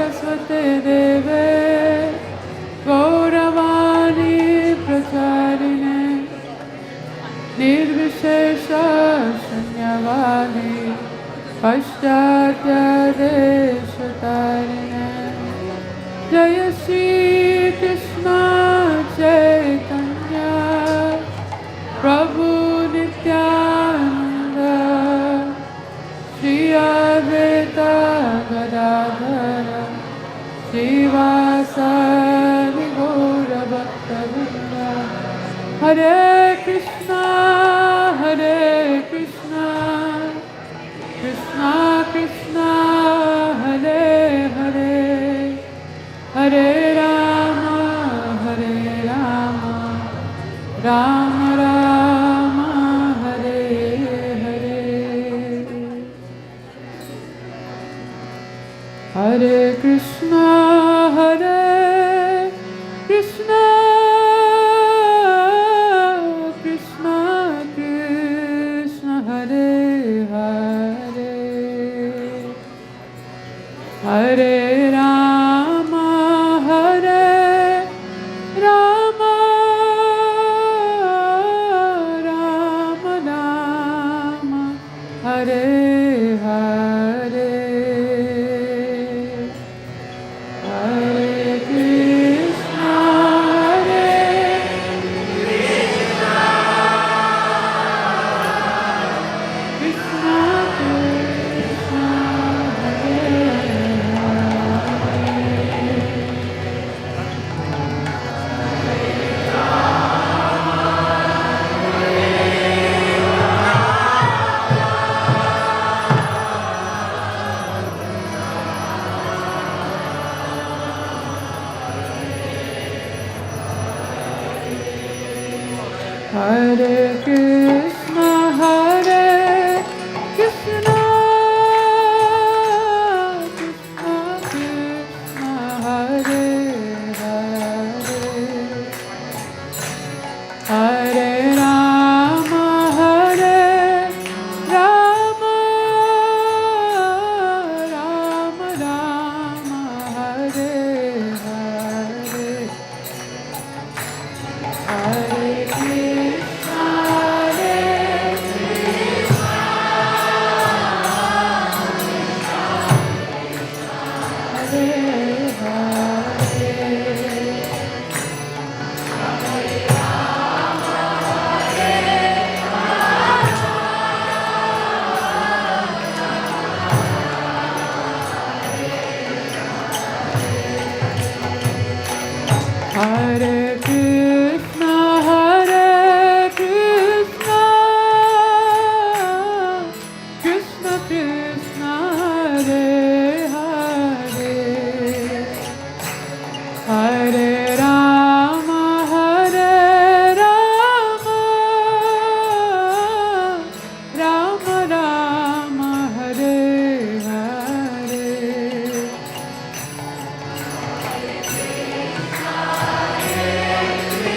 Saraswate Deve Gauravani Pracharine Nirvishesha Shanyavani Paschatya Deshatarine Jaya Shri Krishna Chaitanya Prabhu Nityananda Shri Advaita Gadadhara Srivasadi Gaura Bhaktavrinda Hare Krishna Krishna Krishna Hare Hare Hare Rama Rama Rama Hare Hare Hare Krishna Krishna Krishna Hare Hare Hare Rama Rama Rama Hare Hare Hare Krishna Krishna Krishna Hare Hare Krishna Krishna Krishna Hare Hare Hare Rama Rama Rama Hare Hare Hare Krishna Krishna Krishna Hare Hare Hare Rama Rama Rama Hare Hare Hare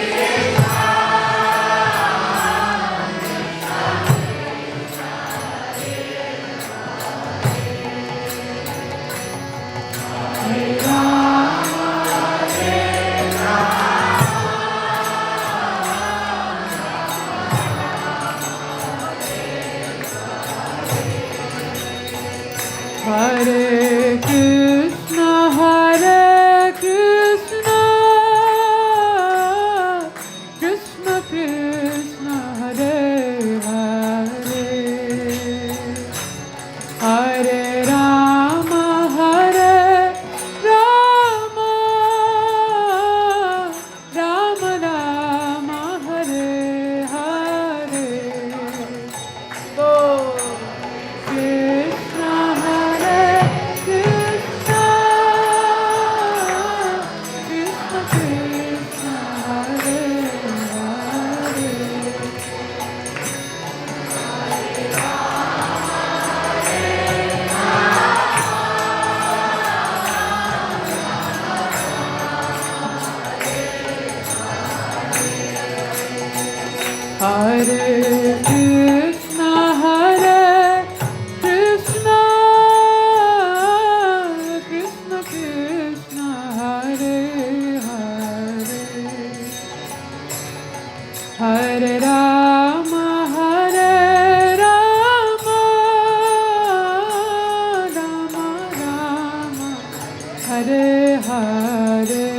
Krishna, Hare Hare, Hare Rama, Hare Rama, Rama Rama, Hare Hare.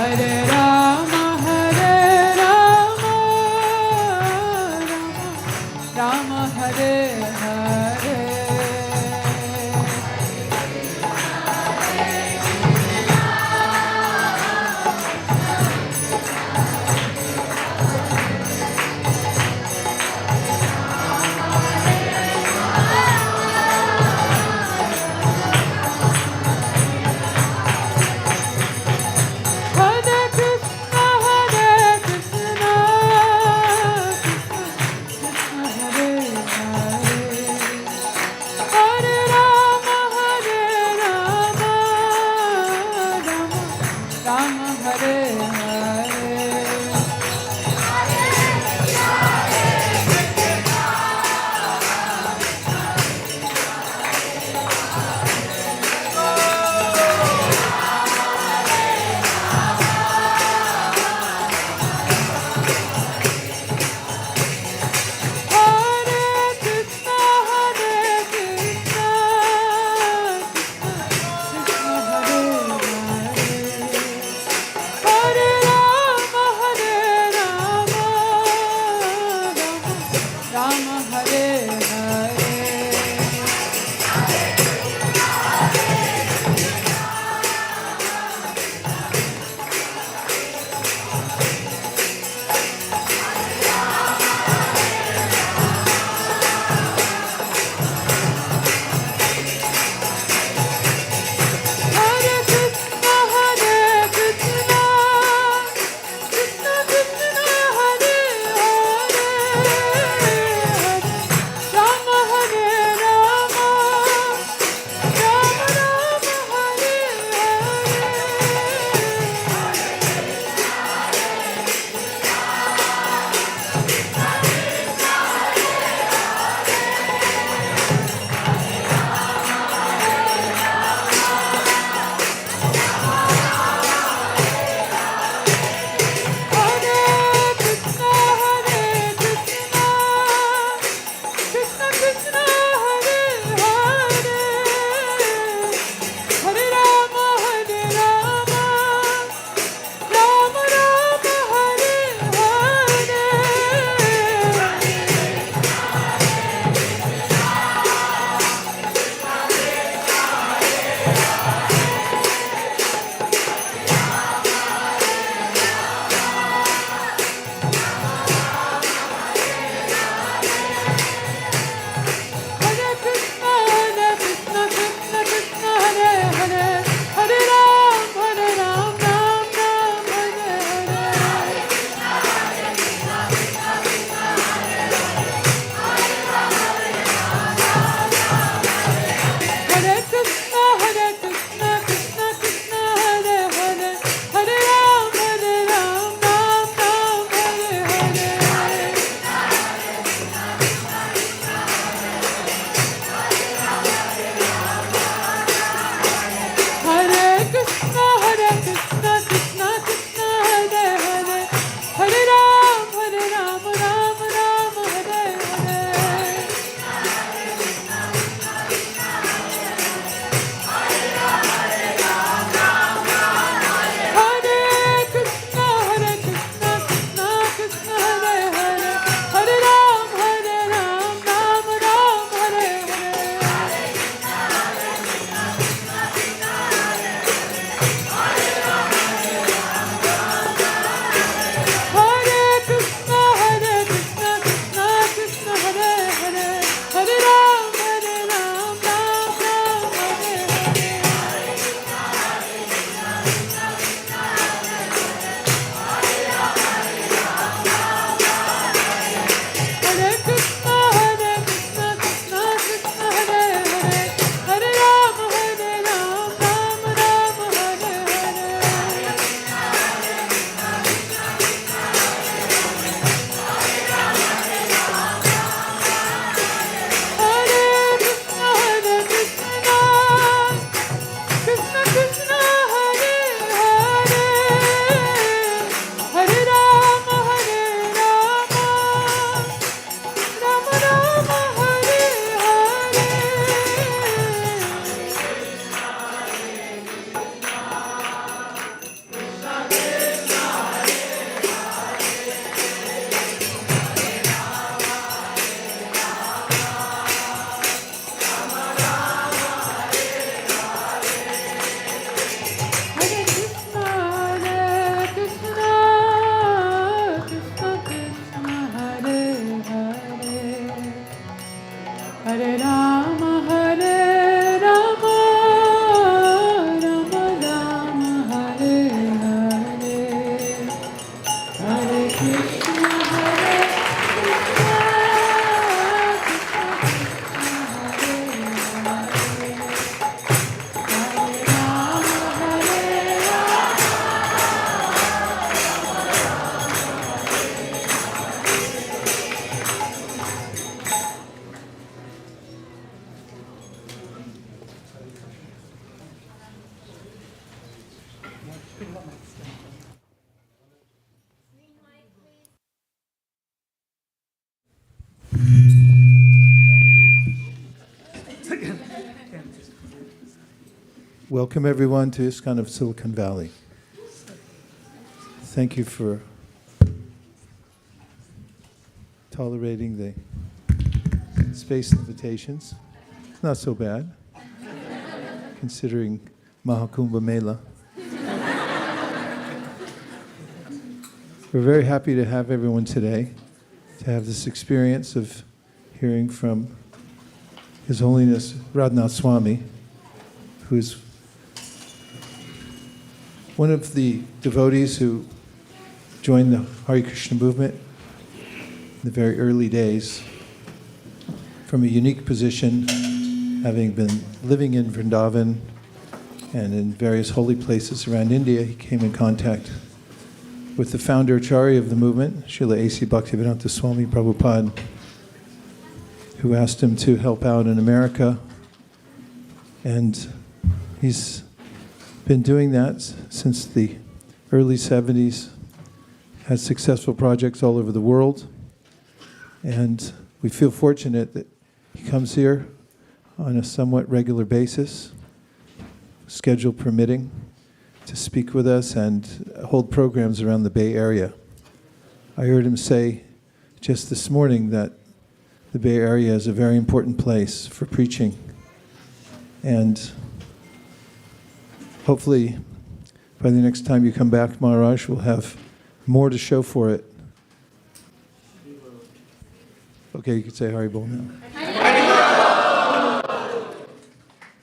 Hare Rama, Hare Rama, Rama Hare Hare. Hare Krishna, Hare Krishna, Krishna Hare Hare, Hare Rama, Hare Rama, Rama Hare Hare. Hare Krishna, Hare Krishna, Krishna Hare Hare, Hare Rama, Welcome everyone to ISKCON of Silicon Valley. Thank you for tolerating the space limitations. It's not so bad, considering Mahakumbha Mela. We're very happy to have everyone today, to have this experience of hearing from His Holiness Radhanath Swami, who is one of the devotees who joined the Hare Krishna movement in the very early days from a unique position, having been living in Vrindavan and in various holy places around India. He came in contact with the founder Acharya of the movement, Srila A.C. Bhaktivedanta Swami Prabhupada, who asked him to help out in America. And he's been doing that since the early 70s, had successful projects all over the world. And we feel fortunate that he comes here on a somewhat regular basis, schedule permitting, to speak with us and hold programs around the Bay Area. I heard him say just this morning that the Bay Area is a very important place for preaching. And hopefully, by the next time you come back, Maharaj, we'll have more to show for it. Okay, you can say Haribol now.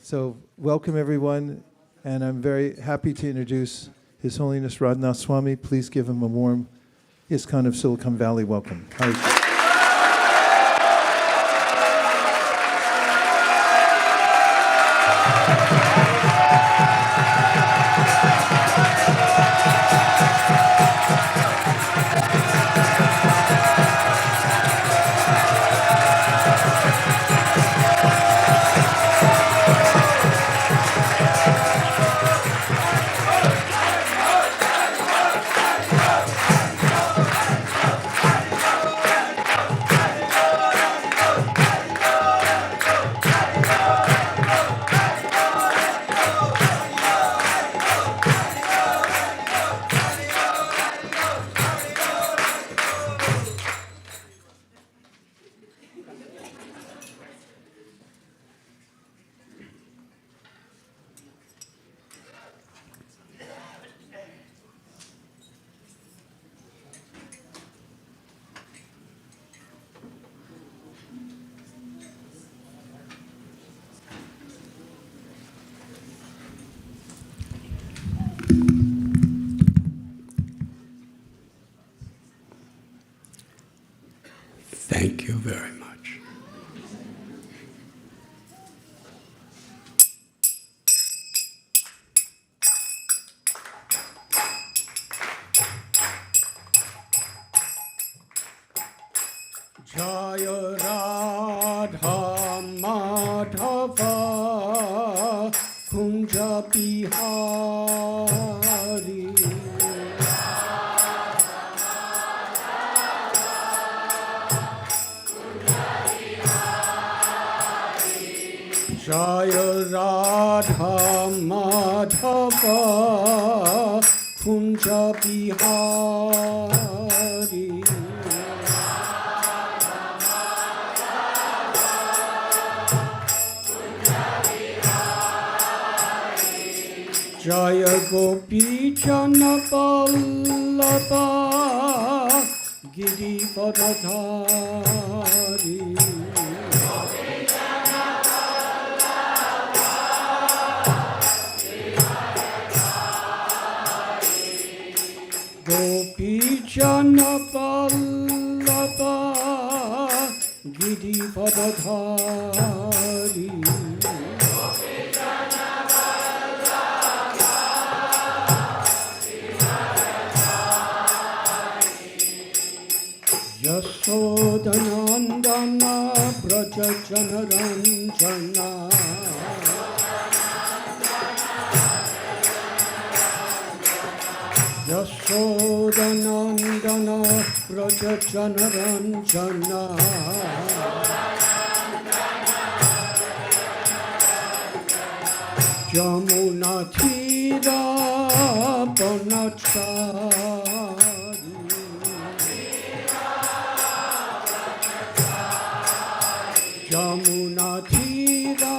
So, welcome everyone, and I'm very happy to introduce His Holiness Radhanath Swami. Please give him a warm ISKCON of Silicon Valley welcome. Hare Thank you very much. Jaya Radha Madhava Kunja Bihari Jaya Radha Madhava Kunja Bihari Jaya Gopi Jana Vallabha Giri Vadadhari Gopi Jana Vallabha Giri Vadadhari Yashodanandana Braja Janaranjana Yashodanandana Braja Janaranjana Jamuna তীরা বনচারী Jamuna তীরা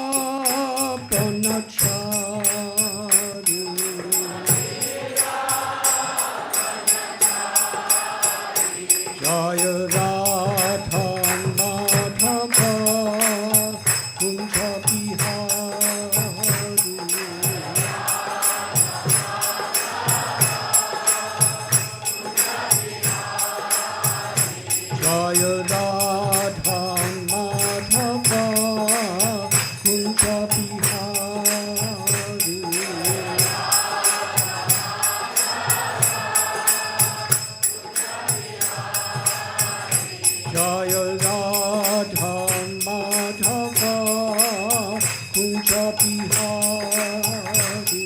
বনচারী Joy Radha Madhav Kunj Bihari Joy Radha Madhav Kunj Bihari Joy Radha Madhav Kunj Bihari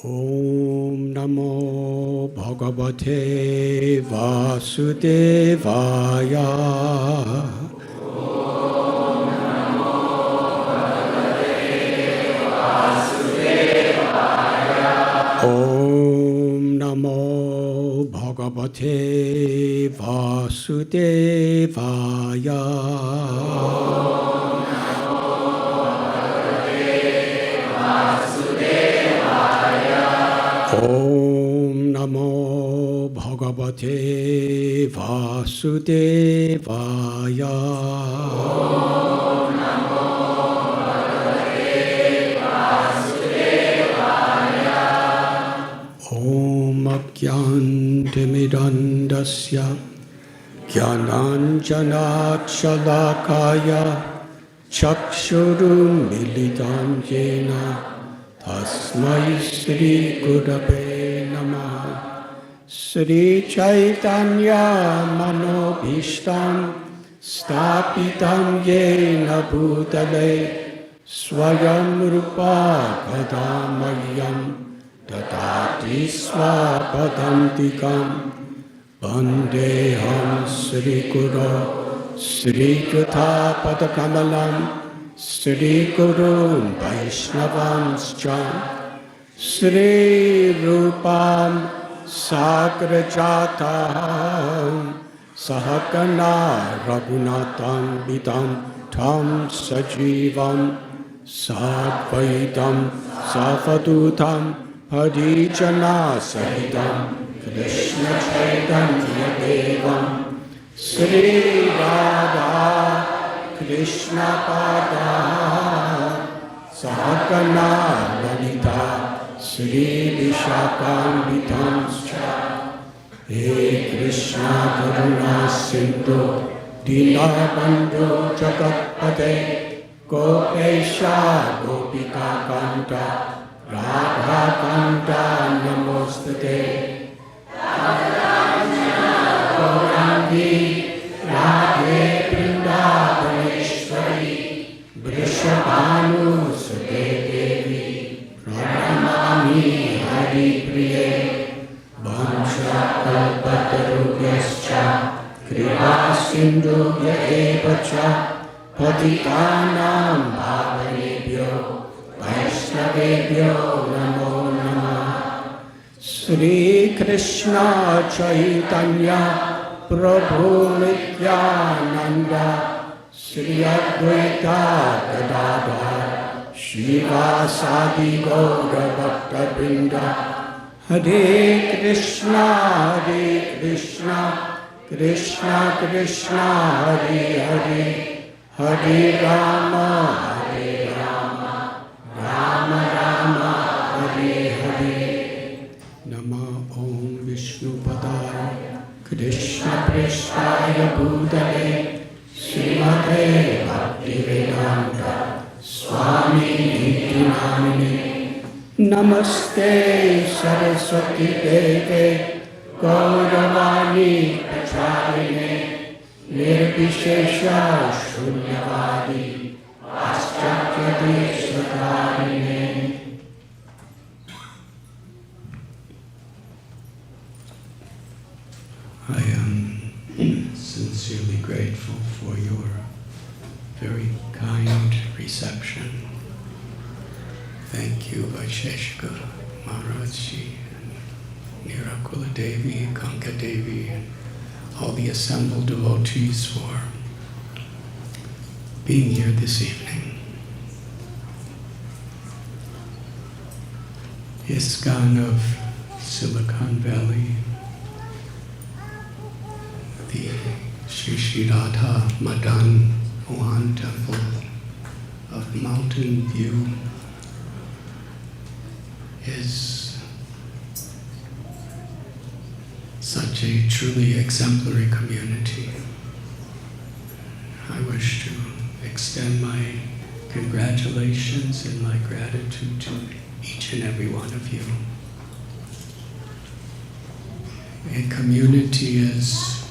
Om Namo Bhagavate Vasudevaya. Om Namo Bhagavate Vasudevaya. Om Namo Bhagavate Vasudevaya. Om Namo Bhagavate Vasudevaya. Om Ajnantimidandasya Jnananjanachalakaya Chakshurum Militam Jena Tasmai Shri Gurave Namaha. Shri Chaitanya Manobhishtam Stapitam Yena Bhutale Swayam Rupa Kadamayam Tatati Swapadantikam Vandeham Shri Guru Shri Katha Padakamalam Shri Guru Vaishnavanscha Shri Rupam Sagrajatam Sahakana Raghunatam Vidam Tam Sajivam Sadvaitam Savadutam Harijana Sahitam Krishna Chaitanya Devam Shri Radha Krishna Pada Sahakana Lalita Sri Vishakambitanscha. He Krishna Karuna Sindhu Dinabandhu Jagatpate Gopesha Gopika Kanta Radha Kanta Namostate Gaurangi Radhe Vrindavaneshwari Vrishabhanu Sute Devi Pranamami Hari Priye Vansha Kalpatarubhyascha Kripa Sindhubhya Evacha Patitanam Bhavanebhyo Vaishnavebhyo Namo Namah. Shri Krishna Chaitanya Prabhu Nityananda Shri Advaita Gadadhar Shivasadi Gaura Bhakta Vrinda. Hare Krishna Krishna Krishna Hare Hare Hare Rama Rama Rama Hare Hare. Nama Om Vishnu Padaya Krishna Prasthaya Bhutale Srimate Bhaktivedanta Swami Niti Namine Namaste Saraswati Deve Gauravani Pracharine Nirvishesha Shunyavadi Paschatyadesh. I am sincerely grateful for your very kind reception. Thank you, Vaisheshika Maharaji, Nirakula Devi, Kanka Devi, and all the assembled devotees for being here this evening. ISKCON of Silicon Valley, the Shri Radha Madan Mohan Temple of Mountain View is such a truly exemplary community. I wish to extend my congratulations and my gratitude to each and every one of you. A community is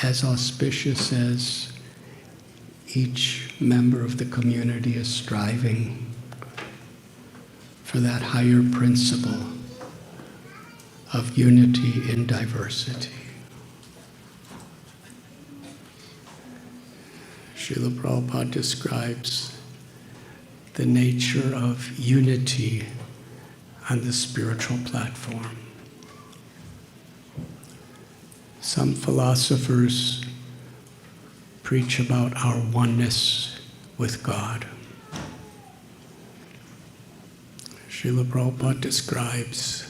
as auspicious as each member of the community is striving for that higher principle of unity in diversity. Srila Prabhupada describes the nature of unity on the spiritual platform. Some philosophers preach about our oneness with God. Srila Prabhupada describes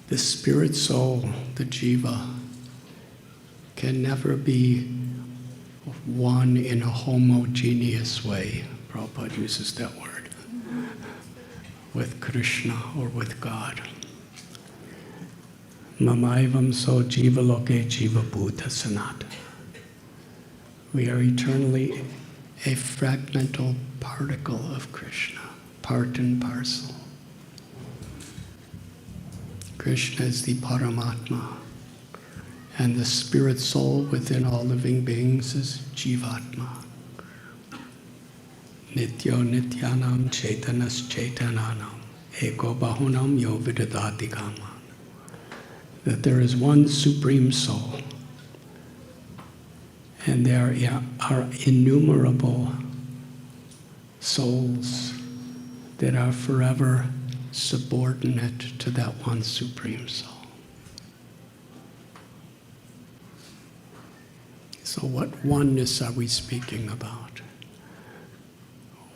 the spirit soul, the jiva, can never be one in a homogeneous way. Prabhupada uses that word, with Krishna or with God. Mamaivam so jiva loke jiva bhuta sanata. We are eternally a fragmental particle of Krishna, part and parcel. Krishna is the Paramatma, and the spirit soul within all living beings is Jivatma. Nityo nityanam chaitanas chaitananam eko bahunam yo vidadati kama. That there is one supreme soul, and there are innumerable souls that are forever subordinate to that one supreme soul. So what oneness are we speaking about?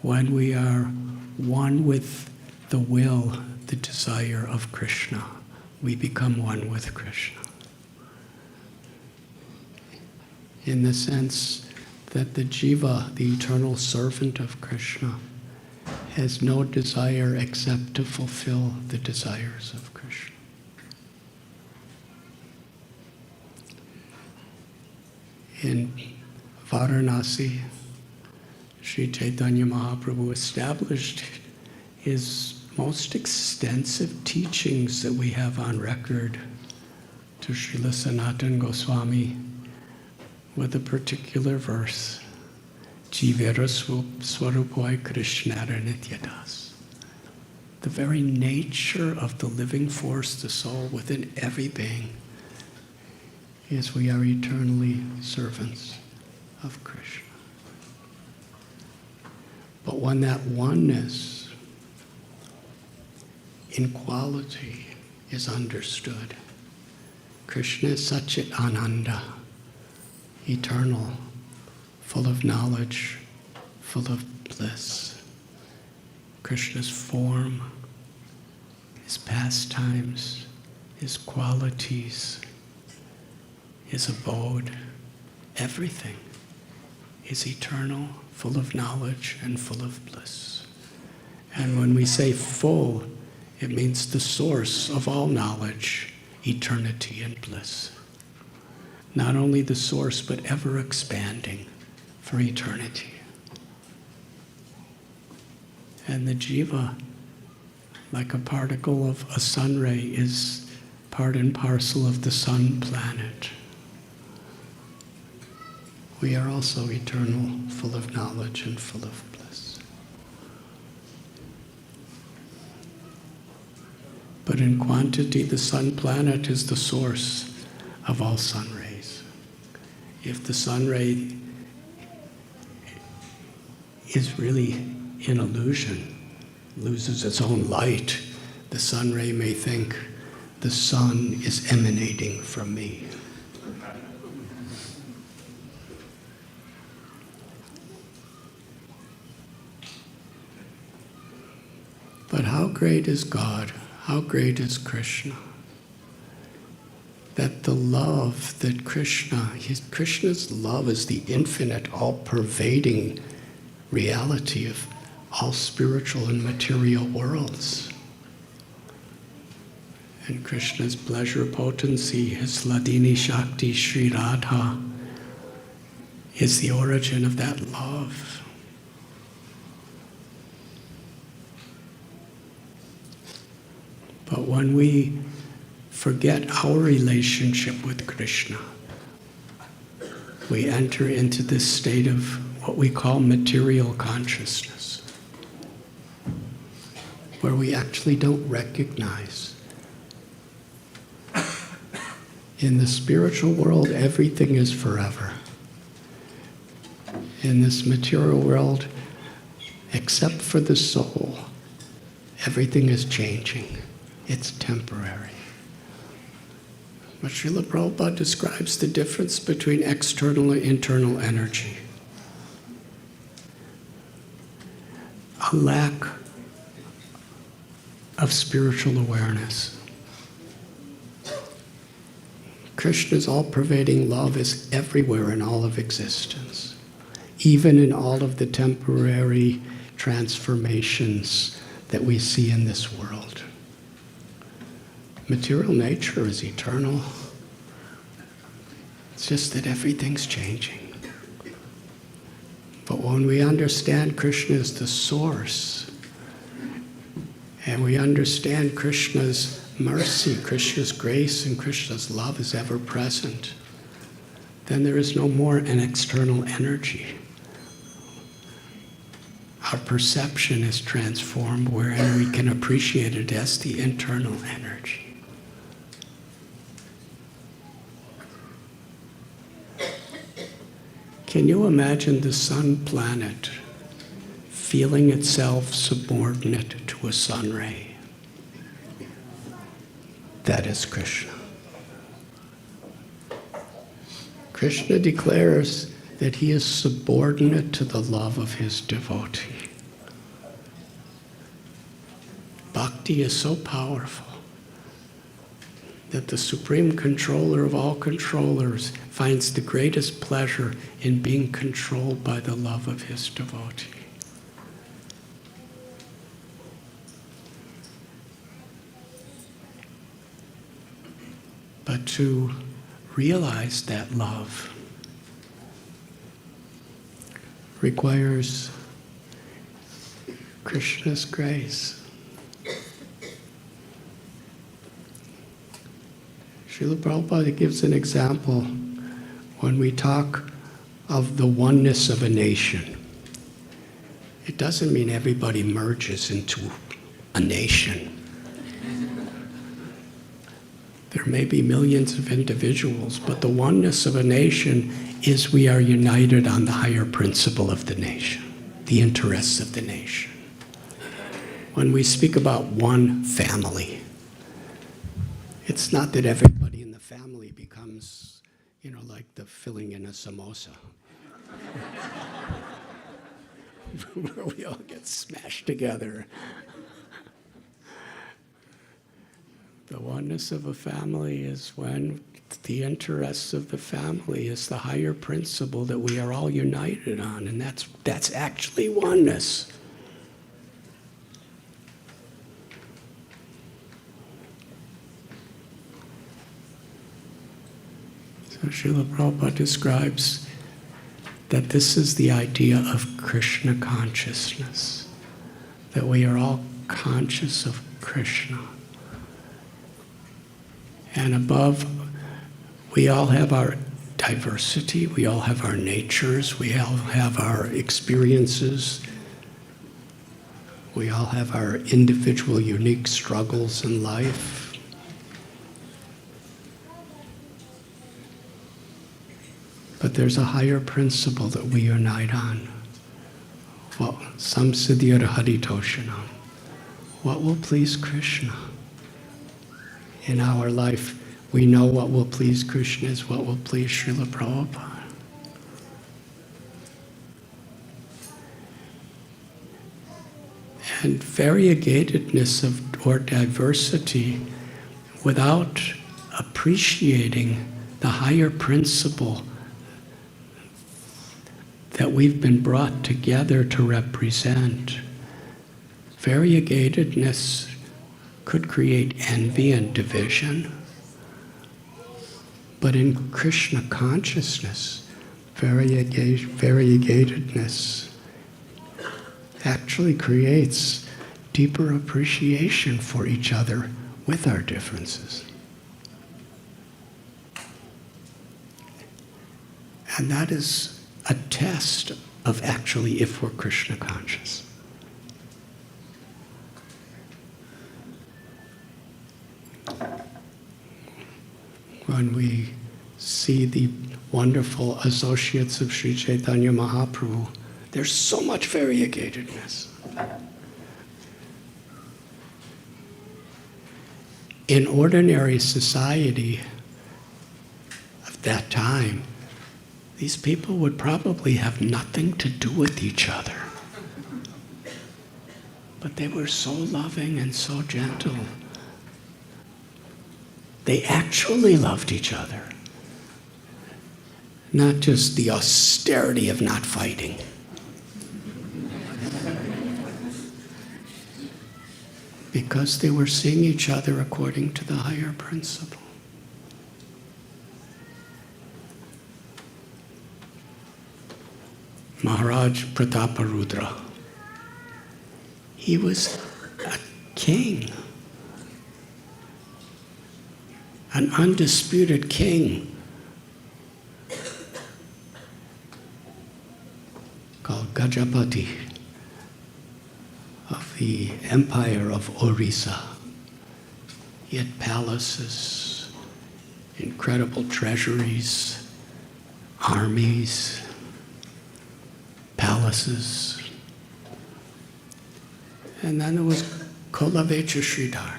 When we are one with the will, the desire of Krishna, we become one with Krishna. In the sense that the jiva, the eternal servant of Krishna, has no desire except to fulfill the desires of Krishna. In Varanasi, Sri Chaitanya Mahaprabhu established his most extensive teachings that we have on record to Srila Sanatana Goswami with a particular verse, Jivera Swarupoi Krishnara Nityadas. The very nature of the living force, the soul within every being, is we are eternally servants of Krishna. But when that oneness in quality is understood, Krishna is Satchit Ananda, eternal, full of knowledge, full of bliss. Krishna's form, his pastimes, his qualities, his abode, everything is eternal, full of knowledge, and full of bliss. And when we say full, it means the source of all knowledge, eternity, and bliss. Not only the source, but ever expanding for eternity. And the jiva, like a particle of a sun ray, is part and parcel of the sun planet. We are also eternal, full of knowledge and full of bliss. But in quantity, the sun planet is the source of all sun rays. If the sun ray is really an illusion, loses its own light, the sun ray may think the sun is emanating from me. But how great is God? How great is Krishna? That the love that Krishna's love is the infinite, all-pervading reality of all spiritual and material worlds. And Krishna's pleasure potency, his Hladini Shakti, Sri Radha, is the origin of that love. But when we forget our relationship with Krishna, we enter into this state of what we call material consciousness, where we actually don't recognize. In the spiritual world, everything is forever. In this material world, except for the soul, everything is changing. It's temporary. But Srila Prabhupada describes the difference between external and internal energy. A lack of spiritual awareness. Krishna's all-pervading love is everywhere in all of existence, even in all of the temporary transformations that we see in this world. Material nature is eternal. It's just that everything's changing. But when we understand Krishna is the source, and we understand Krishna's mercy, Krishna's grace, and Krishna's love is ever present, then there is no more an external energy. Our perception is transformed, wherein we can appreciate it as the internal energy. Can you imagine the sun planet feeling itself subordinate to a sun ray? That is Krishna. Krishna declares that he is subordinate to the love of his devotee. Bhakti is so powerful that the supreme controller of all controllers finds the greatest pleasure in being controlled by the love of his devotee. But to realize that love requires Krishna's grace. Srila Prabhupada gives an example when we talk of the oneness of a nation. It doesn't mean everybody merges into a nation. There may be millions of individuals, but the oneness of a nation is we are united on the higher principle of the nation, the interests of the nation. When we speak about one family, it's not that everybody in the family becomes, like the filling in a samosa. Where we all get smashed together. The oneness of a family is when the interests of the family is the higher principle that we are all united on, and that's actually oneness. So Srila Prabhupada describes that this is the idea of Krishna consciousness, that we are all conscious of Krishna. And above, we all have our diversity, we all have our natures, we all have our experiences, we all have our individual unique struggles in life. But there's a higher principle that we unite on. Well, samsiddhya haritoshanam. What will please Krishna? In our life, we know what will please Krishna is what will please Srila Prabhupada. And variegatedness or diversity without appreciating the higher principle that we've been brought together to represent. Variegatedness could create envy and division. But in Krishna consciousness, variegatedness actually creates deeper appreciation for each other with our differences. And that is a test of actually if we're Krishna conscious. When we see the wonderful associates of Sri Chaitanya Mahaprabhu, there's so much variegatedness. In ordinary society of that time, these people would probably have nothing to do with each other. But they were so loving and so gentle. They actually loved each other. Not just the austerity of not fighting. Because they were seeing each other according to the higher principle. Maharaj Prataparudra, he was a king, an undisputed king called Gajapati of the empire of Orissa. He had palaces, incredible treasuries, armies, palaces. And then there was Kolavecha Sridhar.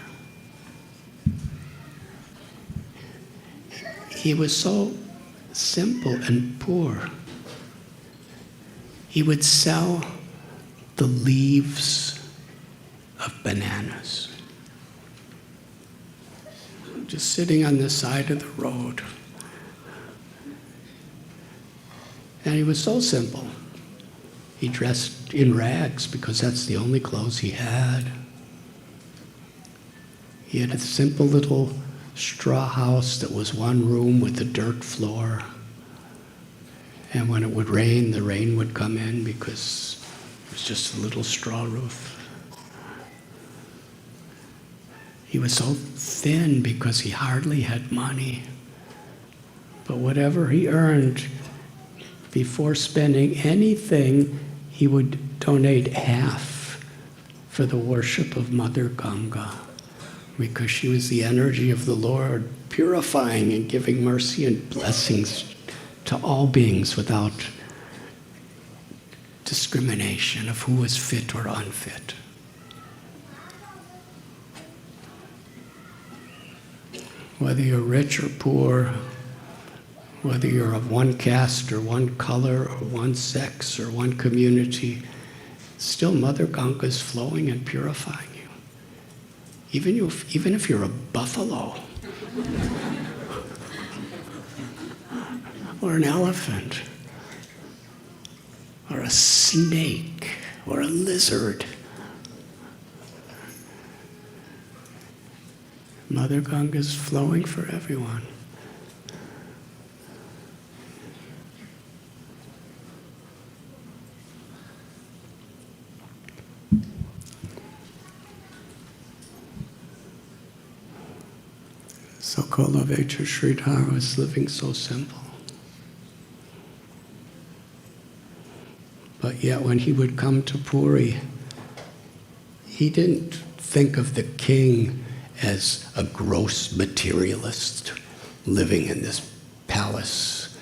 He was so simple and poor. He would sell the leaves of bananas, just sitting on the side of the road. And he was so simple. He dressed in rags because that's the only clothes he had. He had a simple little straw house that was one room with a dirt floor. And when it would rain, the rain would come in because it was just a little straw roof. He was so thin because he hardly had money. But whatever he earned, before spending anything, he would donate half for the worship of Mother Ganga, because she was the energy of the Lord, purifying and giving mercy and blessings to all beings without discrimination of who was fit or unfit. Whether you're rich or poor, whether you're of one caste or one color or one sex or one community, still Mother Ganga is flowing and purifying you. Even if you're a buffalo or an elephant or a snake or a lizard, Mother Ganga is flowing for everyone. So Kolavecha Sridhar was living so simple. But yet when he would come to Puri, he didn't think of the king as a gross materialist living in this palace.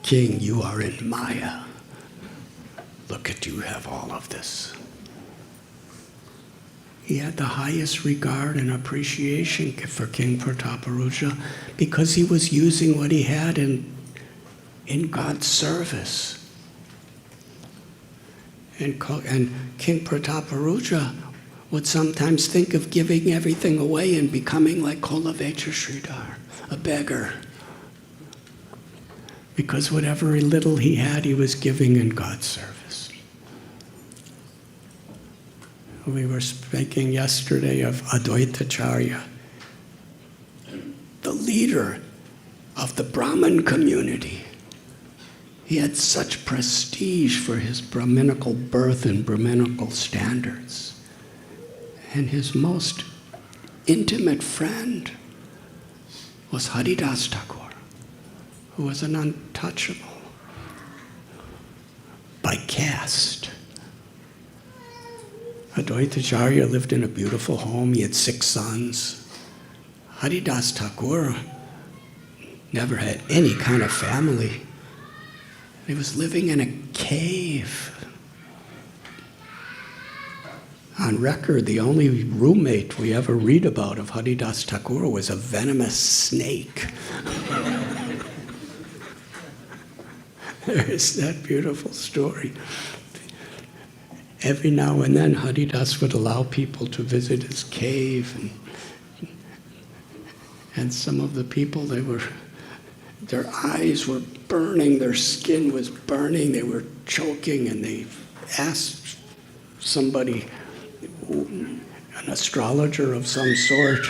King, you are in Maya. Look at you have all of this. He had the highest regard and appreciation for King Prataparuja because he was using what he had in God's service. And King Prataparuja would sometimes think of giving everything away and becoming like Kolavecha Sridhar, a beggar. Because whatever little he had, he was giving in God's service. We were speaking yesterday of Advaitacharya, the leader of the Brahman community. He had such prestige for his Brahminical birth and Brahminical standards. And his most intimate friend was Haridas Thakur, who was an untouchable by caste. Advaitacharya lived in a beautiful home. He had 6 sons. Haridas Thakur never had any kind of family. He was living in a cave. On record, the only roommate we ever read about of Haridas Thakur was a venomous snake. There's that beautiful story. Every now and then, Haridas would allow people to visit his cave, and some of the people, their eyes were burning, their skin was burning, they were choking, and they asked somebody, an astrologer of some sort,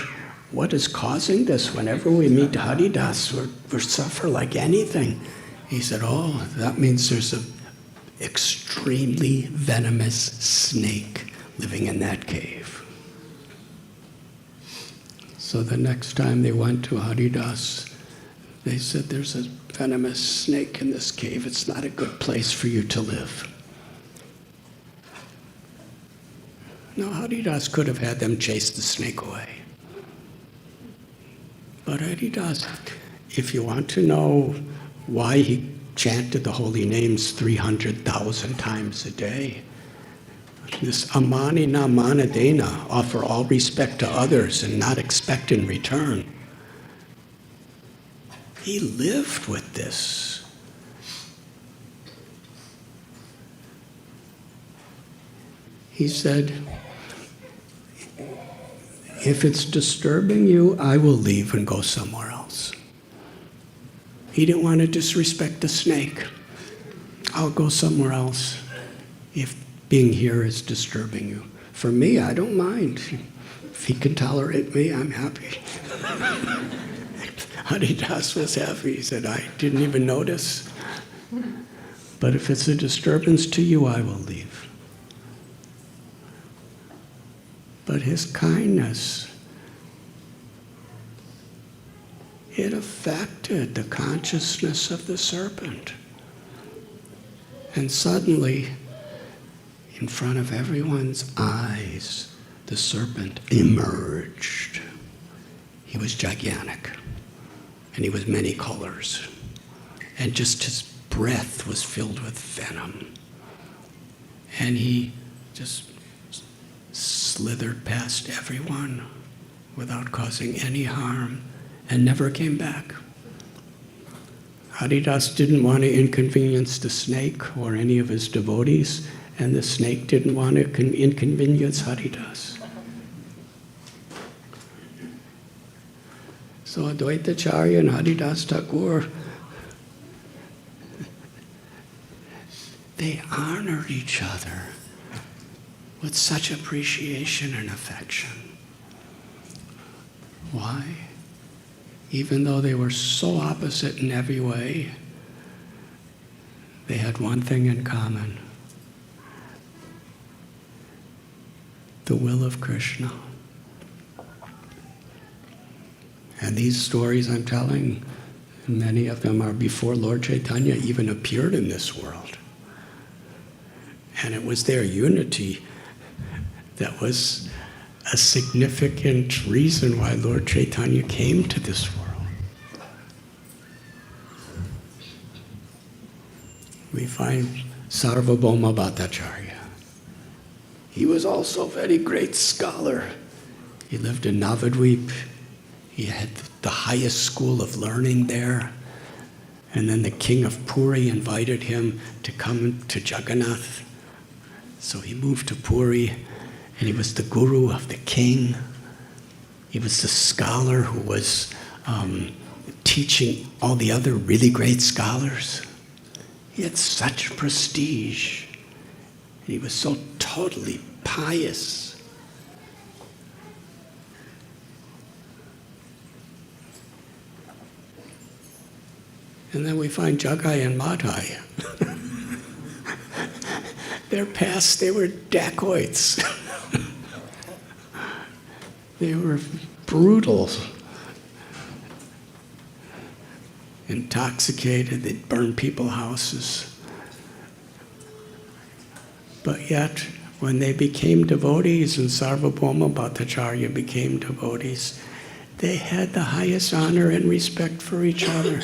what is causing this? Whenever we meet Haridas, we suffer like anything. He said, oh, that means there's an extremely venomous snake living in that cave. So the next time they went to Haridas, they said, there's a venomous snake in this cave. It's not a good place for you to live. Now, Haridas could have had them chase the snake away. But Haridas, if you want to know why he chanted the holy names 300,000 times a day, this amani na manadena, offer all respect to others and not expect in return. He lived with this. He said, if it's disturbing you, I will leave and go somewhere else. He didn't want to disrespect the snake. I'll go somewhere else if being here is disturbing you. For me, I don't mind. If he can tolerate me, I'm happy. Haridas was happy. He said, I didn't even notice. But if it's a disturbance to you, I will leave. But his kindness, it affected the consciousness of the serpent. And suddenly, in front of everyone's eyes, the serpent emerged. He was gigantic, and he was many colors. And just his breath was filled with venom. And he just slithered past everyone without causing any harm and never came back. Haridas didn't want to inconvenience the snake or any of his devotees, and the snake didn't want to inconvenience Haridas. So Advaitacharya and Haridas Thakur, they honored each other with such appreciation and affection. Why? Even though they were so opposite in every way, they had one thing in common: the will of Krishna. And these stories I'm telling, many of them are before Lord Chaitanya even appeared in this world. And it was their unity that was a significant reason why Lord Chaitanya came to this world. We find Sarvabhauma Bhattacharya. He was also a very great scholar. He lived in Navadvip. He had the highest school of learning there. And then the king of Puri invited him to come to Jagannath. So he moved to Puri, and he was the guru of the king. He was the scholar who was teaching all the other really great scholars. He had such prestige. He was so totally pious. And then we find Jagai and Madhai. Their past, they were dacoits. They were brutal. Intoxicated, they'd burn people's houses. But yet, when they became devotees and Sarvabhauma Bhattacharya became devotees, they had the highest honor and respect for each other.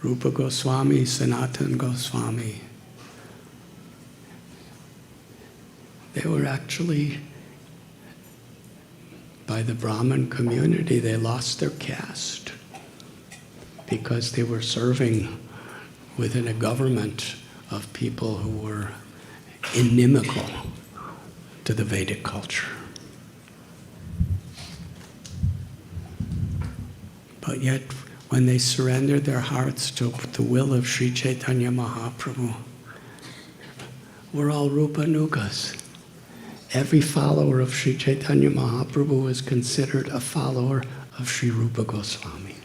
Rupa Goswami, Sanatana Goswami, they were actually, by the Brahmin community, they lost their caste because they were serving within a government of people who were inimical to the Vedic culture. But yet, when they surrendered their hearts to the will of Sri Chaitanya Mahaprabhu, we're all Rupanugas. Every follower of Sri Chaitanya Mahaprabhu is considered a follower of Sri Rupa Goswami.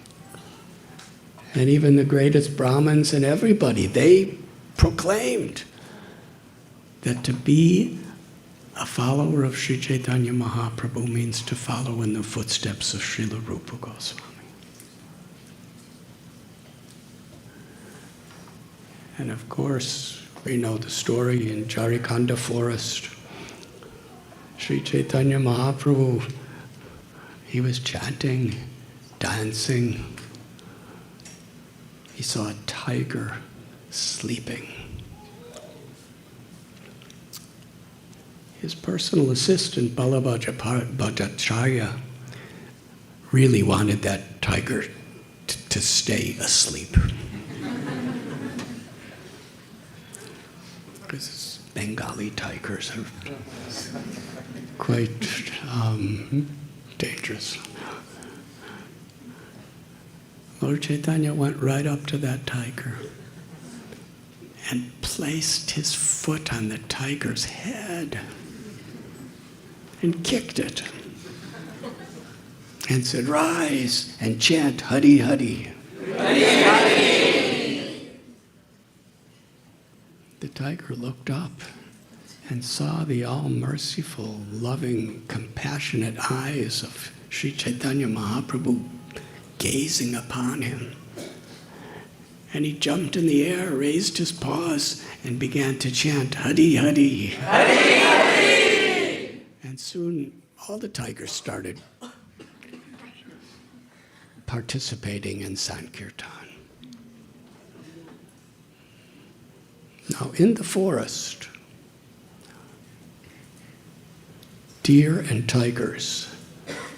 And even the greatest Brahmins and everybody, they proclaimed that to be a follower of Sri Chaitanya Mahaprabhu means to follow in the footsteps of Srila Rupa Goswami. And of course, we know the story in Jharikanda forest. Sri Chaitanya Mahaprabhu, he was chanting, dancing. He saw a tiger sleeping. His personal assistant, Ballabhacharya, really wanted that tiger to stay asleep. Because Bengali tigers are quite dangerous. Lord Chaitanya went right up to that tiger and placed his foot on the tiger's head and kicked it and said, "Rise and chant Hari Hari." Hari Hari. The tiger looked up and saw the all-merciful, loving, compassionate eyes of Sri Chaitanya Mahaprabhu gazing upon him. And he jumped in the air, raised his paws, and began to chant Hari Hari. Hari Hari. And soon all the tigers started participating in Sankirtan. Now, in the forest, deer and tigers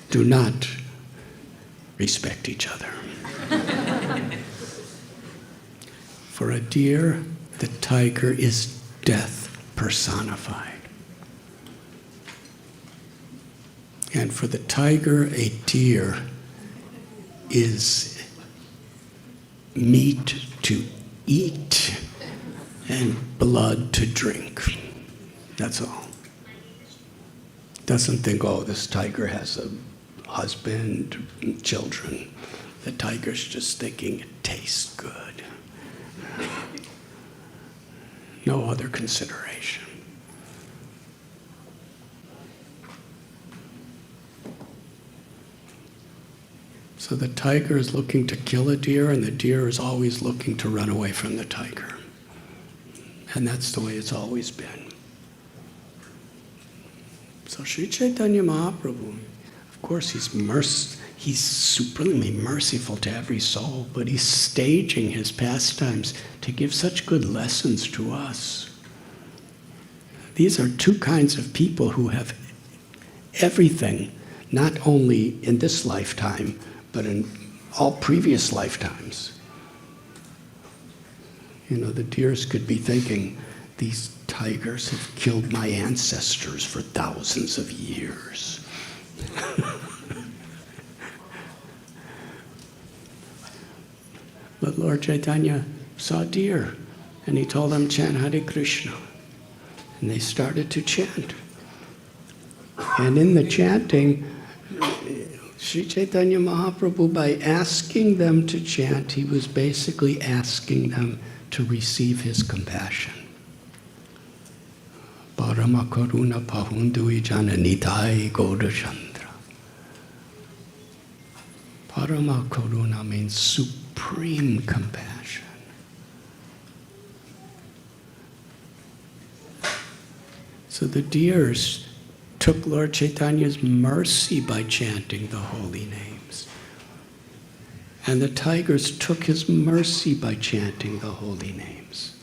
do not respect each other. For a deer, the tiger is death personified. And for the tiger, a deer is meat to eat and blood to drink. That's all. Doesn't think, oh, this tiger has a husband, children. The tiger's just thinking it tastes good. No other consideration. So the tiger is looking to kill a deer, and the deer is always looking to run away from the tiger. And that's the way it's always been. So Sri Chaitanya Mahaprabhu, of course, he's supremely merciful to every soul, but he's staging his pastimes to give such good lessons to us. These are two kinds of people who have everything, not only in this lifetime, but in all previous lifetimes. You know, the deers could be thinking, these tigers have killed my ancestors for thousands of years. But Lord Chaitanya saw deer, and he told them, chant Hare Krishna. And they started to chant. And in the chanting, Sri Chaitanya Mahaprabhu, by asking them to chant, he was basically asking them to receive his compassion. Parama Karuna Pahundui Jananitai Godachandra. Parama Karuna means supreme compassion. So the deers took Lord Chaitanya's mercy by chanting the holy names. And the tigers took his mercy by chanting the holy names.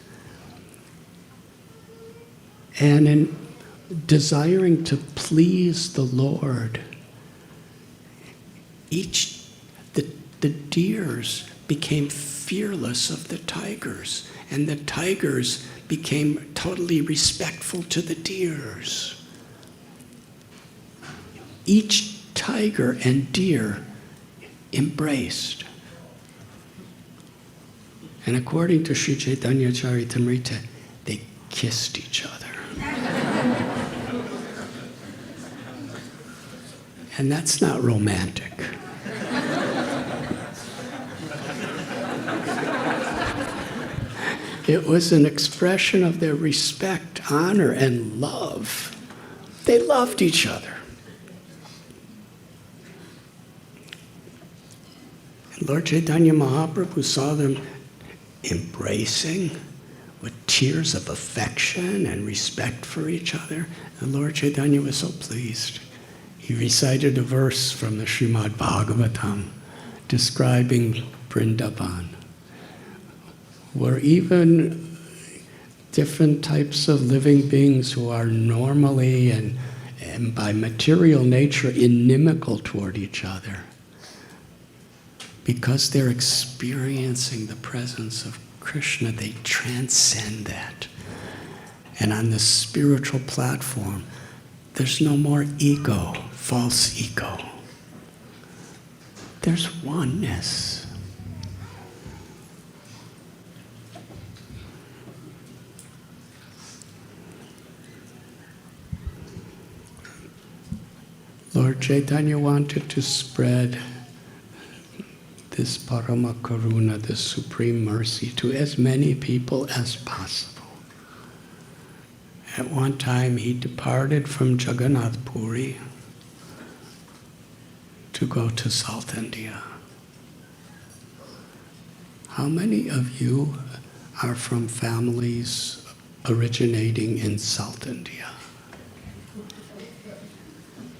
And in desiring to please the Lord, the deers became fearless of the tigers, and the tigers became totally respectful to the deers. Each tiger and deer embraced. And according to Sri Chaitanya Charitamrita, they kissed each other. And that's not romantic. It was an expression of their respect, honor, and love. They loved each other. And Lord Chaitanya Mahaprabhu saw them embracing with tears of affection and respect for each other. And Lord Chaitanya was so pleased. He recited a verse from the Srimad Bhagavatam describing Vrindavan, where even different types of living beings who are normally and by material nature inimical toward each other, because they're experiencing the presence of Krishna, they transcend that. And on the spiritual platform, there's no more ego, false ego. There's oneness. Lord Chaitanya wanted to spread this Parama Karuna, this supreme mercy, to as many people as possible. At one time, he departed from Jagannath Puri to go to South India. How many of you are from families originating in South India?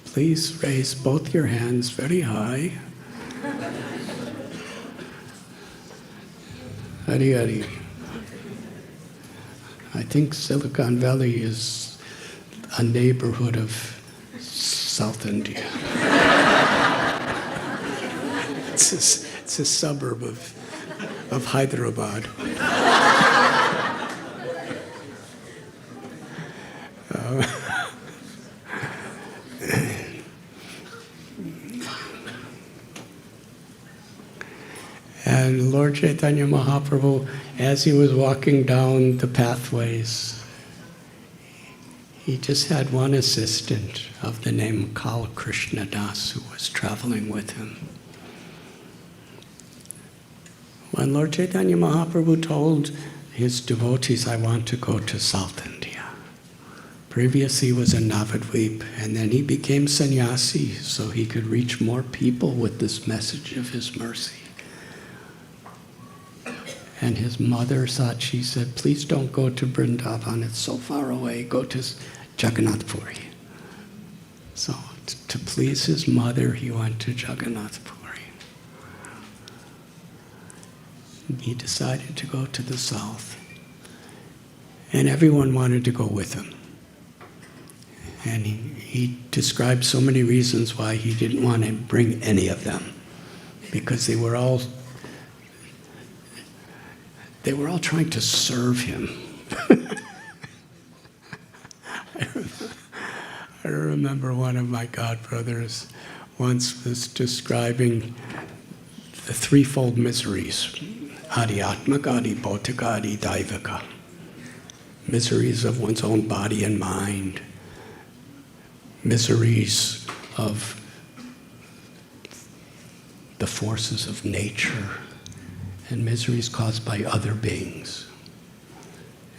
Please raise both your hands very high. Hari Hari. I think Silicon Valley is a neighborhood of South India. It's a suburb of Hyderabad. And Lord Chaitanya Mahaprabhu, as he was walking down the pathways, he just had one assistant of the name Kal Krishna Das who was traveling with him. When Lord Chaitanya Mahaprabhu told his devotees, I want to go to South India, Previously he was a Navadvip, and then he became sannyasi so he could reach more people with this message of his mercy. And his mother thought, she said, please don't go to Vrindavan, it's so far away, go to Jagannath Puri. So to please his mother, he went to Jagannath Puri. He decided to go to the south. And everyone wanted to go with him. And he described so many reasons why he didn't want to bring any of them. Because they were all trying to serve him. I remember one of my godbrothers once was describing the threefold miseries. Adhyatmaka, Adhibhautika, Adhidaivika. Miseries of one's own body and mind. Miseries of the forces of nature. And miseries caused by other beings.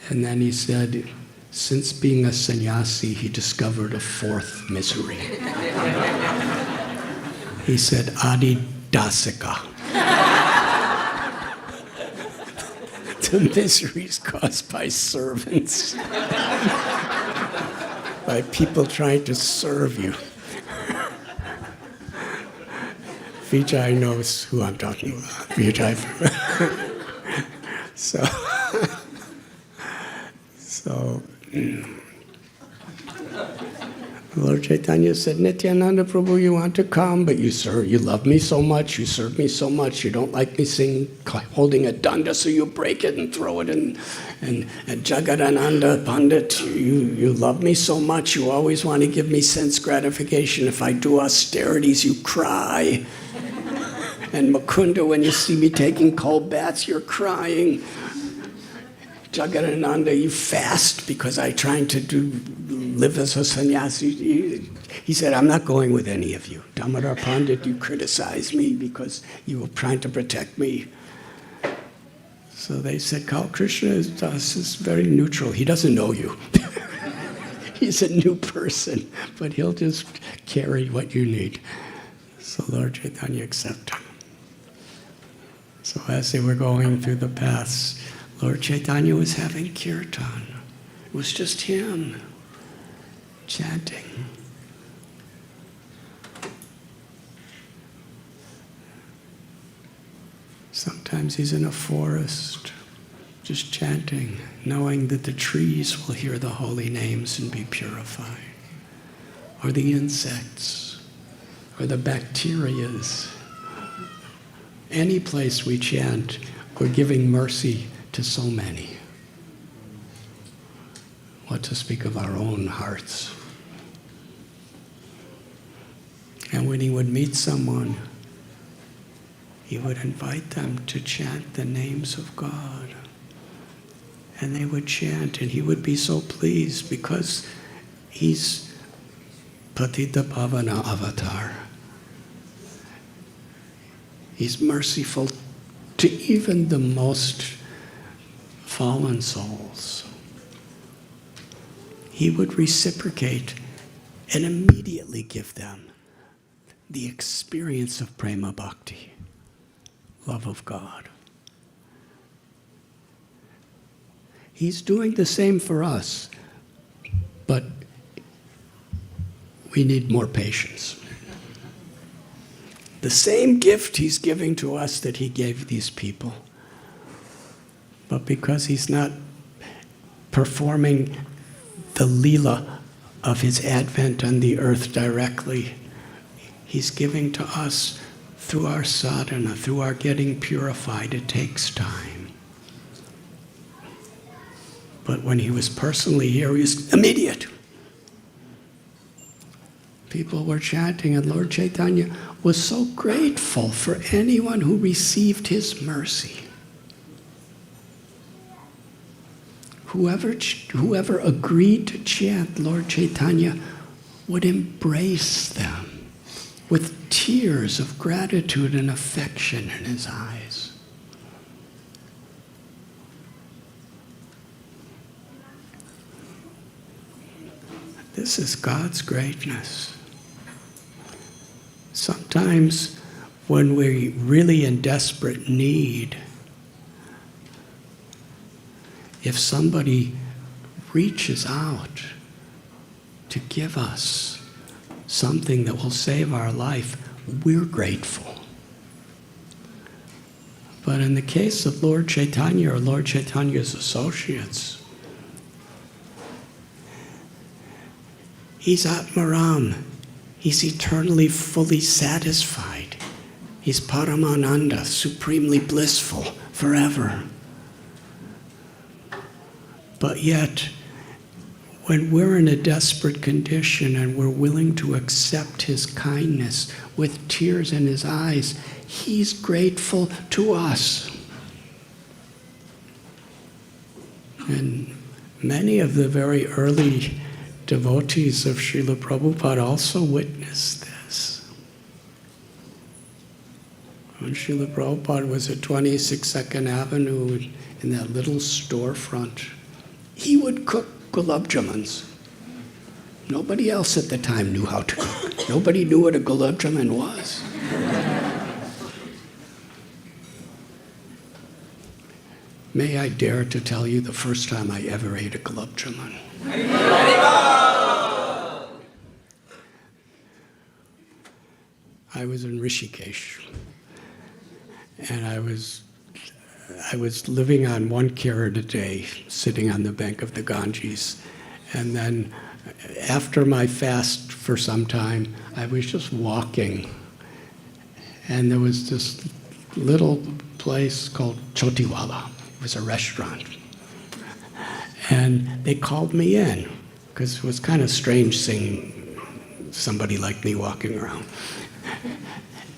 And then he said, since being a sannyasi, he discovered a fourth misery. He said, Adidasika. The miseries caused by servants. By people trying to serve you. Vijay knows who I'm talking about. Vijay. So Lord Chaitanya said, Nityananda Prabhu, you want to come, but you love me so much, you serve me so much, you don't like me holding a danda, so you break it and throw it in. And Jagadananda Pandit, you love me so much, you always want to give me sense gratification. If I do austerities, you cry. And Mukunda, when you see me taking cold baths, you're crying. Jagadananda, you fast because I'm trying to live as a sannyasi. He said, I'm not going with any of you. Damodar Pandit, you criticize me because you were trying to protect me. So they said, Krishna is very neutral. He doesn't know you. He's a new person, but he'll just carry what you need. So Lord Chaitanya accepted him. So as they were going through the paths, Lord Chaitanya was having kirtan. It was just him chanting. Sometimes he's in a forest, just chanting, knowing that the trees will hear the holy names and be purified, or the insects, or the bacterias. Any place we chant, we're giving mercy to so many. What to speak of our own hearts. And when he would meet someone, he would invite them to chant the names of God. And they would chant, and he would be so pleased because he's Patita Pavana Avatar. He's merciful to even the most fallen souls. He would reciprocate and immediately give them the experience of prema bhakti, love of God. He's doing the same for us, but we need more patience. The same gift he's giving to us that he gave these people. But because he's not performing the lila of his advent on the earth directly, he's giving to us through our sadhana, through our getting purified. It takes time. But when he was personally here, he was immediate. People were chanting, and Lord Chaitanya was so grateful for anyone who received his mercy. Whoever agreed to chant, Lord Chaitanya would embrace them with tears of gratitude and affection in his eyes. This is God's greatness. Sometimes when we're really in desperate need, if somebody reaches out to give us something that will save our life, we're grateful. But in the case of Lord Chaitanya or Lord Chaitanya's associates, he's Atmaram. He's eternally fully satisfied. He's Paramananda, supremely blissful forever. But yet, when we're in a desperate condition and we're willing to accept his kindness with tears in his eyes, he's grateful to us. And many of the very early devotees of Srila Prabhupada also witnessed this. When Srila Prabhupada was at 26 2nd Avenue in that little storefront, he would cook gulab jamans. Nobody else at the time knew how to cook. Nobody knew what a gulab jamun was. May I dare to tell you the first time I ever ate a gulab jamun? I was in Rishikesh, and I was living on 1 carat a day, sitting on the bank of the Ganges. And then after my fast for some time, I was just walking. And there was this little place called Chotiwala. It was a restaurant. And they called me in, because it was kind of strange seeing somebody like me walking around.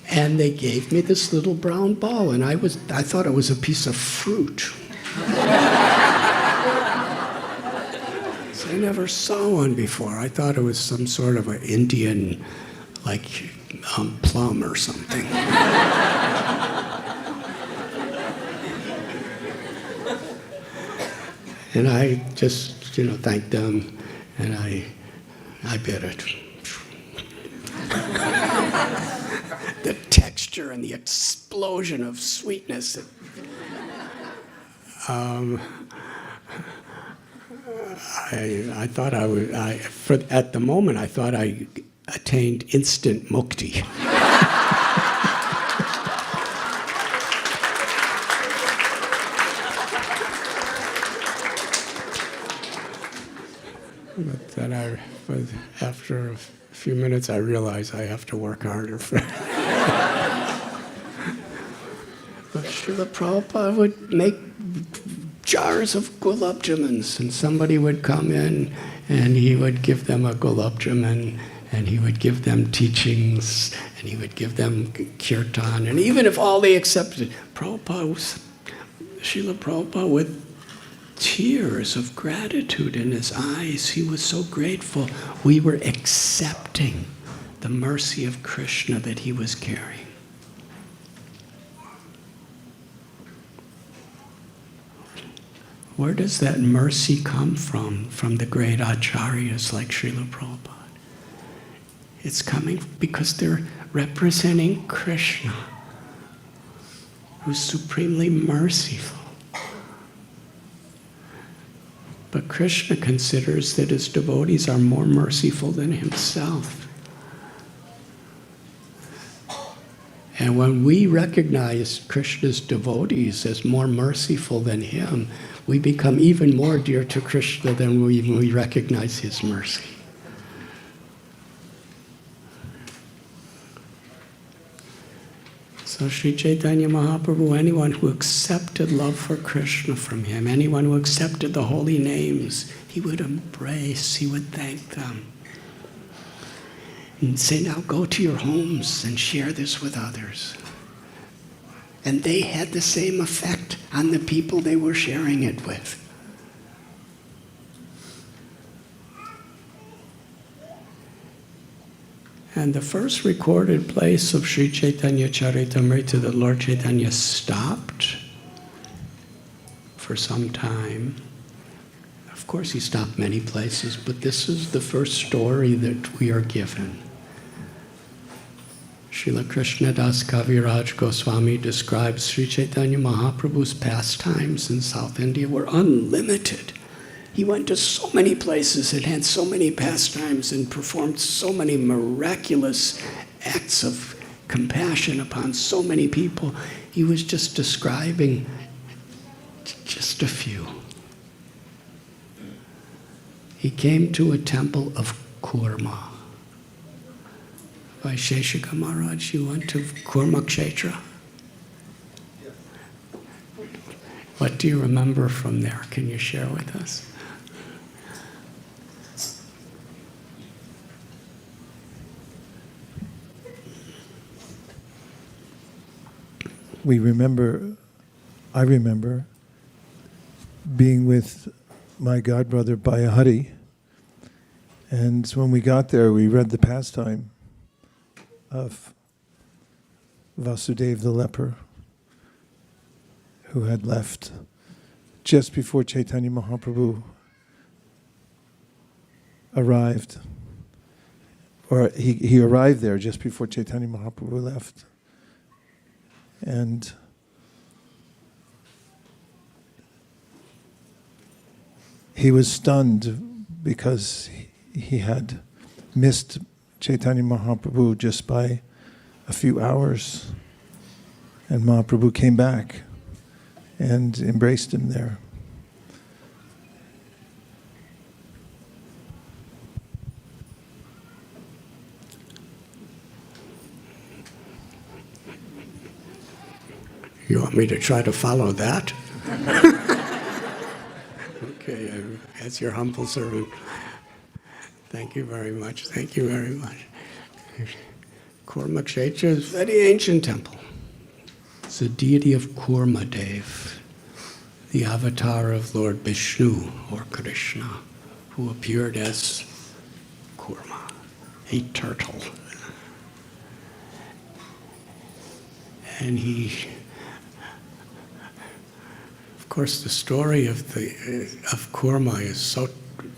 And they gave me this little brown ball, and I thought it was a piece of fruit. So I never saw one before. I thought it was some sort of an Indian, like, plum or something. And I just, thanked them, and I bit it. The texture and the explosion of sweetness. I thought at the moment, I thought I attained instant mukti. But after a few minutes, I realized I have to work harder for it. But Srila Prabhupada would make jars of gulab jamuns, and somebody would come in, and he would give them a gulab jamun, and he would give them teachings, and he would give them kirtan, and even if all they accepted, Srila Prabhupada with tears of gratitude in his eyes. He was so grateful. We were accepting the mercy of Krishna that he was carrying. Where does that mercy come from? From the great acharyas like Srila Prabhupada. It's coming because they're representing Krishna, who's supremely merciful. But Krishna considers that his devotees are more merciful than himself. And when we recognize Krishna's devotees as more merciful than him, we become even more dear to Krishna than when we recognize his mercy. So Sri Chaitanya Mahaprabhu, anyone who accepted love for Krishna from him, anyone who accepted the holy names, he would embrace, he would thank them. And say, now go to your homes and share this with others. And they had the same effect on the people they were sharing it with. And the first recorded place of Sri Chaitanya Charitamrita that Lord Chaitanya stopped for some time, of course, he stopped many places, but this is the first story that we are given. Srila Krishnadas Kaviraj Goswami describes Sri Chaitanya Mahaprabhu's pastimes in South India were unlimited. He went to so many places and had so many pastimes and performed so many miraculous acts of compassion upon so many people. He was just describing just a few. He came to a temple of Kurma. Vaisheshika Maharaj, you went to Kurma Kshetra? What do you remember from there? Can you share with us? I remember being with my godbrother Bayahari, and when we got there, we read the pastime of Vasu Deva the leper, who had left just before Chaitanya Mahaprabhu arrived, or he arrived there just before Chaitanya Mahaprabhu left. And he was stunned because he had missed Chaitanya Mahaprabhu just by a few hours. And Mahaprabhu came back and embraced him there. You want me to try to follow that? Okay, as your humble servant. Thank you very much. Thank you very much. Kurma Kshetra is a very ancient temple. It's the deity of Kurma Deva, the avatar of Lord Vishnu or Krishna, who appeared as Kurma, a turtle. And of course, the story of Kurma is so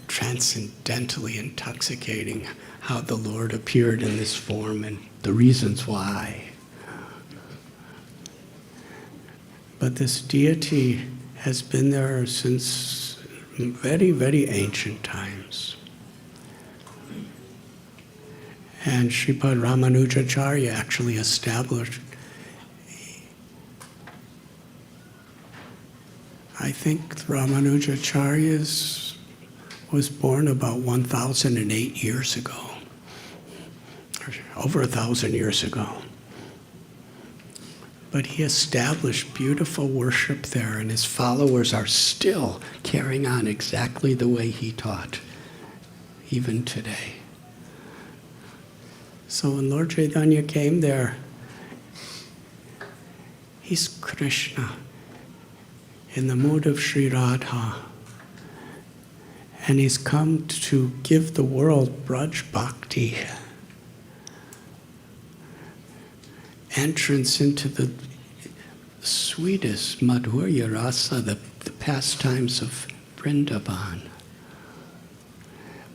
transcendentally intoxicating, how the Lord appeared in this form and the reasons why. But this deity has been there since very, very ancient times. And Sripad Ramanujacharya actually established, I think Ramanujacharya was born about 1,008 years ago, or over 1,000 years ago. But he established beautiful worship there, and his followers are still carrying on exactly the way he taught, even today. So when Lord Chaitanya came there, he's Krishna in the mood of Sri Radha. And he's come to give the world Braj Bhakti, entrance into the sweetest Madhurya Rasa, the pastimes of Vrindavan.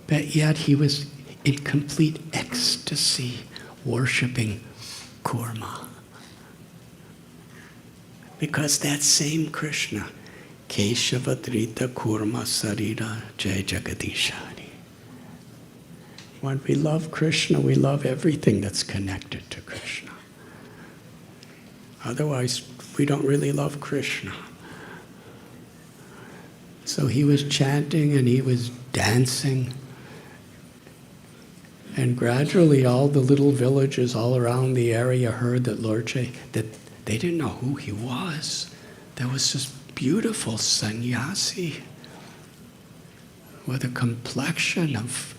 But yet he was in complete ecstasy, worshiping Kurma. Because that same Krishna, Keshavadrita Kurma Sarira Jai Jagadishani. When we love Krishna, we love everything that's connected to Krishna. Otherwise, we don't really love Krishna. So he was chanting and he was dancing. And gradually all the little villages all around the area heard that that they didn't know who he was. There was this beautiful sannyasi with a complexion of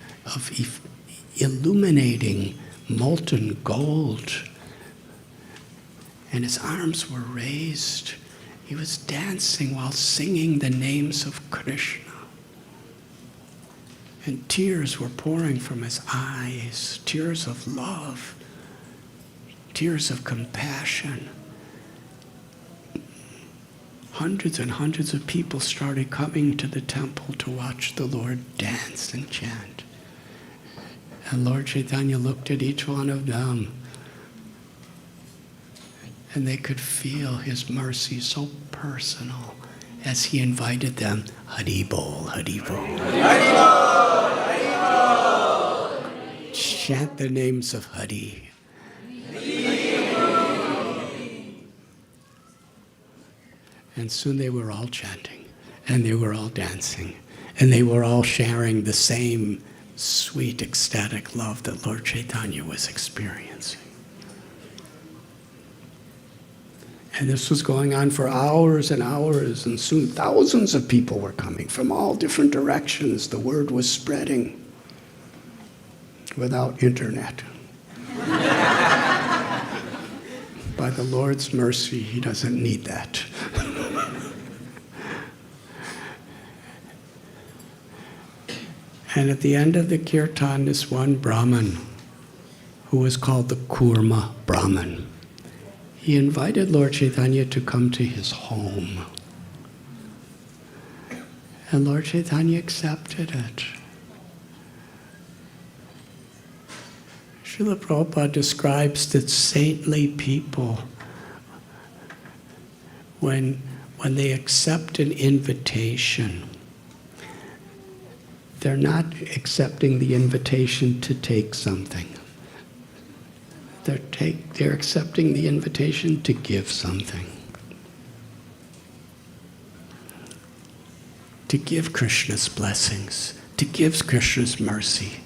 illuminating molten gold. And his arms were raised. He was dancing while singing the names of Krishna. And tears were pouring from his eyes, tears of love, tears of compassion. hundreds and hundreds of people started coming to the temple to watch the Lord dance and chant. And Lord Chaitanya looked at each one of them, and they could feel his mercy so personal as he invited them, Hari Bol, Hari Bol. Hari Bol, Hari Bol. Chant the names of Hari. And soon they were all chanting, and they were all dancing, and they were all sharing the same sweet, ecstatic love that Lord Chaitanya was experiencing. And this was going on for hours and hours, and soon thousands of people were coming from all different directions. The word was spreading without internet. By the Lord's mercy, he doesn't need that. And at the end of the kirtan, this one Brahman, who was called the Kurma Brahman, he invited Lord Chaitanya to come to his home. And Lord Chaitanya accepted it. Srila Prabhupada describes that saintly people, when they accept an invitation, they're not accepting the invitation to take something. They're accepting the invitation to give something. To give Krishna's blessings, to give Krishna's mercy,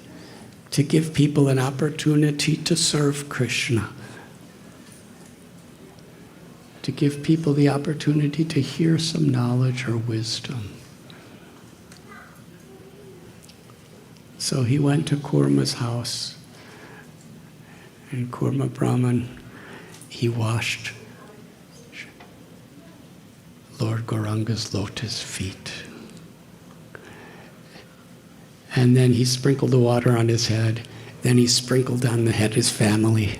to give people an opportunity to serve Krishna, to give people the opportunity to hear some knowledge or wisdom. So he went to Kurma's house, and Kurma Brahman, he washed Lord Gauranga's lotus feet. And then he sprinkled the water on his head. Then he sprinkled on the head of his family.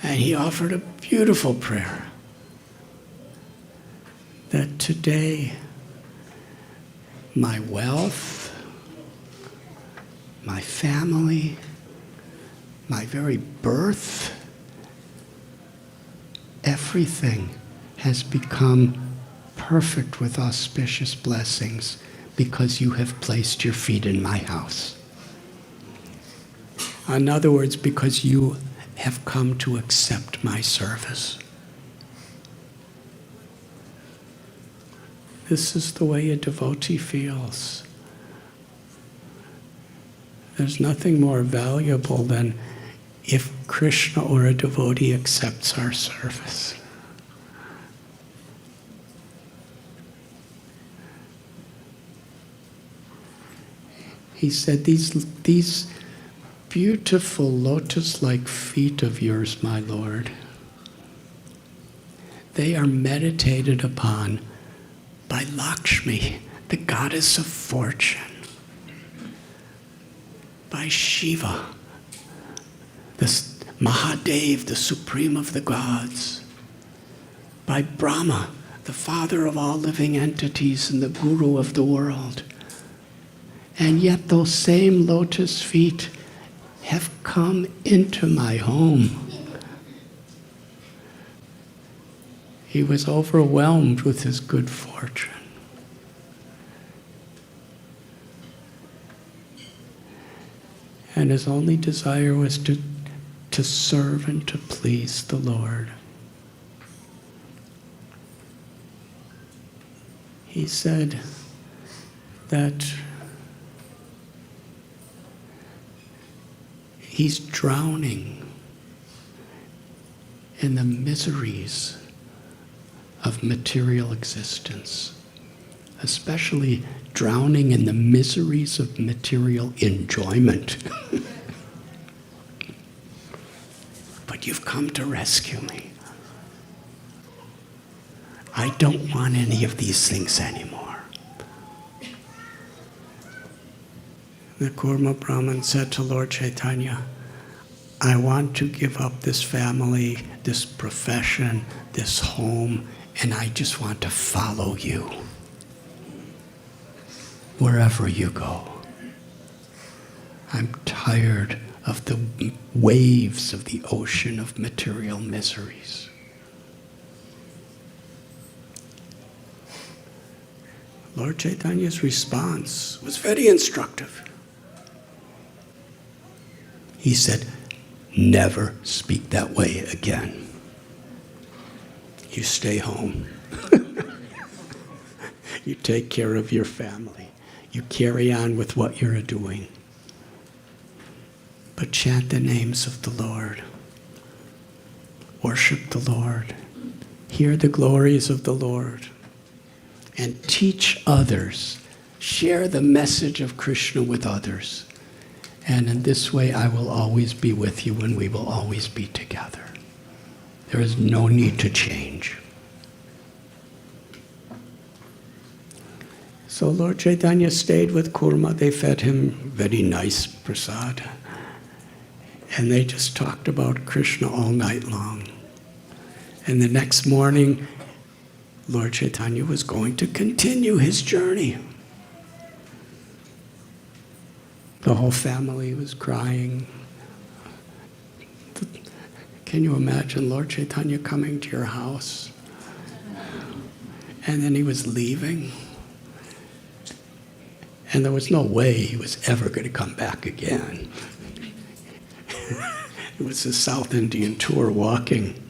And he offered a beautiful prayer that today my wealth, my family, my very birth, everything has become perfect with auspicious blessings because you have placed your feet in my house. In other words, because you have come to accept my service. This is the way a devotee feels. There's nothing more valuable than if Krishna or a devotee accepts our service. He said, these beautiful lotus-like feet of yours, my Lord, they are meditated upon by Lakshmi, the goddess of fortune, by Shiva, the Mahadev, the supreme of the gods, by Brahma, the father of all living entities and the guru of the world. And yet those same lotus feet have come into my home. He was overwhelmed with his good fortune. And his only desire was to serve and to please the Lord. He said that he's drowning in the miseries of material existence, especially drowning in the miseries of material enjoyment. But you've come to rescue me. I don't want any of these things anymore. The Kurma Brahman said to Lord Chaitanya, I want to give up this family, this profession, this home, and I just want to follow you wherever you go. I'm tired of the waves of the ocean of material miseries. Lord Chaitanya's response was very instructive. He said, never speak that way again. You stay home. You take care of your family. You carry on with what you're doing. But chant the names of the Lord. Worship the Lord. Hear the glories of the Lord. And teach others. Share the message of Krishna with others. And in this way, I will always be with you and we will always be together. There is no need to change. So Lord Chaitanya stayed with Kurma. They fed him very nice prasad. And they just talked about Krishna all night long. And the next morning, Lord Chaitanya was going to continue his journey. The whole family was crying. Can you imagine Lord Chaitanya coming to your house? And then he was leaving. And there was no way he was ever going to come back again. It was the South Indian tour walking.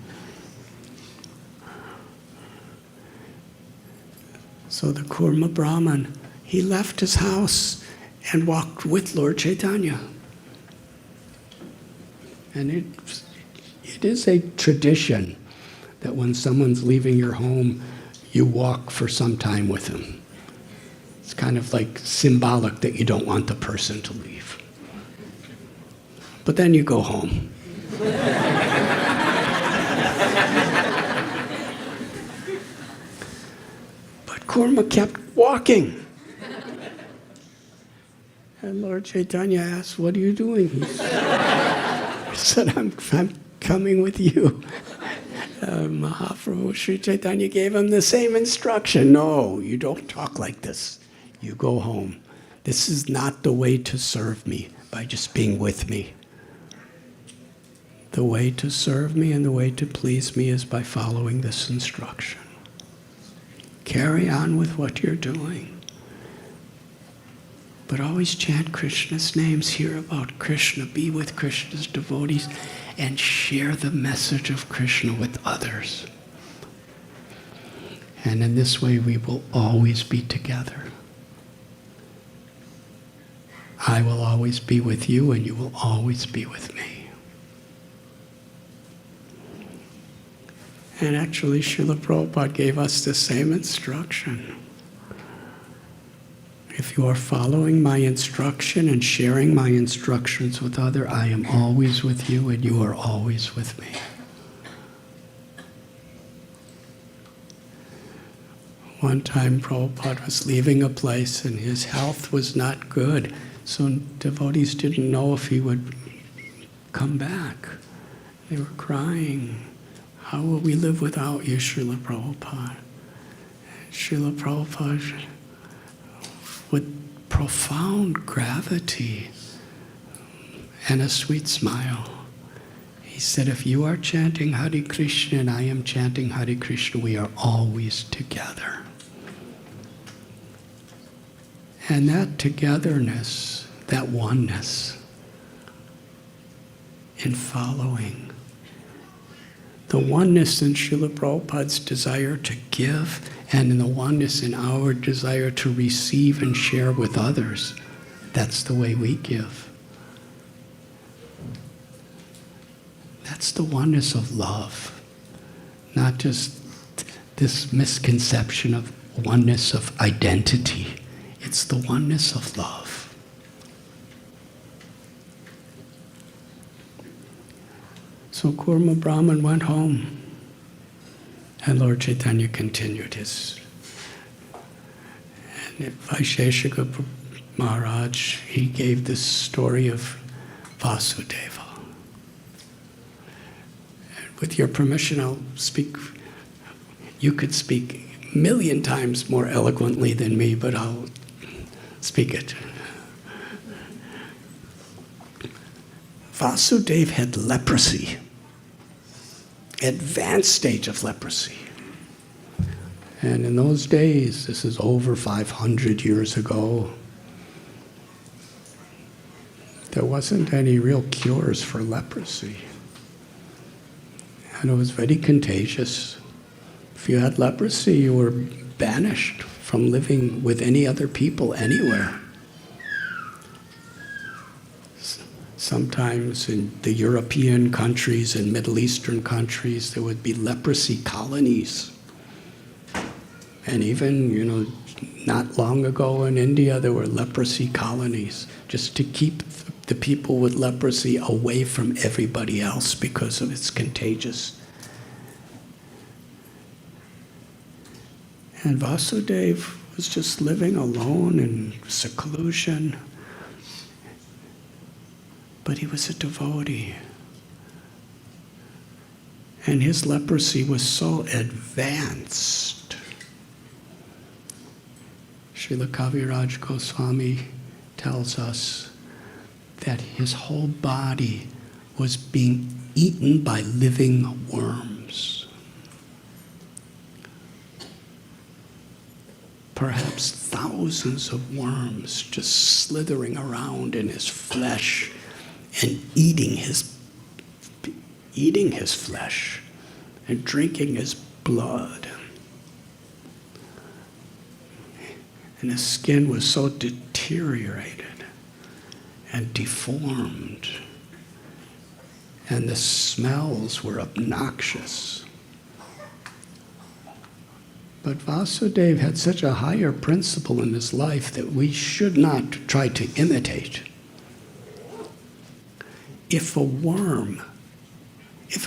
So the Kurma Brahman, he left his house and walked with Lord Chaitanya. And it is a tradition that when someone's leaving your home, you walk for some time with him. It's kind of like symbolic that you don't want the person to leave. But then you go home. But Kurma kept walking. And Lord Chaitanya asked, what are you doing? He said, I'm coming with you. Mahaprabhu Sri Chaitanya gave him the same instruction. No, you don't talk like this. You go home. This is not the way to serve me, by just being with me. The way to serve me and the way to please me is by following this instruction. Carry on with what you're doing. But always chant Krishna's names, hear about Krishna, be with Krishna's devotees, and share the message of Krishna with others. And in this way, we will always be together. I will always be with you, and you will always be with me. And actually, Srila Prabhupada gave us the same instruction. If you are following my instruction and sharing my instructions with others, I am always with you and you are always with me. One time Prabhupada was leaving a place and his health was not good, so devotees didn't know if he would come back. They were crying. How will we live without you, Srila Prabhupada? And Srila Prabhupada, with profound gravity and a sweet smile, he said, if you are chanting Hare Krishna and I am chanting Hare Krishna, we are always together. And that togetherness, that oneness in following, the oneness in Srila Prabhupada's desire to give and in the oneness in our desire to receive and share with others, that's the way we give. That's the oneness of love, not just this misconception of oneness of identity. It's the oneness of love. So Kurma Brahman went home, and Lord Chaitanya continued his. And Vaisheshika Maharaj, he gave this story of Vasu Deva. And with your permission, I'll speak You could speak a million times more eloquently than me, but I'll speak it. Vasu Deva had leprosy, advanced stage of leprosy. And in those days, this is over 500 years ago, there wasn't any real cures for leprosy. And it was very contagious. If you had leprosy, you were banished from living with any other people anywhere. Sometimes in the European countries and Middle Eastern countries, there would be leprosy colonies. And even, not long ago in India, there were leprosy colonies, just to keep the people with leprosy away from everybody else because of its contagious. And Vasu Deva was just living alone in seclusion. But he was a devotee. And his leprosy was so advanced. Srila Kaviraj Goswami tells us that his whole body was being eaten by living worms. Perhaps thousands of worms just slithering around in his flesh and eating his flesh and drinking his blood. And his skin was so deteriorated and deformed, and the smells were obnoxious. But Vasu Deva had such a higher principle in his life that we should not try to imitate. If a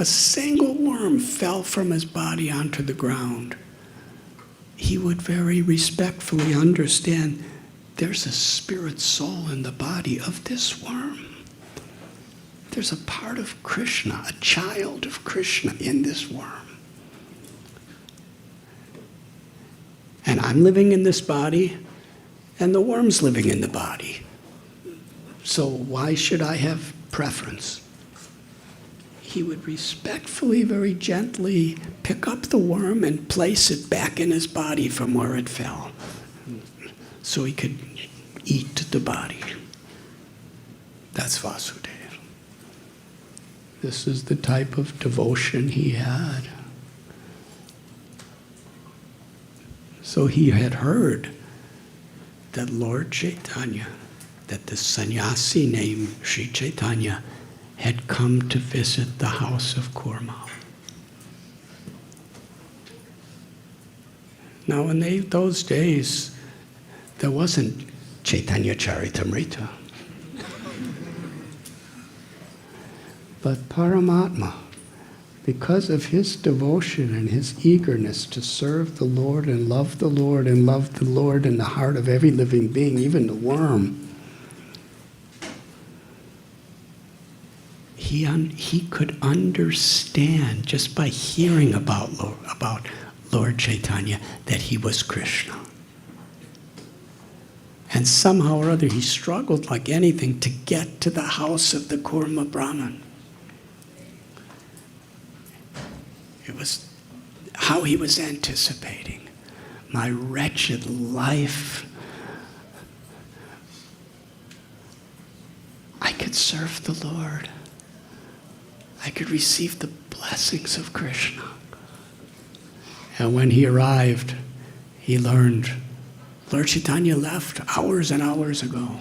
single worm fell from his body onto the ground, he would very respectfully understand there's a spirit soul in the body of this worm. There's a part of Krishna, a child of Krishna in this worm. And I'm living in this body, and the worm's living in the body. So why should I have preference? He would respectfully, very gently pick up the worm and place it back in his body from where it fell, so he could eat the body. That's Vasu Deva. This is the type of devotion he had. So he had heard that Lord Chaitanya, that the sannyasi named Sri Chaitanya, had come to visit the house of Kurma. Now, in those days, there wasn't Chaitanya Charitamrita. But Paramatma, because of his devotion and his eagerness to serve the Lord and love the Lord and love the Lord in the heart of every living being, even the worm, he could understand just by hearing about Lord Chaitanya that he was Krishna. And somehow or other he struggled like anything to get to the house of the Kurma Brahman. It was how he was anticipating. My wretched life, I could serve the Lord. I could receive the blessings of Krishna. And when he arrived, he learned Lord Chaitanya left hours and hours ago.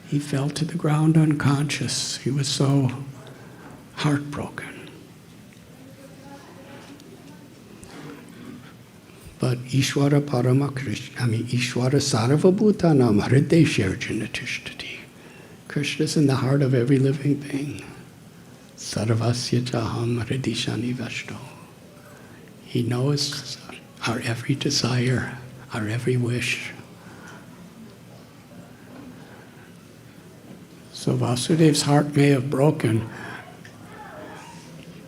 He fell to the ground unconscious. He was so heartbroken. But Ishvara Parama Krishna, Ishvara Sarvabhutanam Hrideshya Janatishthati. Krishna is in the heart of every living being. Sarvasya Jaham Hridishani Vashto. He knows our every desire, our every wish. So Vasudeva's heart may have broken,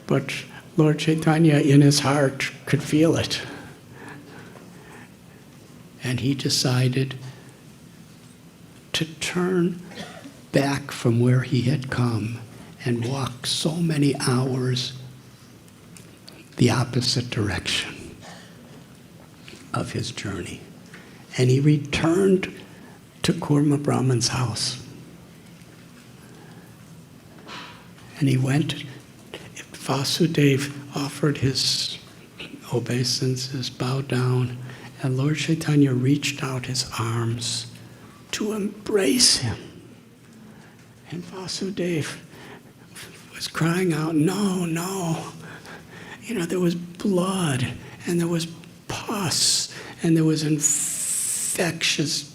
but Lord Chaitanya in his heart could feel it. And he decided to turn back from where he had come and walk so many hours the opposite direction of his journey. And he returned to Kurma Brahman's house. And he went, Vasu Deva offered his obeisances, bowed down, and Lord Chaitanya reached out his arms to embrace him. And Vasu Deva was crying out, no, no. You know, there was blood, and there was pus, and there was infectious,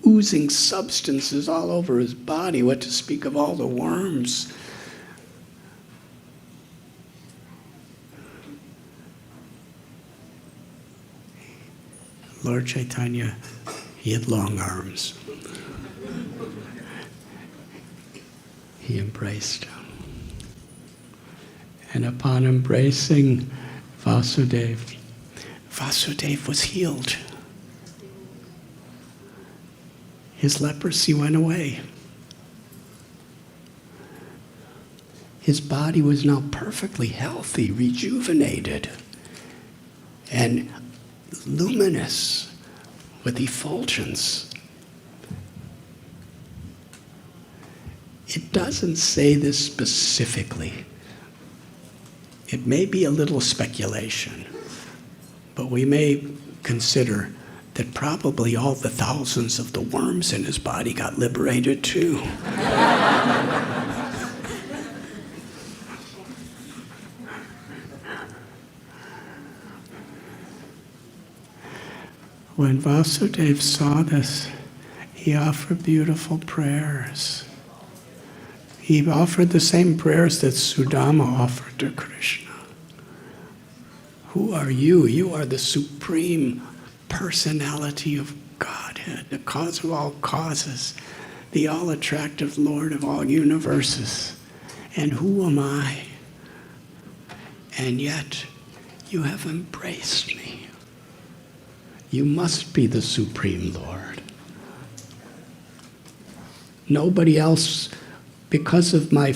oozing substances all over his body, what to speak of all the worms. Lord Chaitanya, he had long arms. He embraced him. And upon embracing Vasu Deva, Vasu Deva was healed. His leprosy went away. His body was now perfectly healthy, rejuvenated, and luminous with effulgence. It doesn't say this specifically. It may be a little speculation, but we may consider that probably all the thousands of the worms in his body got liberated too. When Vasu Deva saw this, he offered beautiful prayers. He offered the same prayers that Sudama offered to Krishna. Who are you? You are the supreme personality of Godhead, the cause of all causes, the all-attractive Lord of all universes. And who am I? And yet, you have embraced me. You must be the Supreme Lord. Nobody else, because of my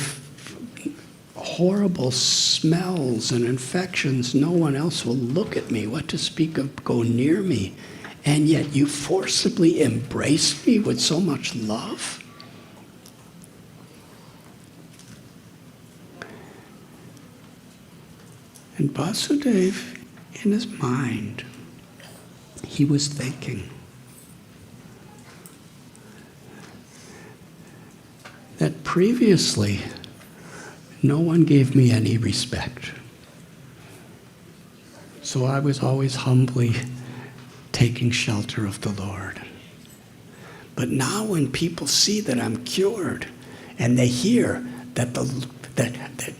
horrible smells and infections, no one else will look at me, what to speak of go near me. And yet you forcibly embraced me with so much love. And Vasu Deva, in his mind, he was thinking that previously no one gave me any respect. So I was always humbly taking shelter of the Lord. But now when people see that I'm cured and they hear that that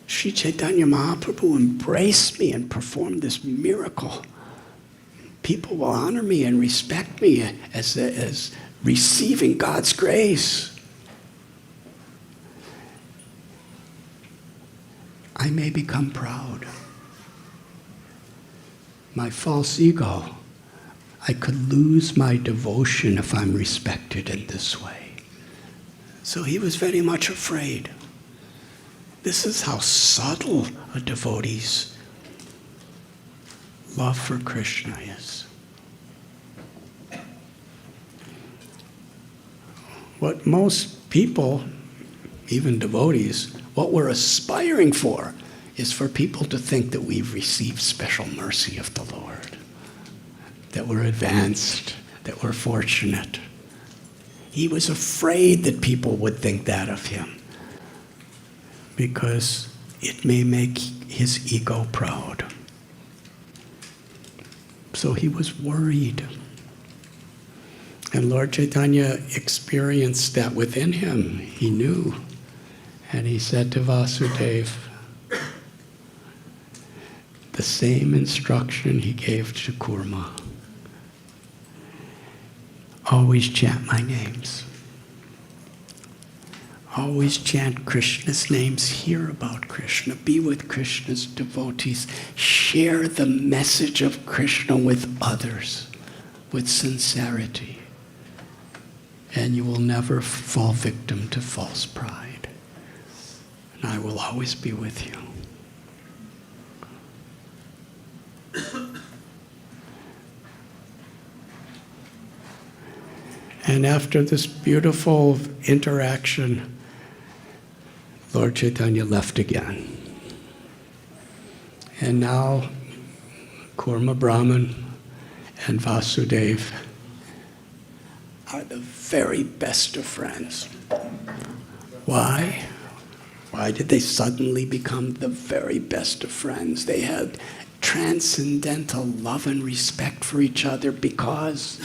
Sri Chaitanya Mahaprabhu embraced me and performed this miracle, people will honor me and respect me as receiving God's grace. I may become proud. My false ego, I could lose my devotion if I'm respected in this way. So he was very much afraid. This is how subtle a devotee's love for Krishna is. What most people, even devotees, what we're aspiring for is for people to think that we've received special mercy of the Lord, that we're advanced, that we're fortunate. He was afraid that people would think that of him, because it may make his ego proud. So he was worried. And Lord Chaitanya experienced that within him. He knew. And he said to Vasu Deva the same instruction he gave to Kurma. Always chant my names. Always chant Krishna's names, hear about Krishna, be with Krishna's devotees, share the message of Krishna with others with sincerity. And you will never fall victim to false pride. And I will always be with you. And after this beautiful interaction, Lord Chaitanya left again. And now Kurma Brahman and Vasu Deva are the very best of friends. Why? Why did they suddenly become the very best of friends? They had transcendental love and respect for each other because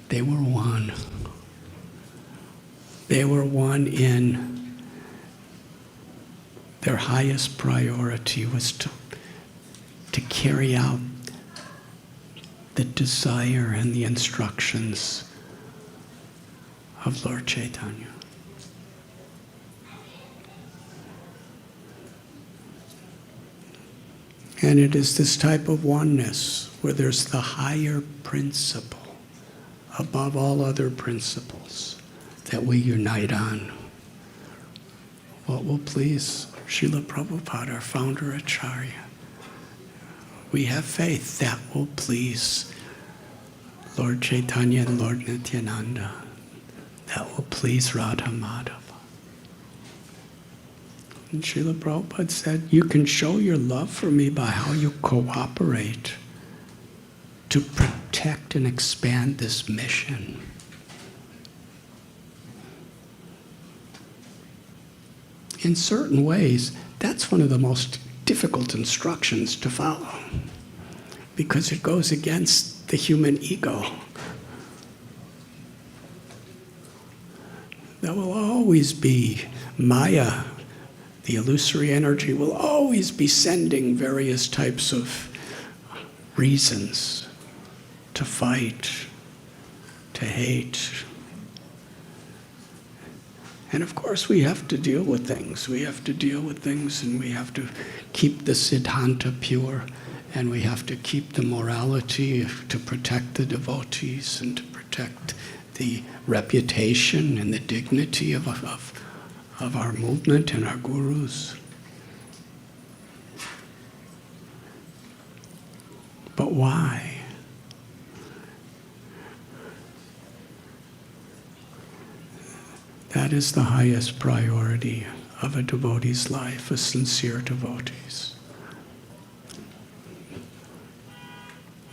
they were one. They were one in their highest priority was to carry out the desire and the instructions of Lord Chaitanya. And it is this type of oneness where there's the higher principle above all other principles that we unite on. What will please Srila Prabhupada, our founder Acharya? We have faith that will please Lord Chaitanya and Lord Nityananda. That will please Radha Madhava. And Srila Prabhupada said, you can show your love for me by how you cooperate to protect and expand this mission. In certain ways, that's one of the most difficult instructions to follow because it goes against the human ego. There will always be Maya. The illusory energy will always be sending various types of reasons to fight, to hate. And of course we have to deal with things. We have to deal with things and we have to keep the Siddhanta pure and we have to keep the morality to protect the devotees and to protect the reputation and the dignity of our movement and our gurus. But why? That is the highest priority of a devotee's life, a sincere devotee's.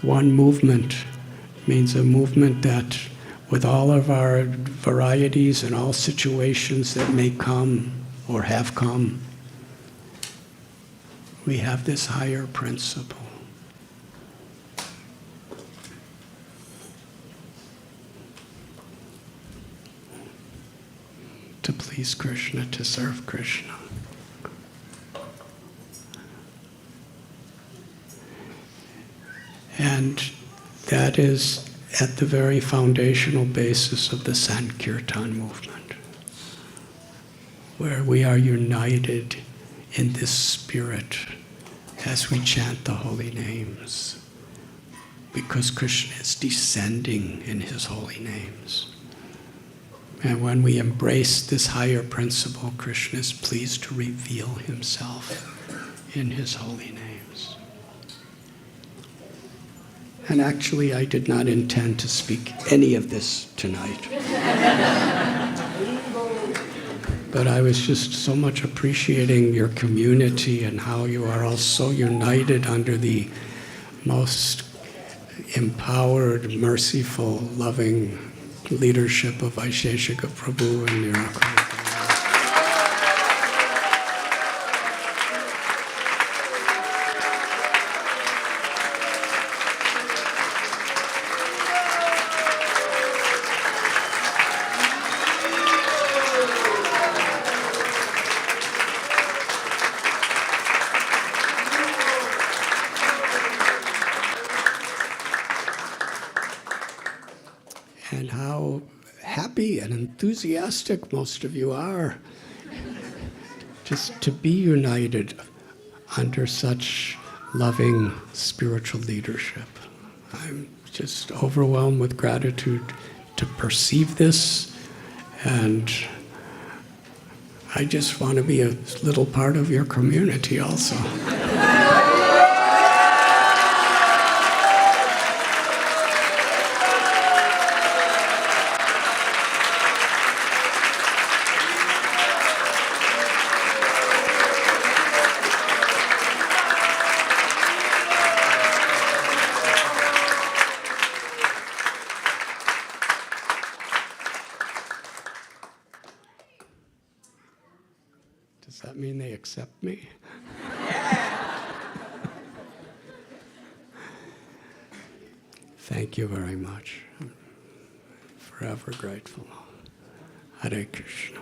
One movement means a movement that, with all of our varieties and all situations that may come or have come, we have this higher principle. To please Krishna, to serve Krishna. And that is at the very foundational basis of the Sankirtan movement, where we are united in this spirit as we chant the holy names, because Krishna is descending in his holy names. And when we embrace this higher principle, Krishna is pleased to reveal himself in his holy names. And actually, I did not intend to speak any of this tonight. But I was just so much appreciating your community and how you are all so united under the most empowered, merciful, loving leadership of Vaisheshika Prabhu and Miracle. happy and enthusiastic most of you are. Just to be united under such loving spiritual leadership. I'm just overwhelmed with gratitude to perceive this, and I just want to be a little part of your community also. Does that mean they accept me? Thank you very much. I'm forever grateful. Hare Krishna.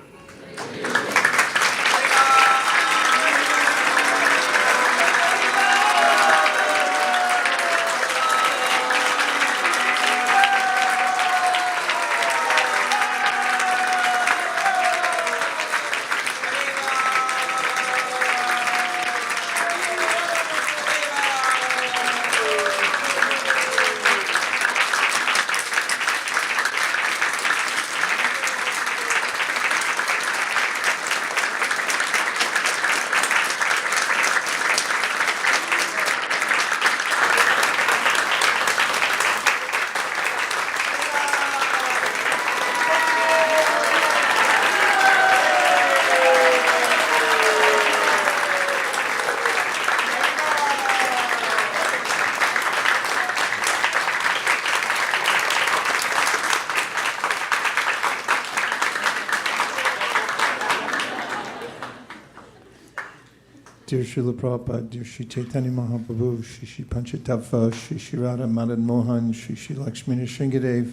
Dear Srila Prabhupada, dear Sri Chaitanya Mahaprabhu, Shri Shri Panchatattva, Shri Shri Radha Madan Mohan, Shri Shri Lakshmi Nrsingadev,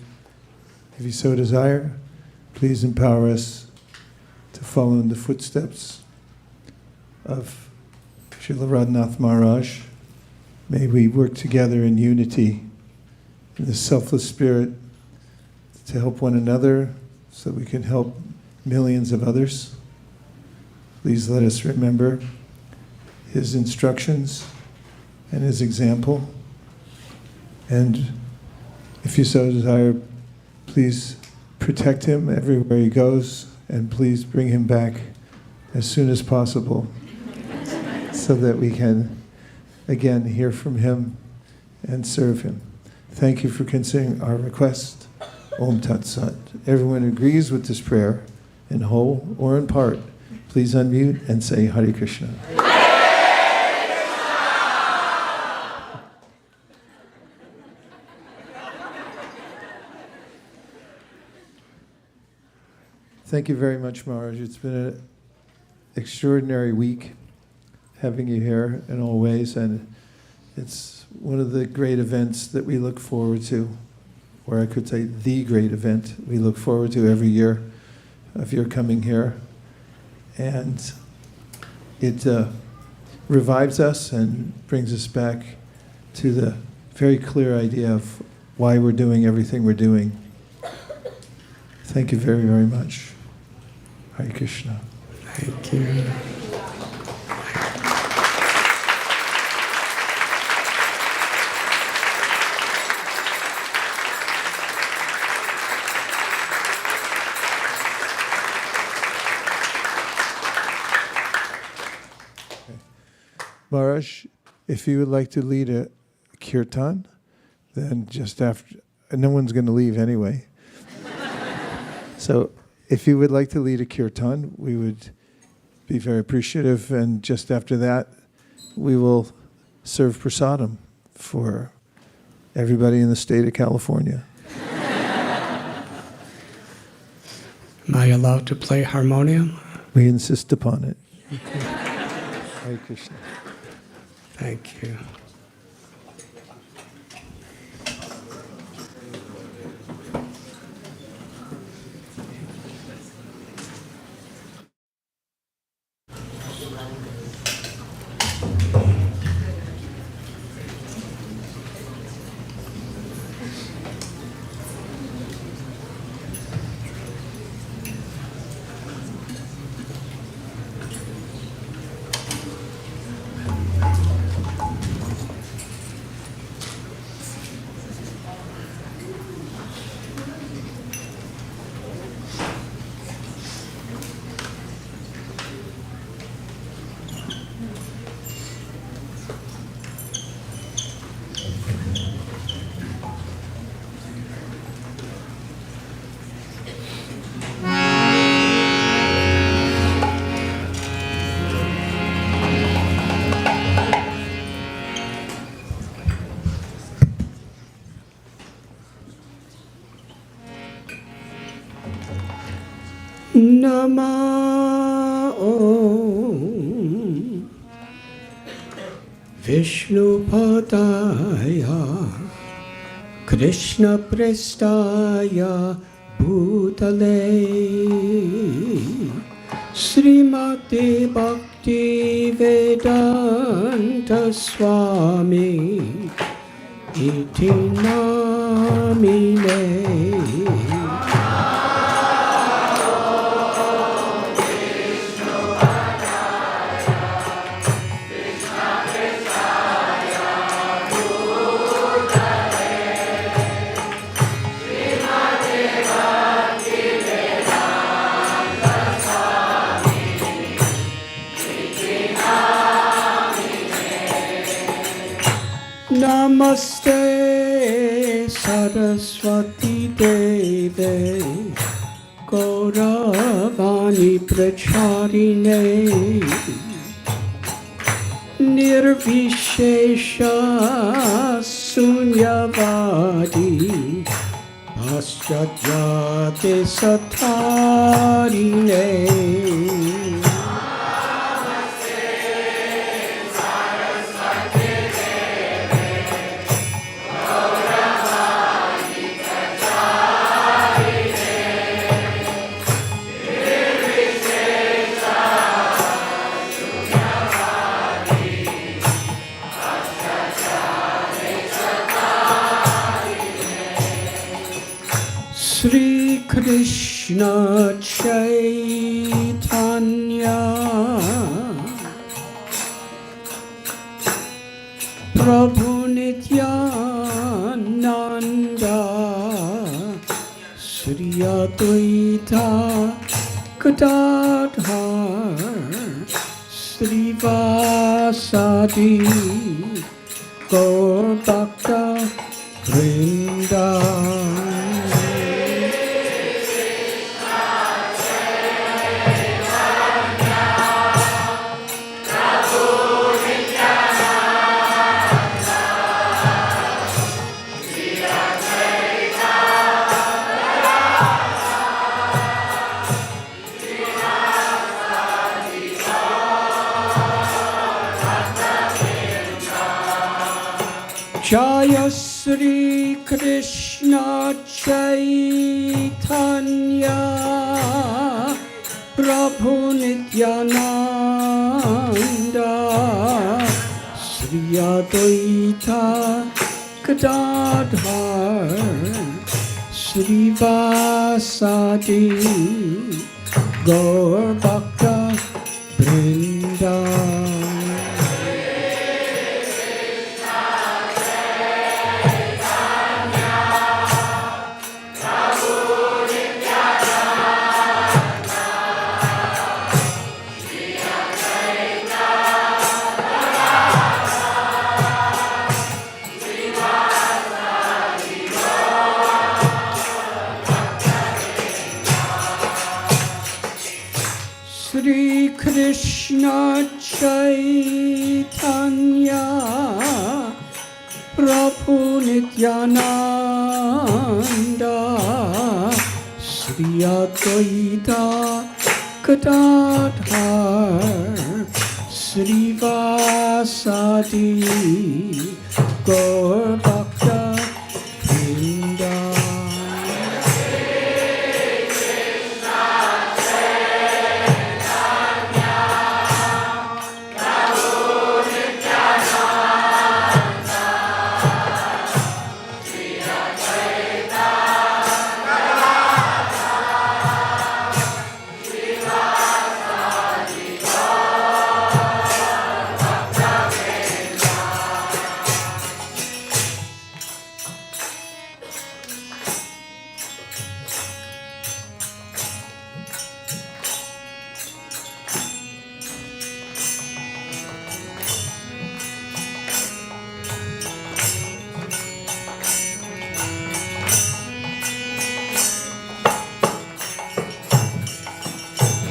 if you so desire, please empower us to follow in the footsteps of Srila Radhanath Maharaj. May we work together in unity, in the selfless spirit, to help one another so we can help millions of others. Please let us remember his instructions and his example. And if you so desire, please protect him everywhere he goes, and please bring him back as soon as possible so that we can again hear from him and serve him. Thank you for considering our request. Om Tat Sat. Everyone agrees with this prayer in whole or in part. Please unmute and say Hare Krishna. Thank you very much, Maharaj. It's been an extraordinary week having you here in all ways, and it's one of the great events that we look forward to, or I could say the great event we look forward to every year of your coming here. And it revives us and brings us back to the very clear idea of why we're doing everything we're doing. Thank you very, very much. Hare Krishna. Thank you. Maharaj, if you would like to lead a kirtan, then just after, no one's going to leave anyway. So if you would like to lead a kirtan, we would be very appreciative. And just after that, we will serve prasadam for everybody in the state of California. Am I allowed to play harmonium? We insist upon it. Hare Krishna. Thank you. Namah Vishnupadaya Krishna Prestaya Bhutale Srimati Bhakti Vedanta Swami Iti Namine. Namaste Saraswati Deve Gauravani Pracharine Nirvishesha Sunyavadi Paschajate Satarine. Sri Krishna Chaitanya Prabhu Nityananda Sri Advaita Gadadhar Sri Vasadi Gaur Bhakta Vrinda. Jaya Sri Krishna Chaitanya Prabhu Nityananda Sri Advaita Gadadhar Sri Vasadi Gaur Bhakta Vrinda. Sri Krishna Chaitanya Prabhu Nityananda Sri Advaita Gadadhar Sri Vasadi Gaur Bhakta Vrinda.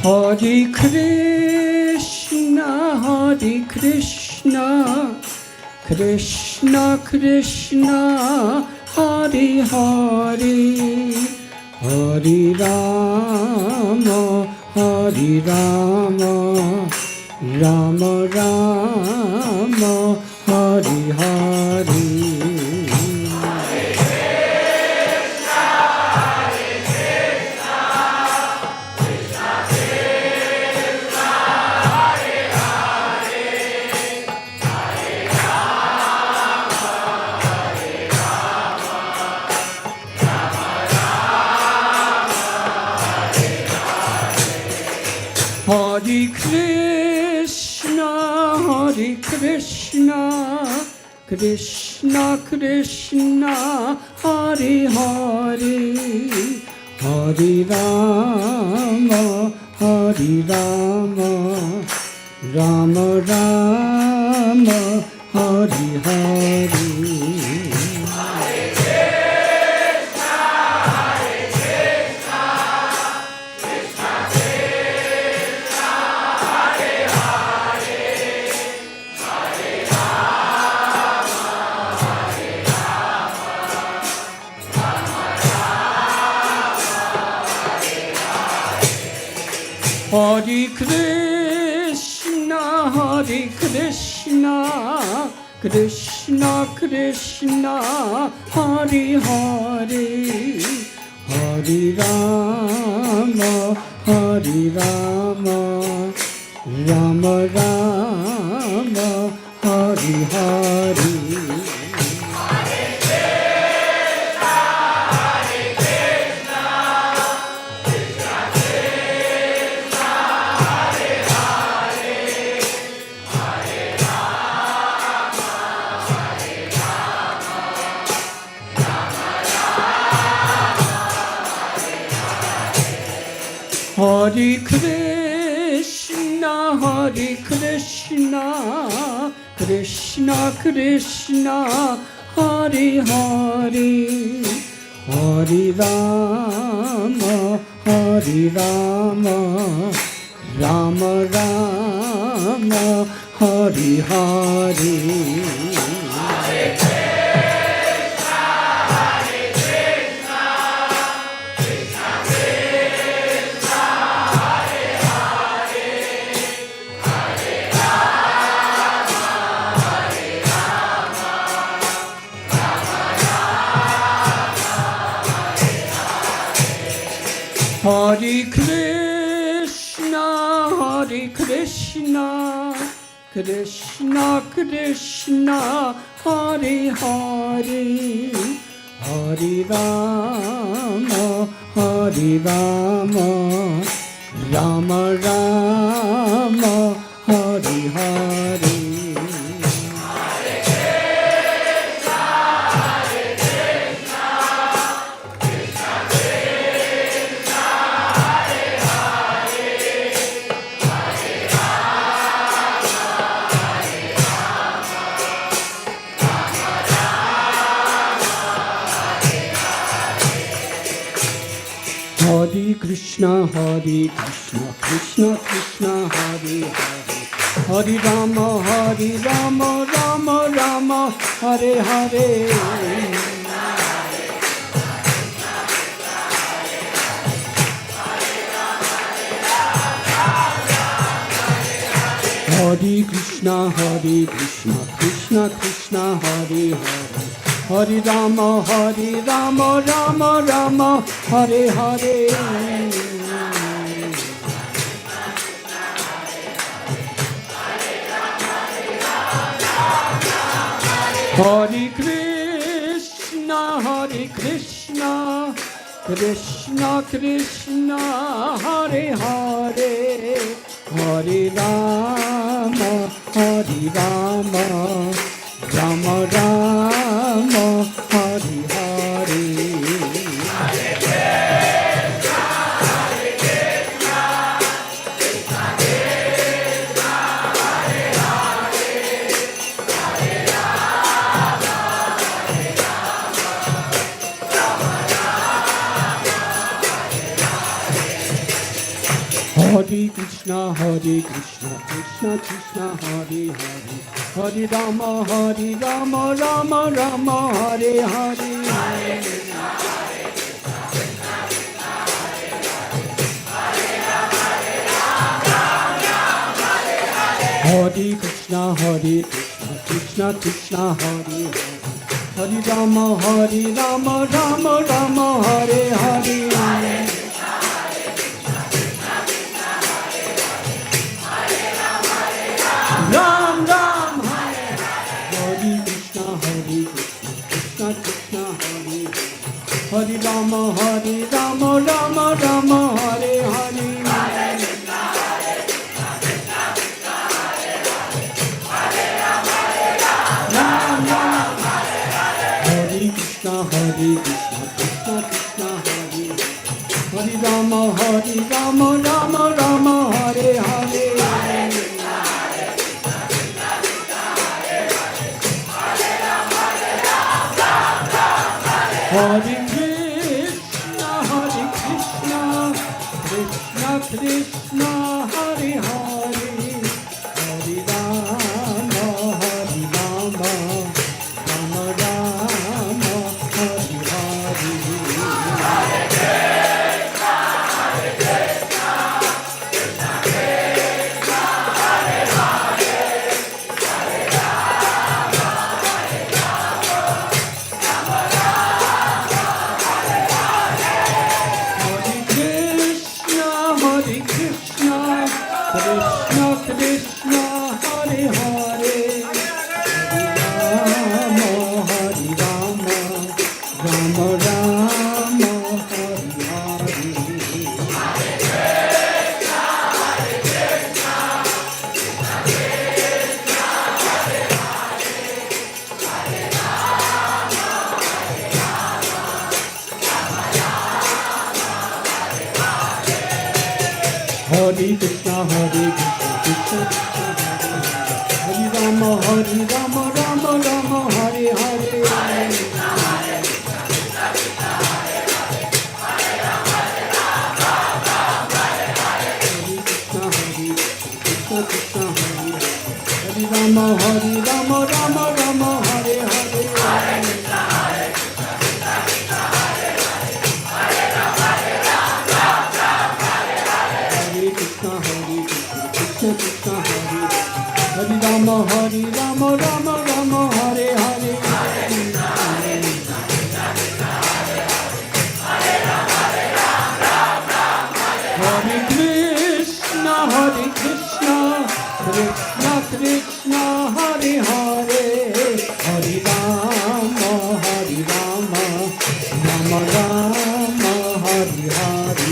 Hare Krishna, Krishna Krishna, Hare Hare, Hare Rama, Hari Rama, Rama Rama, Hari Hari. Hare Krishna, Hare Krishna, Krishna Krishna, Hare Hare, Hare Rama, Hare Rama, Rama Rama, Hare Hare. Hare Krishna, Hare Krishna, Krishna Krishna, Hare Hare, Hare Rama, Hare Rama, Rama Rama, Hare Hare. Hare Krishna, Hare Krishna, Krishna Krishna, Hare Hare, Hare Rama, Hare Rama, Rama Rama, Hare Hare. Hare Krishna, Hare Krishna, Krishna Krishna, Hare Hare, Hare Rama, Hare Rama, Rama Rama, Hare Hare. Hare Krishna, Hare Krishna, Krishna Krishna, Hare Hare, Hare Rama, Hare Rama, Rama Rama, Hare Hare. Hare Krishna, Hare Krishna, Krishna Krishna, Hare Hare, Hare Rama, Hare Rama, Rama Rama, Hare Hare. Hare Krishna, Hare Krishna, Krishna Krishna, Hare Hare, Hare Rama, Hare Rama, Rama Rama, Hare Hare. Hare Krishna, Hare Krishna, Krishna Krishna, Hare Hare, Hare Rama, Hare Rama, Rama Rama, Hare Hare. Hare Krishna, Krishna Krishna, Hare Hare. Hare Rama, Rama Rama, Hare Hare. Ram Ram, Hare Krishna, Krishna Krishna, Hare Hare. Hare Rama, Rama Rama, Hare Hare. Krishna, Krishna Krishna, Hare Hare Rama, Rama Rama, Hare Hare. Hare Krishna, Krishna Krishna, Hare Hare. Hare Rama, Rama Rama, Hare Hare. Krishna Krishna, Hare Hare. Hare Rama, Rama Rama, Hare Hare. Hare Krishna, Krishna Krishna, Hare Rama, Rama Rama, Hare Hare. Krishna Krishna, Hare Rama, Rama Rama, Hare Hare. Krishna Krishna, Hare Rama, Rama Rama, Hare Hare. Hare Krishna, Krishna Krishna, Hare Hare. Hare Rama, Rama Rama, Hare Hare.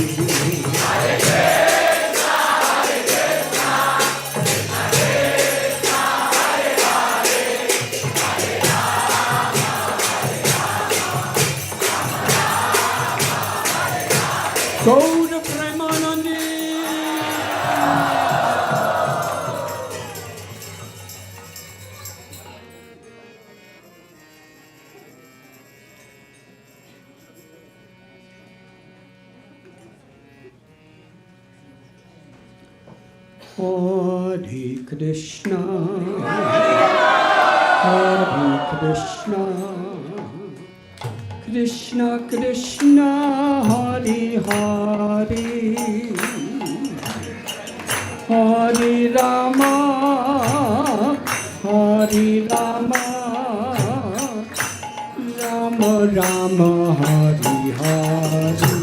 Go to Premanandi. Hare Krishna, Hare Krishna, Krishna Krishna, Hare Hare. Hare Rama, Rama Rama, Hare Hare.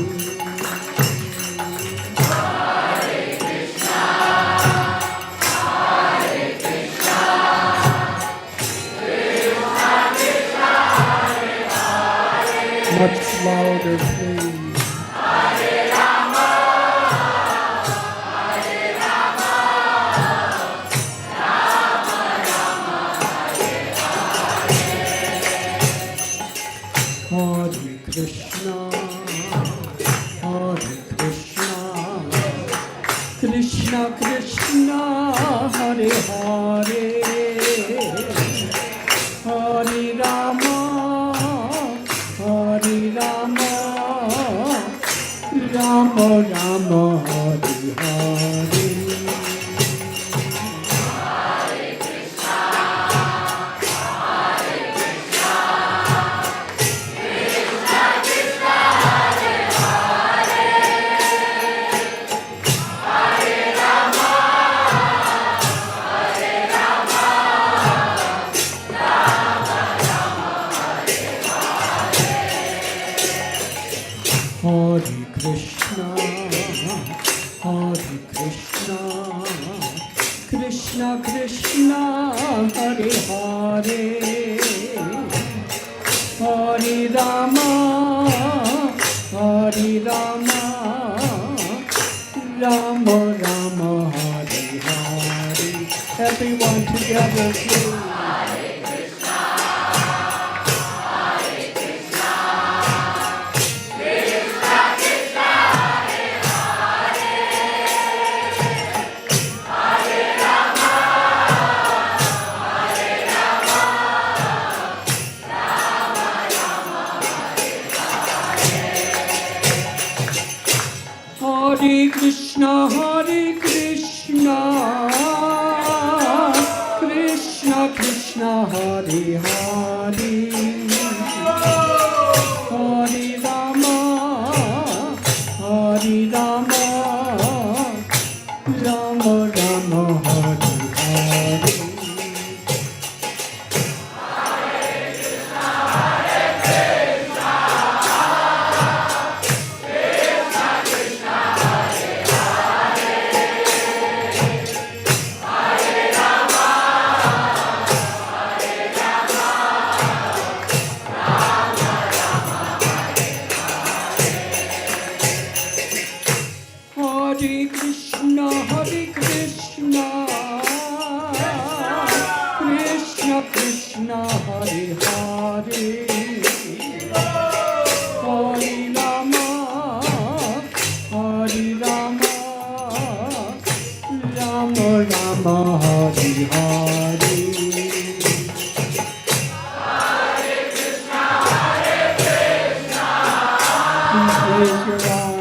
Much louder, please. Hare Rama, Rama Rama, Hare Hare. Hare Krishna, Krishna Krishna, Hare Hare. Hare Rama, Rama Rama, Hare Hare. Hare Krishna, Krishna Krishna, Hare Hare. Hare Rama, Rama Krishna, Hare Hare, Hare Rama, Hare Rama, Rama Rama, Hare Hare. Everyone together, please. Hare Krishna, Krishna Krishna, Hare Hare, Hare Rama, Hare Rama, Rama Rama, Hare Hare. Hare Krishna, Krishna Krishna, Hare Hare, Hare Rama, Hare Rama, Rama Rama, Hare Hare. Please raise your arms.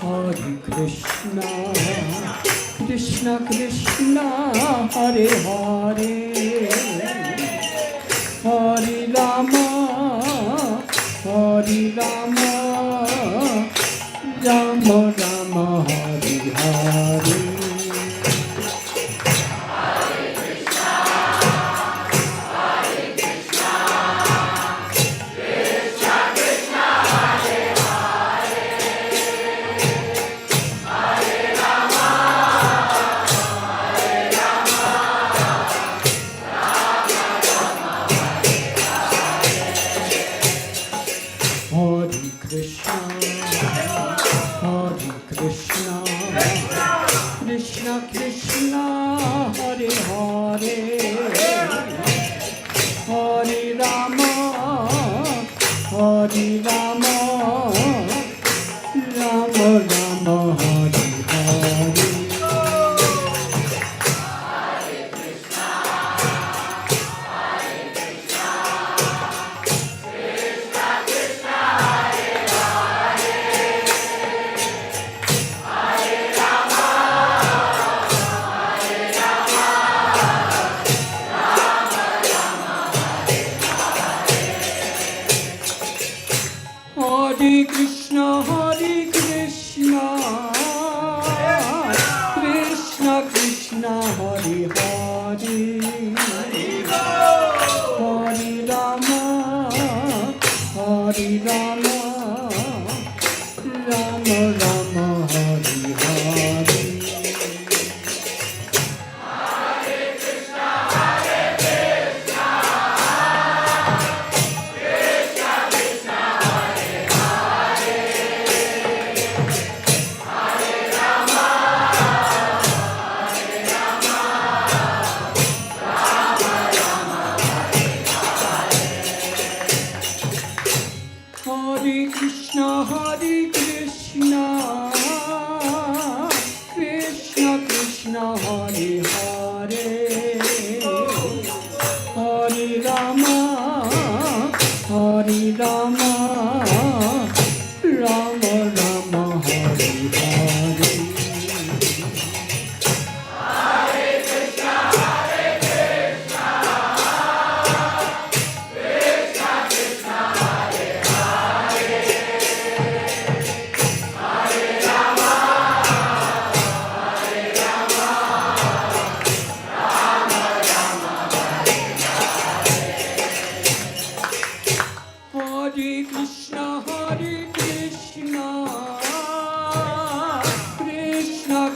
Hare Krishna, Krishna Krishna, Hare Hare, Hare Rama, Hare Rama, Rama Rama, Hare Hare. Hare Krishna, Krishna Krishna, Hare Hare, Hare Rama, Hare Rama, Rama Rama, Hare Hare. Hare Krishna, Krishna Krishna, Hare Hare, Hare Rama, Hare Rama, Rama Rama, Hare Hare. Hare Krishna, Krishna Krishna, Hare Hare, Hare Rama, Hare Rama, Rama Rama, Hare Hare.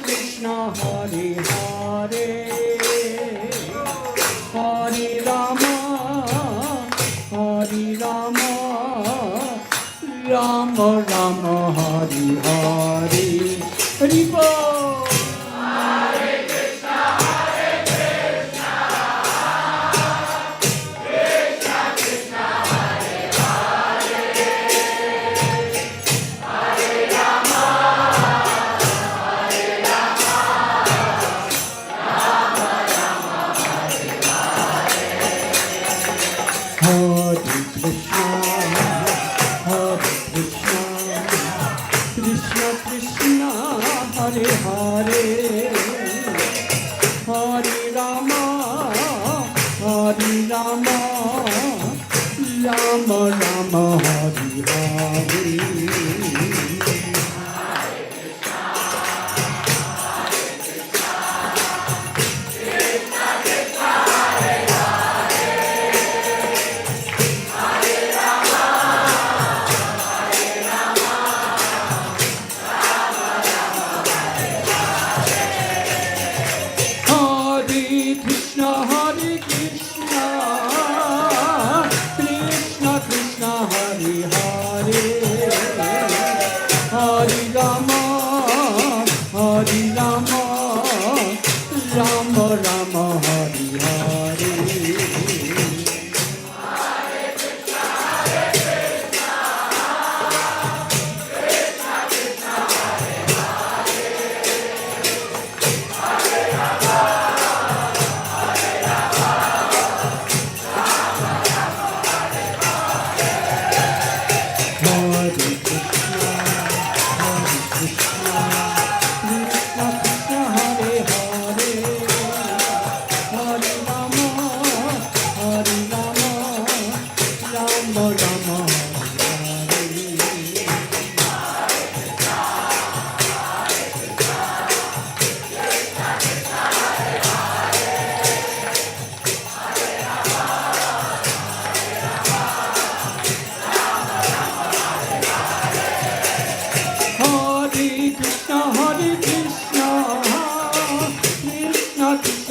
Krishna, Hare Hare, Hare Rama, Hare Rama, Rama Rama, Hare Hare, Hare Bol.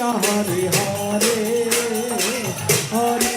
Hare Hare, Hare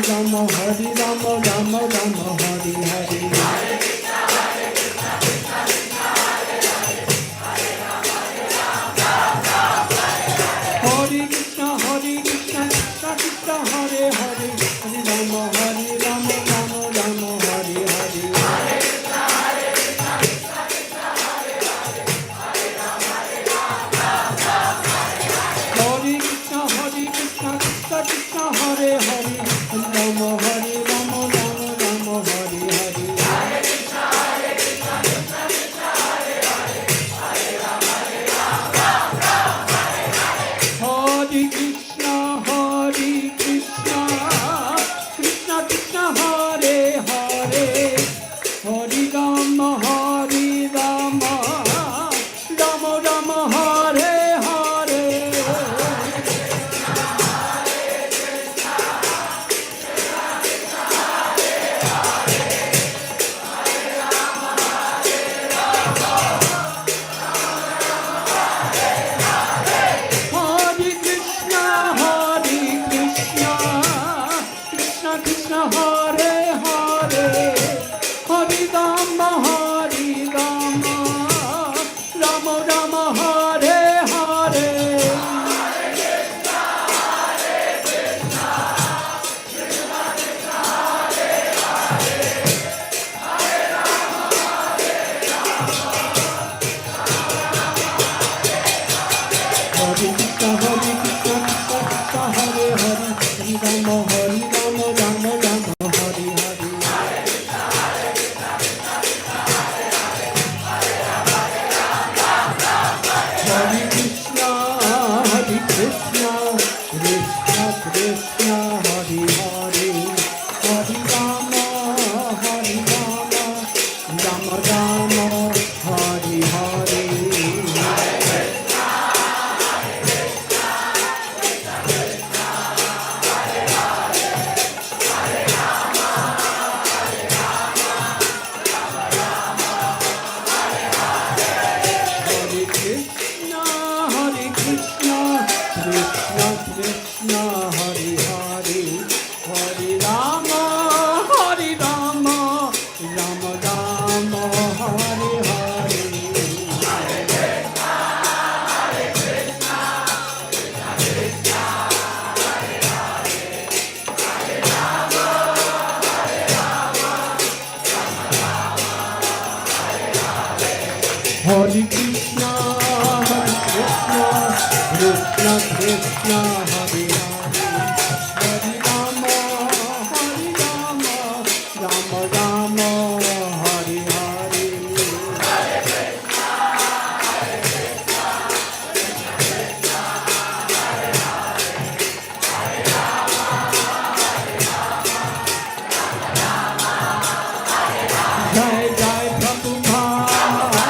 Rama, Hare Rama, Rama Rama, Hare Hare. Hari Hari Rama, Rama Rama, Hari Hari. Jai Jai Prabhupada,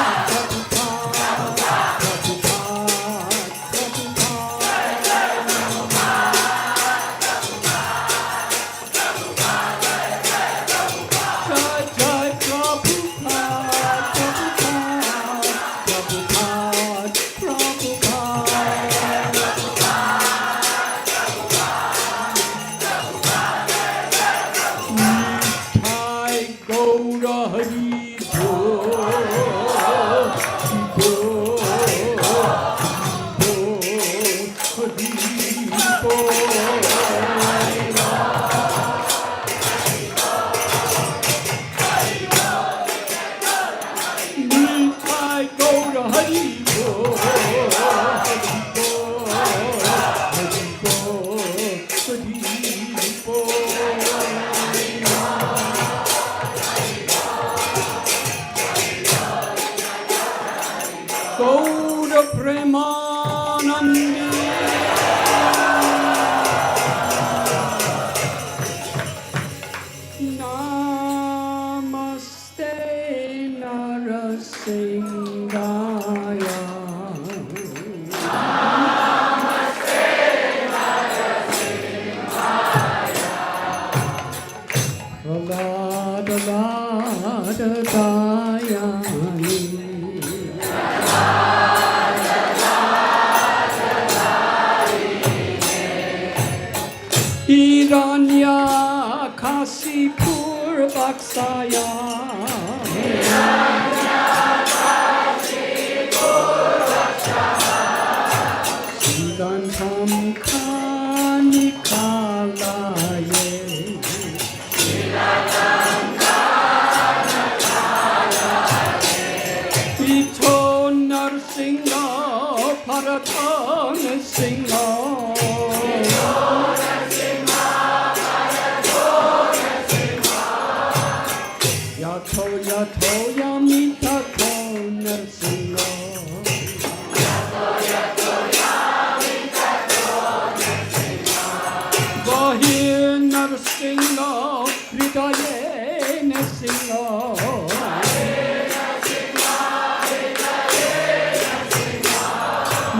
Gaura Premanandi. Namaste Narasimhaya. Pralada Dayani. Hiranya Kasipur Vaksaya. Siddhantam Kanikalaye. Ito Narsingha Paratana Singha. Yato Yamita Kona Singha. Bahir Narsingha Hridaye Singha.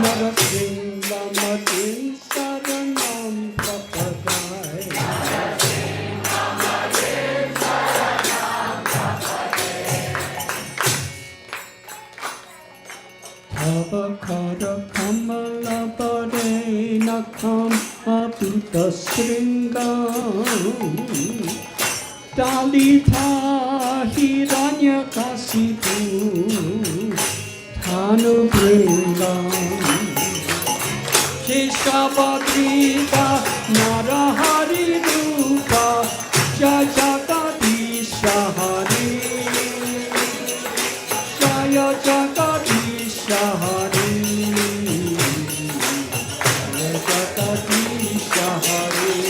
Narasingha Madin Saranam Prapadai. Avakara Kamala Bade Nakam Abuta Sringam Dalita Hiranya Kasipu Thanu Bringam Keshavadrita Narahari Rupa Jajagadisha Hari Jaya Jagadisha Hari Jaya Jagadisha Hari.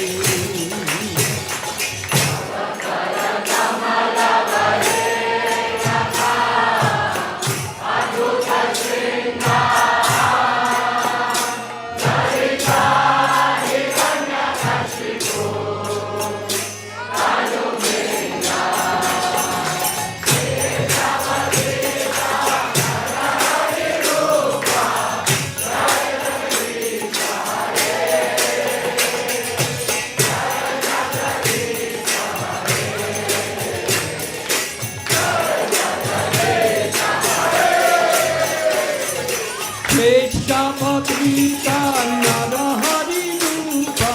Keshavadrita Narahari Rupa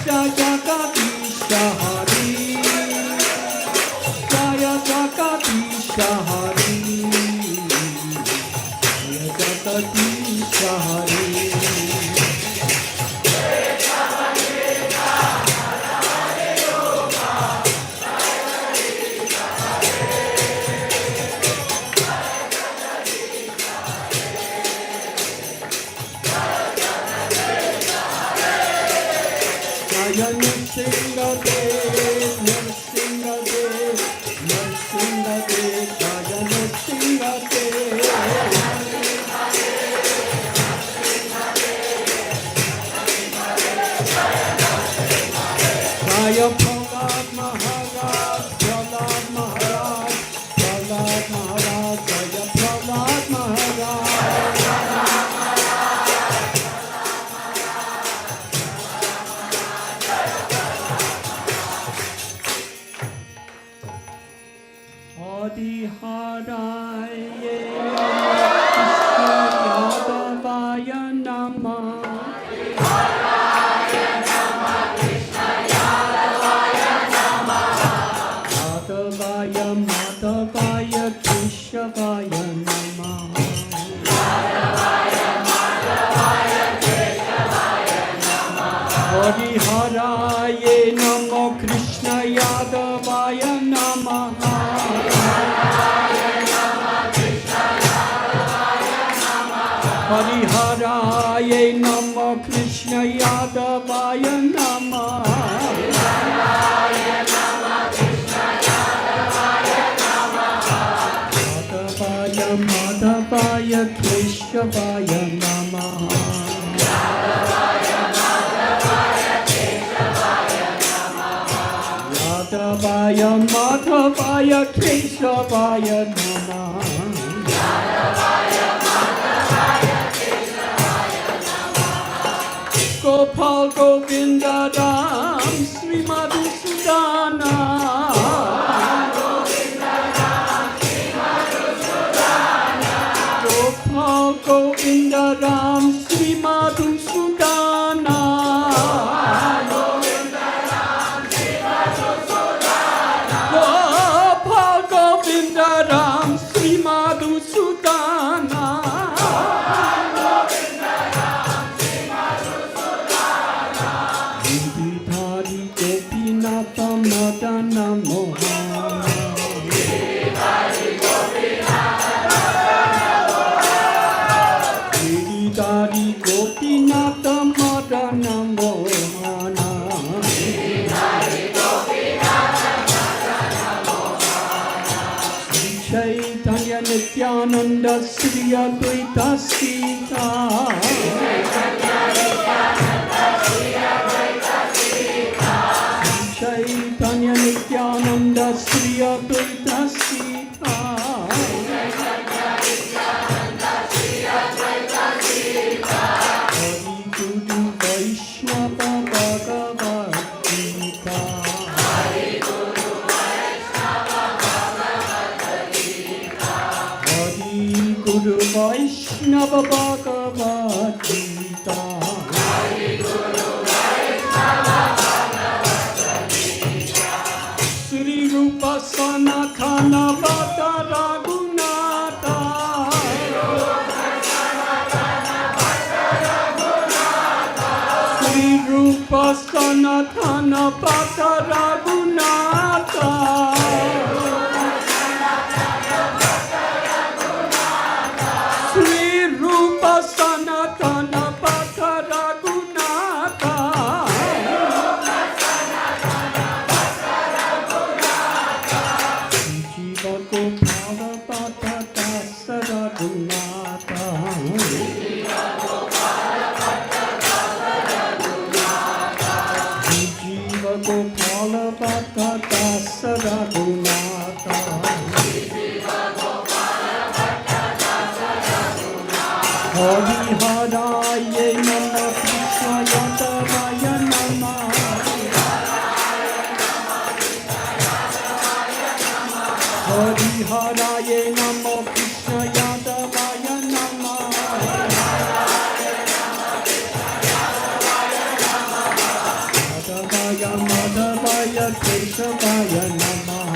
Jajagadisha Hari Jaya Jagadisha Hari Jaya Jagadisha Hari. Jaya Nrsingadev, Nrsingadev, Nrsingadev, Jaya Nrsingadev. Jaya Prahlad Maharaj, Prahlad Maharaj, Prahlad Maharaj, Jaya Prahlad Maharaj. Adi Haraye Yadavaya Namah. Madhavaya Madhavaya Keshavaya Namah. Adi Haraye Namo Krishna Yadavaya Namah. Hariharaye Namo Krishna Yadavaya Namah. Madhavaya Madhavaya Keshavaya Namah. Yadavaya Madhavaya Keshavaya Namah. Gopal Govinda Ram Sri Madhusudana. Gopal Govinda Ram Sri Madhusudana. Gopal Govinda Ram Sri Madhusudana. Madana Mohana. Giridhari Gopinatha Madana Mohana. Sri Chaitanya Nityananda Sri Advaita Sita. Chaitanya Nityananda Sri Advaita Sita. Hari Guru Vaishnava Bhagavad Gita. Hari Guru Vaishnava Bhagavad Gita. Sri Rupa Sanatana Bhata Raghunatha. Sri Rupa Sanatana Bhata Raghunatha. Sri Rupa Sanatana Bhata Raghunatha. Jiva Gopala Bhata Dasa Raghunatha. Jiva Gopala Bhata Dasa Raghunatha. Hariharaye Namah Krishna Yadavaya Namah. Hariharaye Namah Krishna Yadavaya Namah. Madhavaya Madhavaya Keshavaya Namah.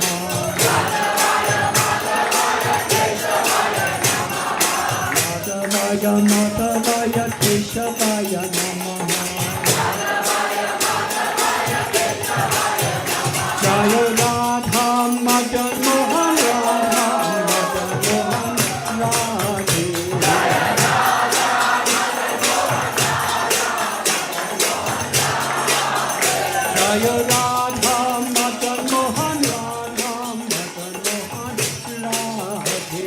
Madhavaya Madhavaya Keshavaya Namah. Jaya Radha Madan Mohan Radha Madan Mohan Radhe. Jaya Radha Madan Mohan Radha Madan Mohan Radhe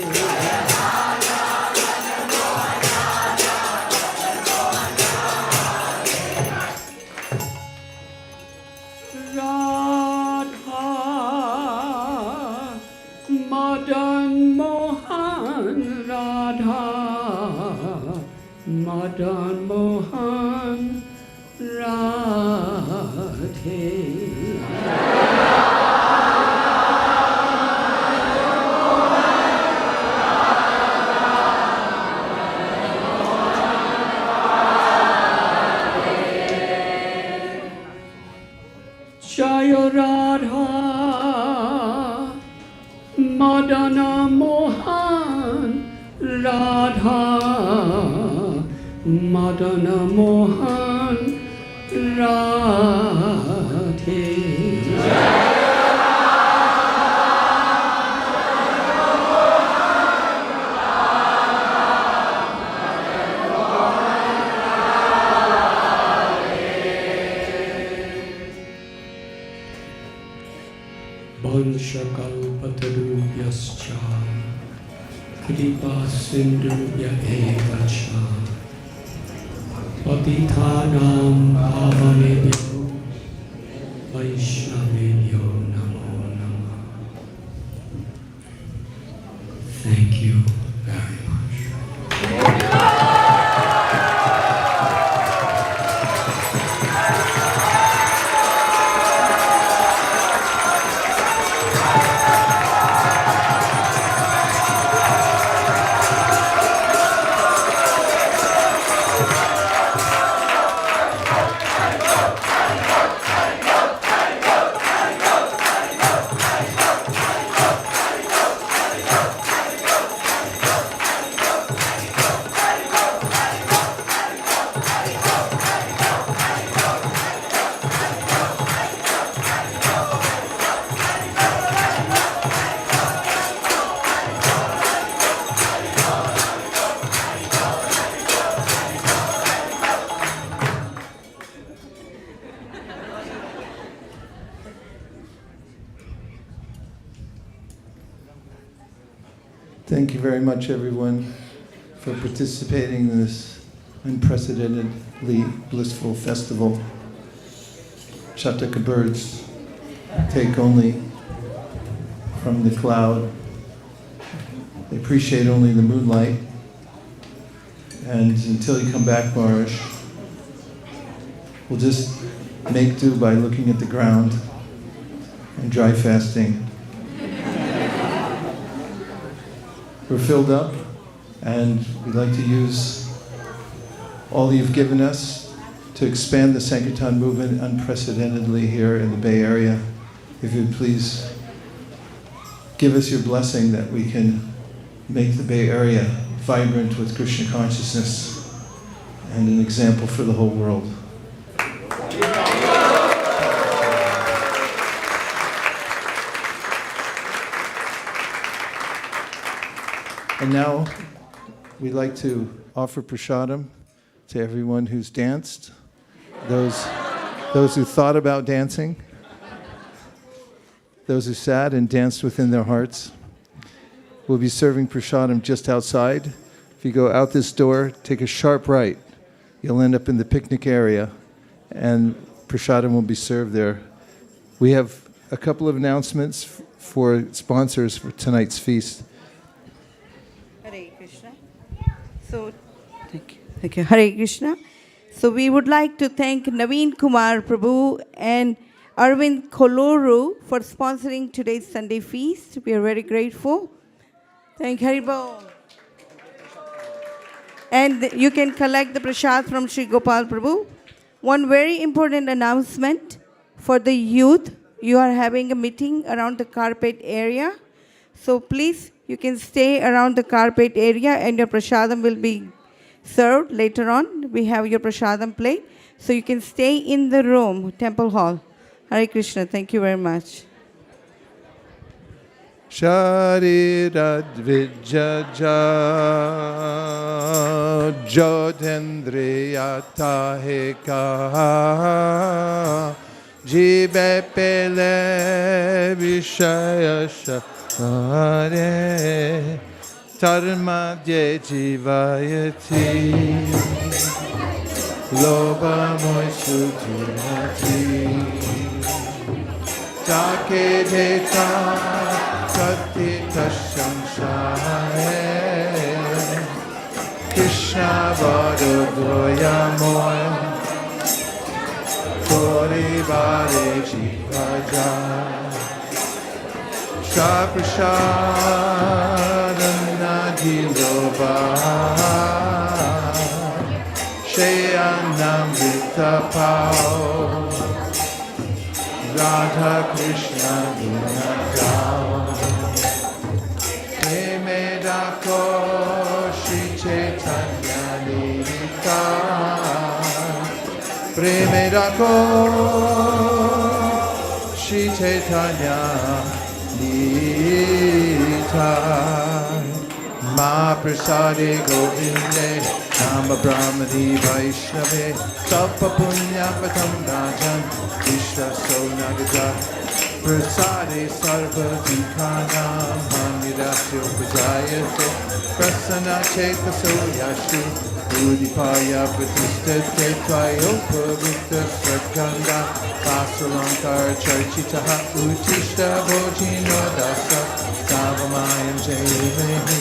Radha Madan Mohan Radha Madan Mohan Radhe Jaya Radha Madana Mohan Radha Madana Mohan Radhe Vanchakalpatarubhyascha Kripa Sindhubhya eva cha Patithanam Pavanebhyo Vaishnavebhyo Namo Namah. Thank you very much. Thank you very much, everyone, for participating in this unprecedentedly blissful festival. Shataka birds take only from the cloud. They appreciate only the moonlight. And until you come back, Maharaj, we'll just make do by looking at the ground and dry fasting. We're filled up, and we'd like to use all you've given us to expand the Sankirtan movement unprecedentedly here in the Bay Area. If you'd please give us your blessing that we can make the Bay Area vibrant with Krishna consciousness and an example for the whole world. And now we'd like to offer prasadam to everyone who's danced, those who thought about dancing, those who sat and danced within their hearts. We'll be serving prasadam just outside. If you go out this door, take a sharp right. You'll end up in the picnic area, and prasadam will be served there. We have a couple of announcements for sponsors for tonight's feast. Hare Krishna. So, thank you. Hare Krishna. So we would like to thank Naveen Kumar Prabhu and Arvind Koloru for sponsoring today's Sunday feast. We are very grateful. Thank Haribol. And you can collect the prasad from Sri Gopal Prabhu. One very important announcement for the youth. You are having a meeting around the carpet area. So please, you can stay around the carpet area and your prasadam will be served later on. We have your prasadam plate. So you can stay in the room, temple hall. Hare Krishna. Thank you very much. Sharirad Jodhendriya Taheka bepele vishayasha hare tarmadye jivayati loba moisudhimati take deta katita samsare Krishna vadodoya moya Kori Bale Jivaja Shaprashadana Diloba Shayanam Vitapao Radha Krishna Gunadao Premedako Shri Chaitanya Nita Premedako Shri Chaitanya Nita Mahaprasade Govinde Nama Brahmani Vaishnave Sapa Punya Patam Rajan Vishwa Sonagata Prasade Sarva Dikhanam Manirasyo Pajayate Prasana Cheta Soyashu Udipaya Pratistate Tvayopa Vita Satkanda Vasalankar Charchitaha Utishta Bojino Dasa Tavamayam Jaivehi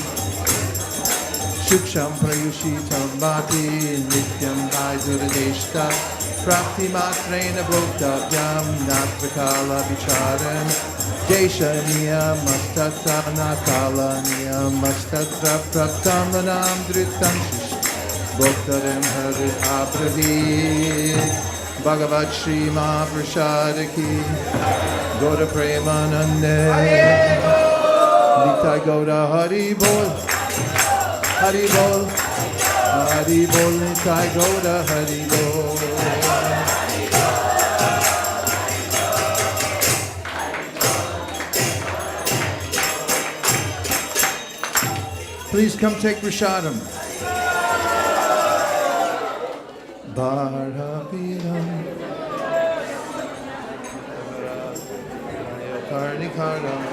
Shuksham Prayushitam Bhati Nityam Vaisuradeshta Prapti Matrena Bhoktavyam Natvikala Vicharan Desha Niyam Mastatra Nakala Niyam Mastatra Praptam Lanam Dhritam Bhoktaram Harit Apravid Bhagavad Shri Mahaprasadaki Goda Premanande Nitai Goda Hari Bol Hari Bol Hari Bol Nitai Goda Hari Bol Please come take Prashadam. Bharapiram Karnikaram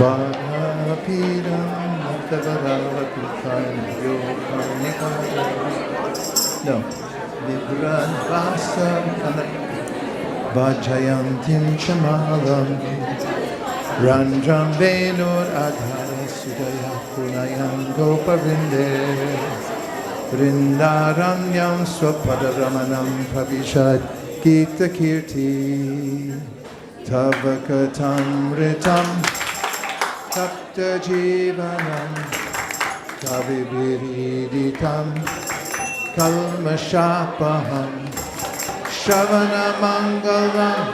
Bharapiram No. Vibran Vasam Vajayantim Shamalam Ranjam Venur Adhara Sudaya Punayan Gopavinde Vrindaranyam Swapadaramanam Pravishad Gita Kirti Tavakatam Ritam Tapta Jivanam Kavibiriditam Kalmashapaham Shavana Mangalam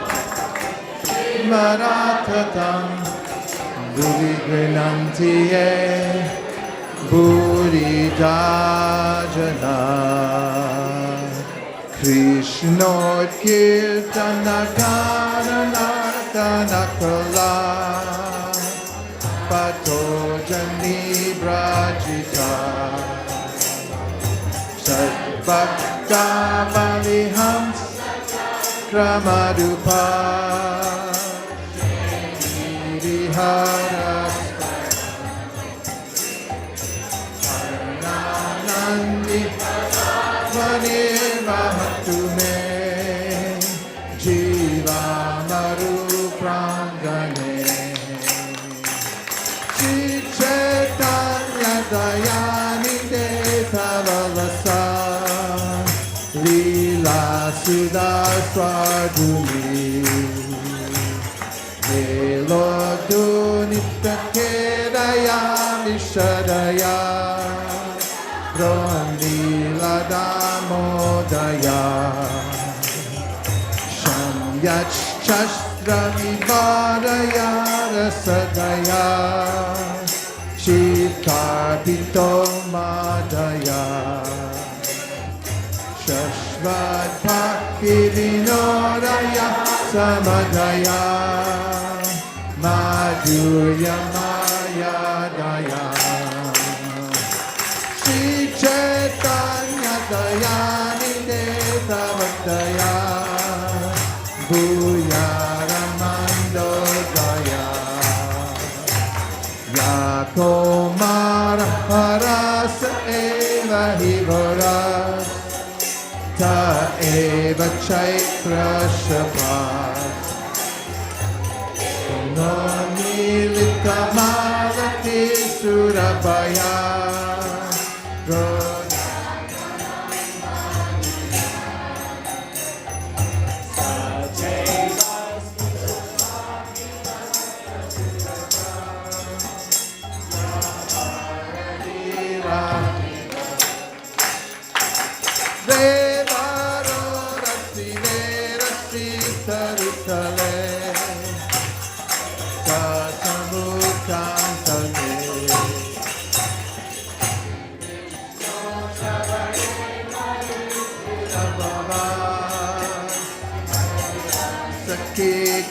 Maratatam Bhuvi Grinantiye Buddhidajana Krishnod Kirtana Karanartanakala Pato Jani Brajita Sadbhakta Valihams Kramadupa Viharas Ananandi Vanirvahatu Me Jiva Maru Prangane Chaitanya Dayani Detavalasa Lila Sudha Swadhuni Elodu Nityakedaya Vishadaya Rohandila Damodaya Shamyach Shastra Vivadaya Rasadaya Shikarpito Madaya Shashvat Bhakti Vinodaya samadaya madhurya maya daya Shri Chaitanya dayani devavataya bhuyaramando daya yakomara parasa eva hivaras ta eva chaitra shapas Nonilita malati surabaya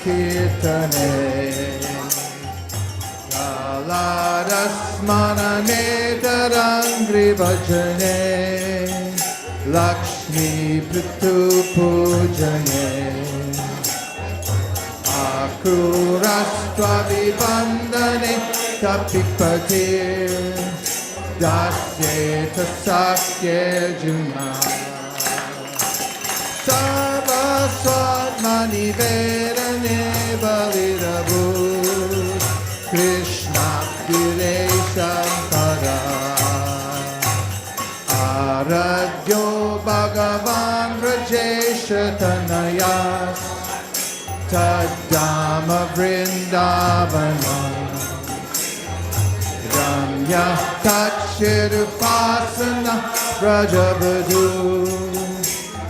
Kirtane Kalarasmanane Darangri Bhajane Lakshmi Prithu Pujane Akrurastva Vibandane Kapipatir Dasyeta Sakya Juna Sarvasvatmani Vedane Valirabu Krishna Shankara Aradyo Bhagavan Rajesha Tanayas Tadama Vrindavana Ramya Tachirupasana Rajavadu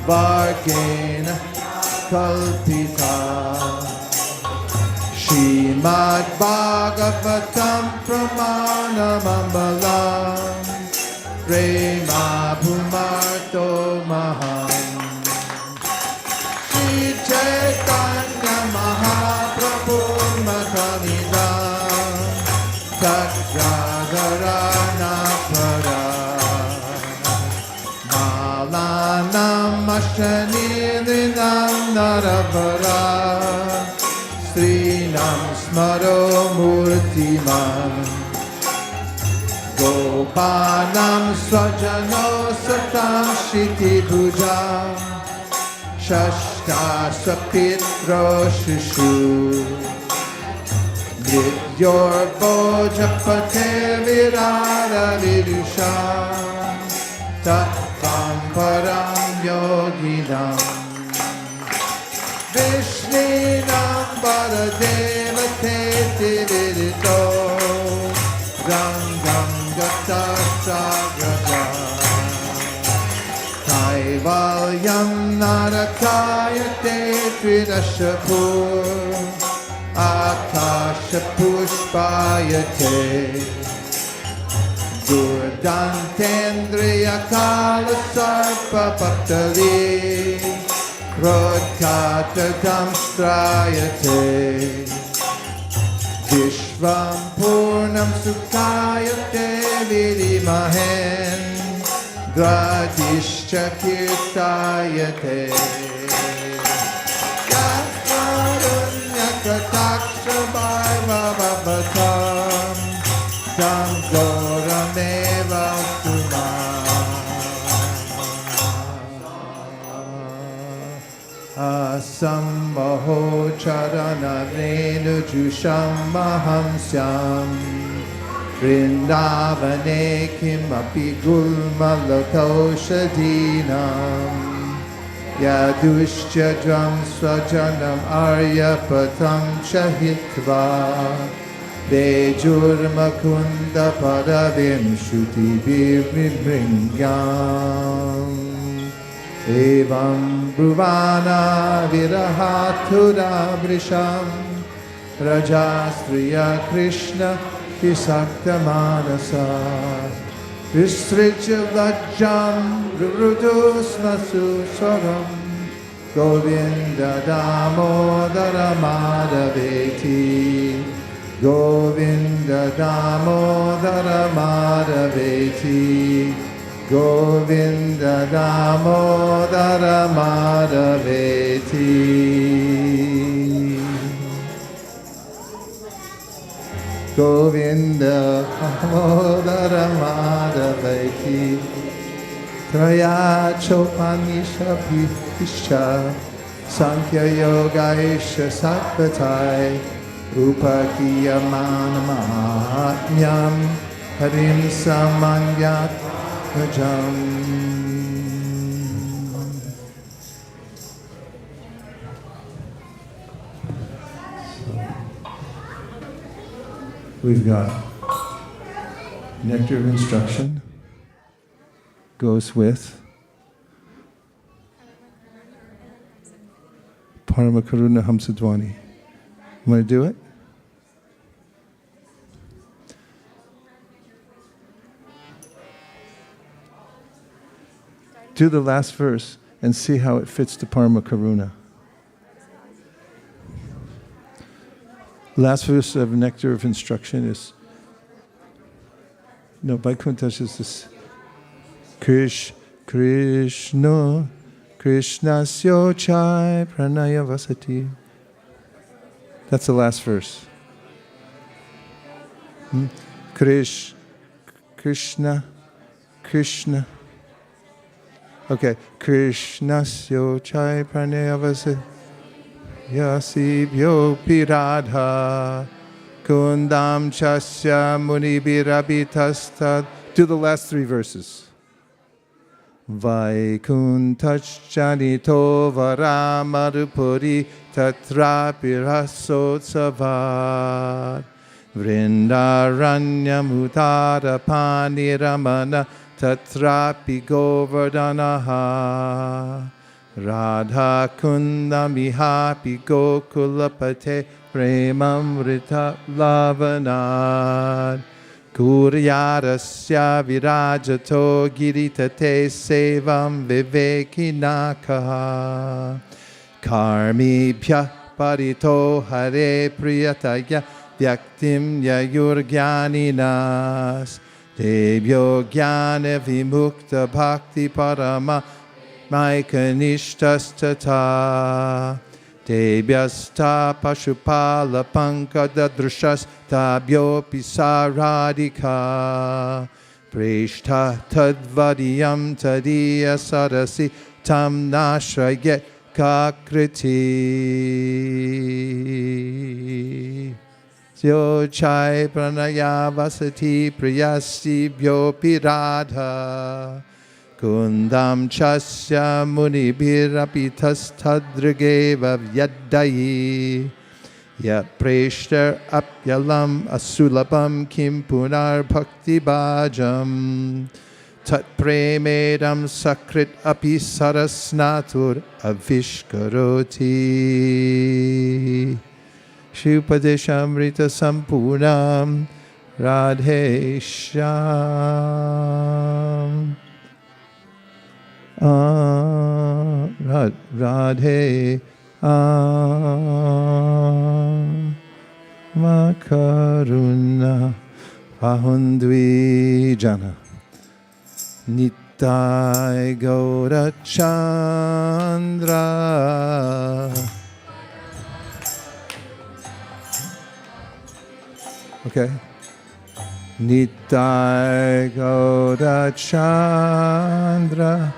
Varkena Kalpita Shrimad Bhagavatam Pramanamambalam Prema Bhumarto Maham Shri Chaitanya Mahaprabhu Makamidam Tatyagarana Para Malanam Ashanilinam Narabara Srinam Smaro Murtiman Gopanam Swajano Satam Shiti Puja Shashta Sapitro Shishu Nidyor Bojapate Virara Vidusha Tatvam Param Yoginam Vishninam Varadevate Vidito Rangam Gata Sagrata Kaivalyam Narakayate Tridashapur Akasha Pushpayate Durdantendriya Kala Sarpa Paktali Krodkatadam Strayate Vishvam Purnam Sukayate Vidimahen Gradishcha Kirtayate Yatvarunya Kataksha Bhavatam Tam Gorameva Suma Asambaho Charana Renu Jusham Mahamsyam Vrindavane Kimapi Gulmalato Shadinam Yadushya Dram Swajanam Arya Patam Shahitva Dejurmakunda Paravim Shuti Vimringyam Evam Bruvana Virahatura Vrisham Rajastriya Krishna Kisakta Manasa Vistricha Vajjam Rudusmasu Swaram Govinda Damodara Madhaveti, Govinda Damodara Madhaveti, Govinda Damodara Madhaveti. Govinda Damodara Madhaveti, Traya Chopanisha Pisha, Sankhya Yoga Isha Sattvatai, Rupakiya Manamahatmyam, Harim Samanyat Bhajam. We've got nectar of instruction, goes with Parama Karuna Hamsadwani. You want to do it? Do the last verse and see how it fits to Parama Karuna. Last verse of Nectar of Instruction is, no, Vaikuntha is this. Krishna, Krishnasya chai pranaya vasati. That's the last verse. Krishna. Okay. Krishnasya chai pranaya vasati. Yasibhyo piradha kundam chasya munibirabhitastad. Do the last three verses. Vaikuntachanito varamarupuri tatrapirasotsavat vrindaranyamutara paniramana tatrapi govardhanaha Radha kundamihapi gokulapate premamrita lavanad Kuryarasya virajato giritate sevam vivekinakaha Karmibhya parito hare priyataya vyaktim yayurgyaninas Debyo jnana vimukta bhakti parama Maikanishtasthata Debyasta Pashupala Pankada Drushas Tabyopi Saradhika Prishta Tadvadiyam Tadiya Sarasi Tam Nashrayet Kakriti Syo Chai Pranaya Vasati Priyasi Byopi Radha Kundam chasya munibirapitastadrigeva vyadayi Yat preshtar apyalam asulabam kim punar bhakti bhajam Tat premedam sakrit api sarasnatur avishkaroti Shupadeshamrita sampurnam Radhe Shyam Radhe Makaruna Pahundvi Jana Nitai Gaura Chandra. Okay. Nitai Gaura Chandra.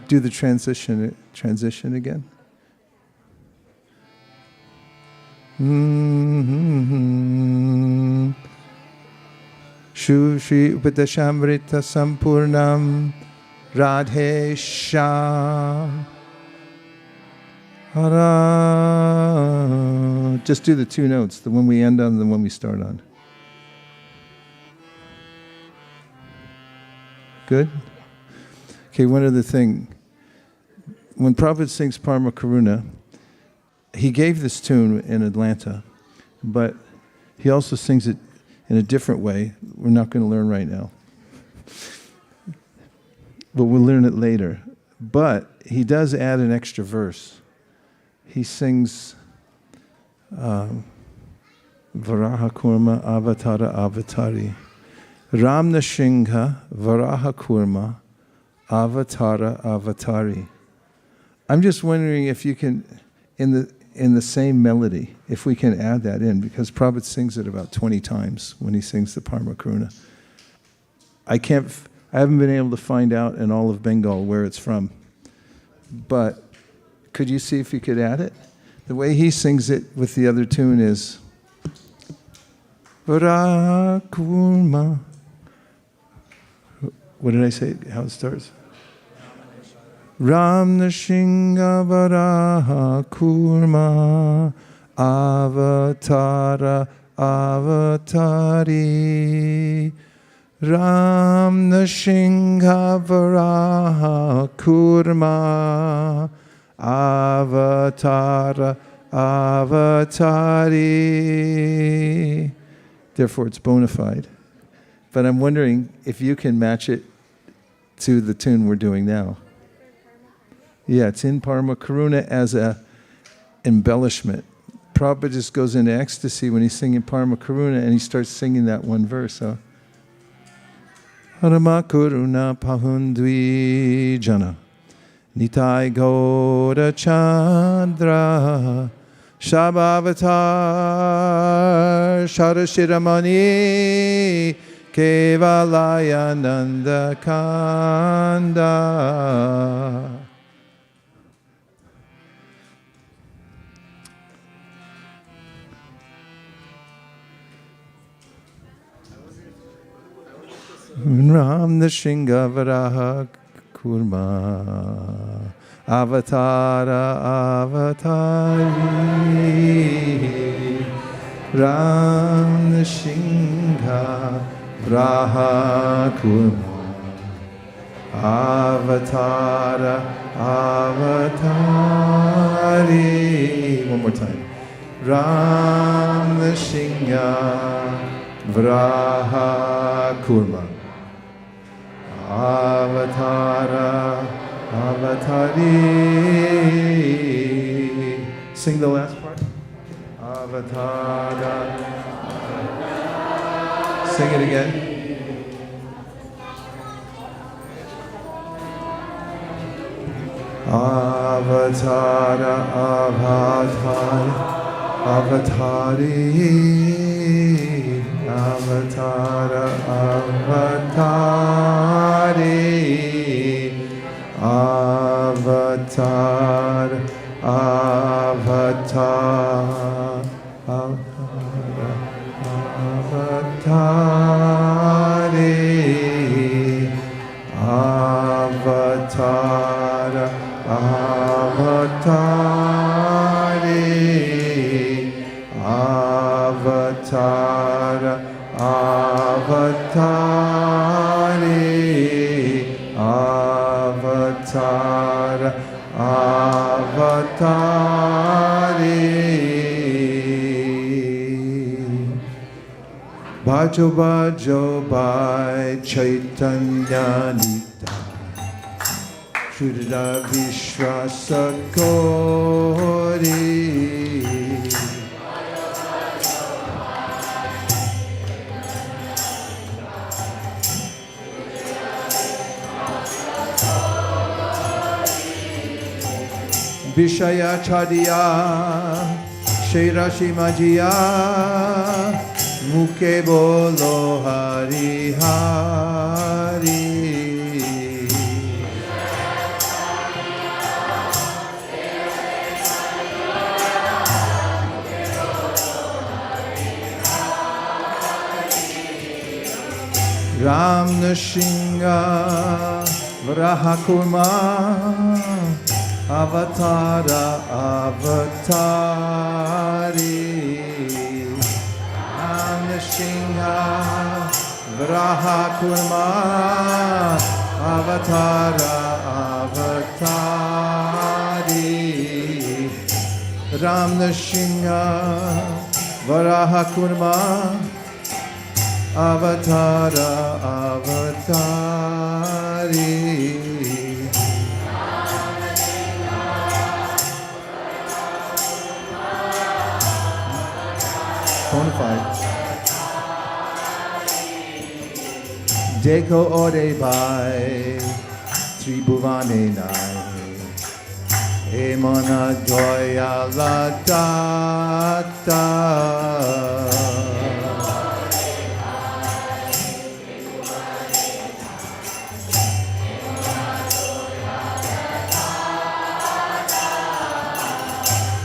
Do the transition again. Shri Upadeshamrita Sampurnam Radhe Shyam Hara. Just do the two notes, the one we end on and the one we start on. Good? Okay, one other thing. When Prabhupada sings Parama Karuna, he gave this tune in Atlanta, but he also sings it in a different way. We're not going to learn right now. But we'll learn it later. But he does add an extra verse. He sings Varaha Kurma Avatara Avatari. Ramna Shingha Varaha Kurma Avatara Avatari. I'm just wondering if you can, in the same melody, if we can add that in, because Prabhupada sings it about 20 times when he sings the Parama Karuna. I haven't been able to find out in all of Bengal where it's from. But could you see if you could add it? The way he sings it with the other tune is Varaha Kurma. What did I say? How it starts? Ram Nrsimha Varaha Kurma Avatara Avatari. Ram Nrsimha Varaha Kurma Avatara Avatari. Therefore, it's bona fide. But I'm wondering if you can match it to the tune we're doing now. Yeah, it's in Parama Karuna as a embellishment. Prabhupada just goes into ecstasy when he's singing Parama Karuna and he starts singing that one verse. So, Parama Karuna Pahundvi Jana Nitai Gaura Chandra Shabhavatar Sharashiramani Kevalaya Nanda Kanda. Ram Nrsimha Varaha Kurma Avatara Avatari. Ram Nrsimha Varaha Kurma Avatara Avatari. One more time. Ram Nrsimha Varaha Kurma Avatara Avatari. Sing the last part. Avatara. Sing it again. Avatara Avatari Avatari. Avatara Avatari. Avatar Avatar Avatari. Avatar Avatari. Avatar Avatari. Avatar Avatari. Bhajo Bhajo Bhai Chaitanya Nita Shuddha Vishwasa Kori. Vishaya Chadiya Shairashi Majiya Muke Bolo Hari Hari. Ram Nrsimha Varaha Kurma Avatara Avatari. Ram Nrsimha Varaha Kurma Avatara Avatari. Ram Nrsimha Varaha Kurma Avatara Avatari. bona fide. Deko ore bai, tribhuvane nai. Emana doya la data.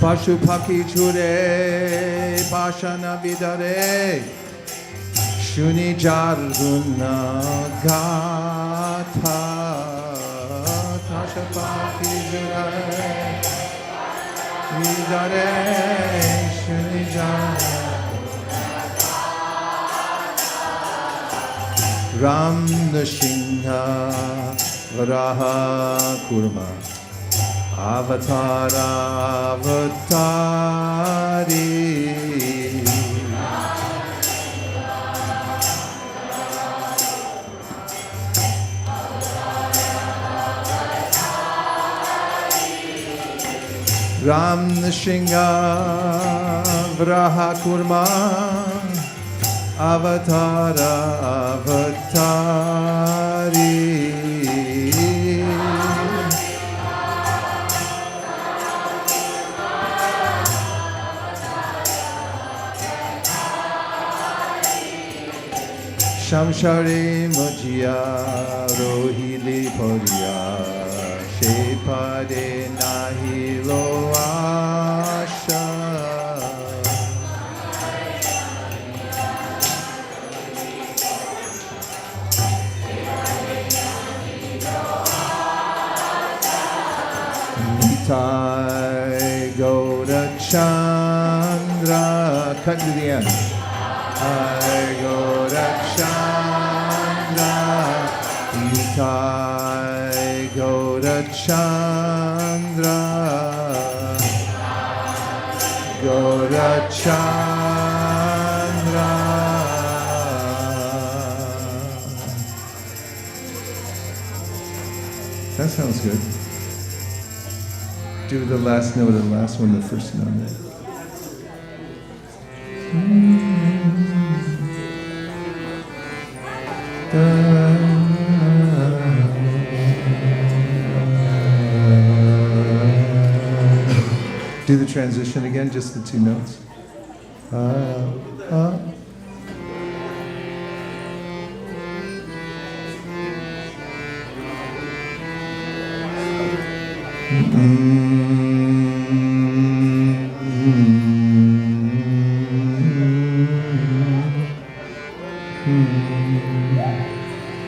Pashupaki chure, pashana vidare, shuni jarguna gatha. Pashupaki chure, vidare, shuni jarguna. Ram Nrsimha Varaha Kurma. Avatara Avatari Ram Nrsimha Vraha Kurma Avatara Avatari Shamshare Mojia Rohili Poria Shepade Nahi Loasha Nitai Goda Chandra. Cut to the end. I go to Chandra, Nitai go to Chandra, go to Chandra. That sounds good. Do the last note and the last one, the first note. Do the transition again, just the two notes.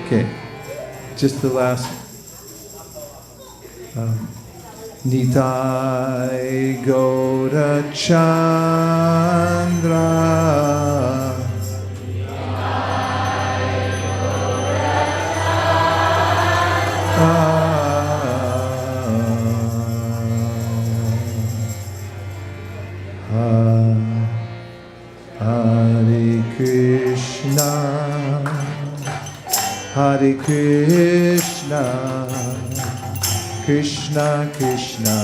Okay, just the last. Nitai Gaura Chandra. Hare Krishna, Hare Krishna, Krishna Krishna,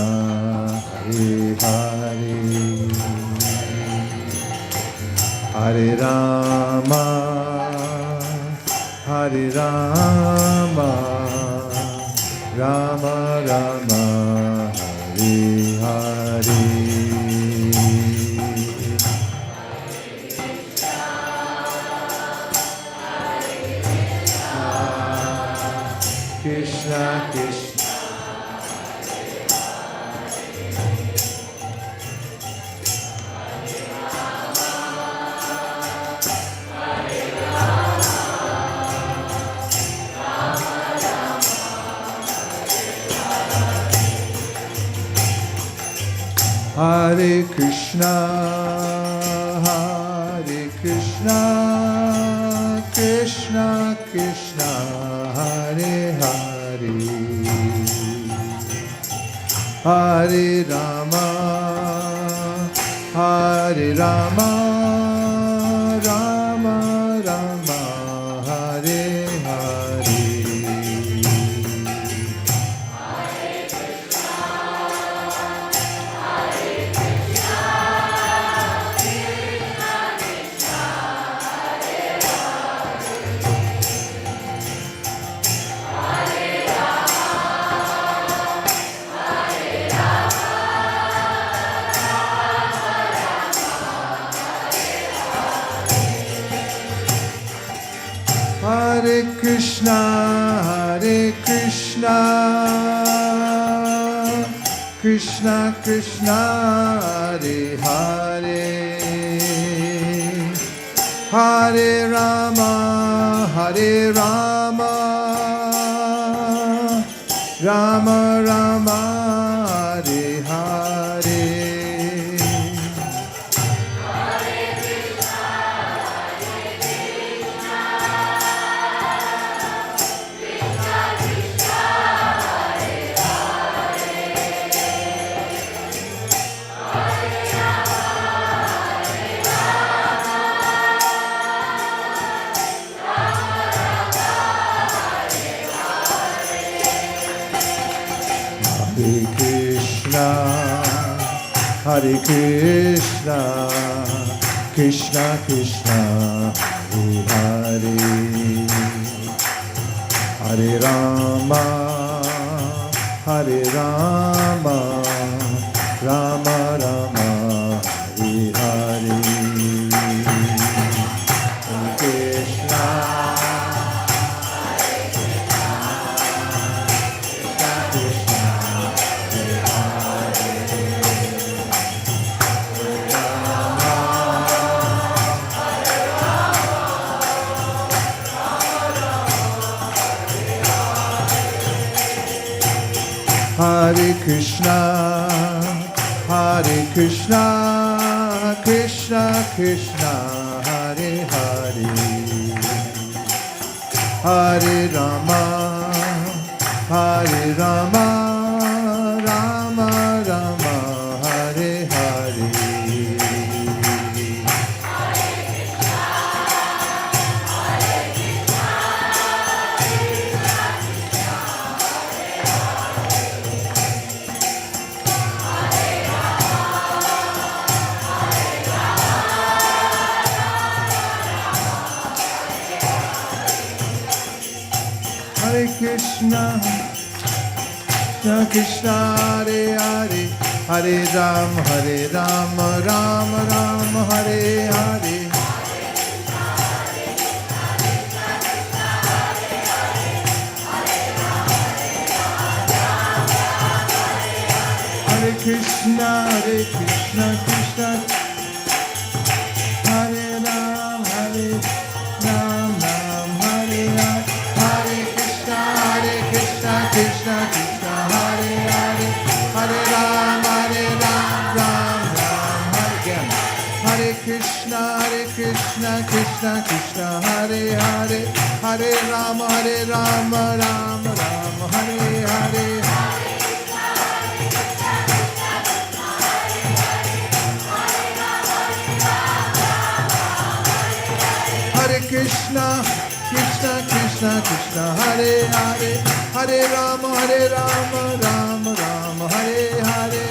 Hare Hare, Hare Rama, Hare Rama, Rama Rama, Hare Hare. Krishna Krishna, Hare Krishna, Hare Krishna, Krishna Krishna, Hare Hare, Hare Rama, Hare Rama, Rama Rama, Hare Hare. Krishna, Krishna Krishna, Hare Hare, Hare Rama, Rama Rama, Hare Hare. Hare Krishna, Krishna Krishna, Hare Hare, Hare Rama, Rama Rama, Hare Hare. Hare Krishna, Hare Krishna, Krishna Krishna, Hare Hare, Hare Rama, Rama Rama, Hare Hare. Hare Krishna, Krishna Krishna, Hare Hare, Hare Ram, Ram Ram, Hare Hare. Hare Krishna, Krishna Hare Ram, Ram Hare Hare. Hare Krishna, Krishna Hare Hare, Hare Ram, Ram Hare again. Hare Krishna, Krishna Hare Hare, Hare Ram, Ram Hare Hare. Hare Krishna, Krishna Hare Hare, Hare Ram, Ram Hare Hare.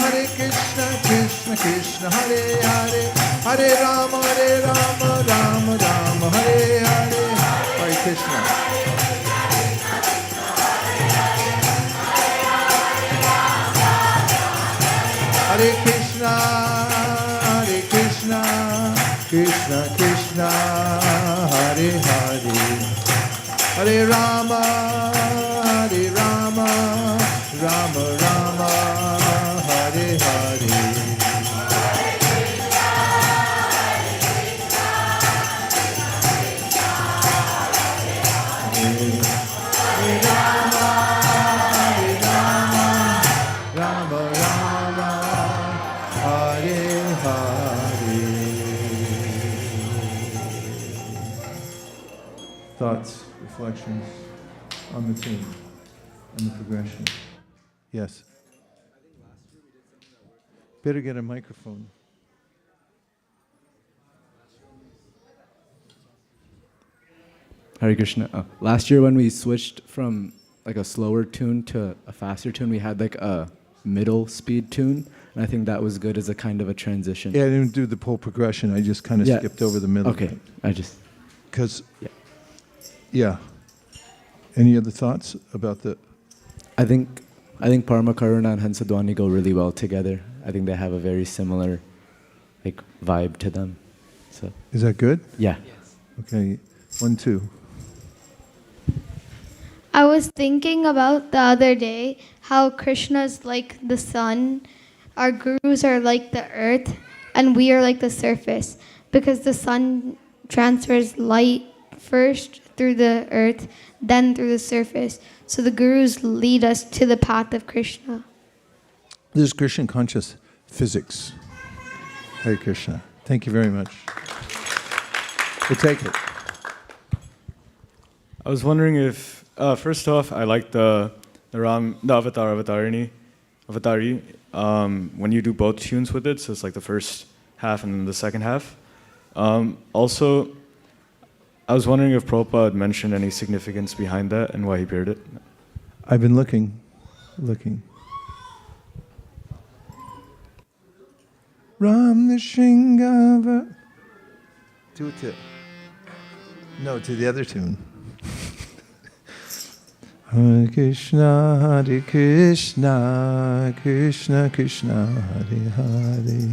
Hare Krishna, Krishna Hare Hare, Hare Ram, Ram Hare Hare. Hare Krishna. Hare Krishna, Krishna Hare Hare, Hare Rama, Rama Hare Hare. Thoughts, reflections on the theme and the progression? Yes. Better get a microphone. Hare Krishna. Last year when we switched from like a slower tune to a faster tune, we had like a middle speed tune, and I think that was good as a kind of a transition. Yeah, I didn't do the whole progression. I just kind of skipped over the middle. Okay, Because, yeah. Any other thoughts about the... I think I think Parama Karuna and Hansadwani go really well together. I think they have a very similar like vibe to them. So Is that good? yeah. Okay, 1, 2. I was thinking about the other day how Krishna's like the sun, our gurus are like the earth, and we are like the surface. Because the sun transfers light first through the earth, then through the surface. So the gurus lead us to the path of Krishna. This is Christian conscious physics. Hare Krishna. Thank you very much. We'll take it. I was wondering if, first off, I like the Avatari, when you do both tunes with it, so it's like the first half and then the second half. Also, I was wondering if Prabhupada had mentioned any significance behind that and why he paired it. I've been looking. Ram the Shingava. Do it to the other tune. Hare Krishna, Krishna Krishna, Hare Hare.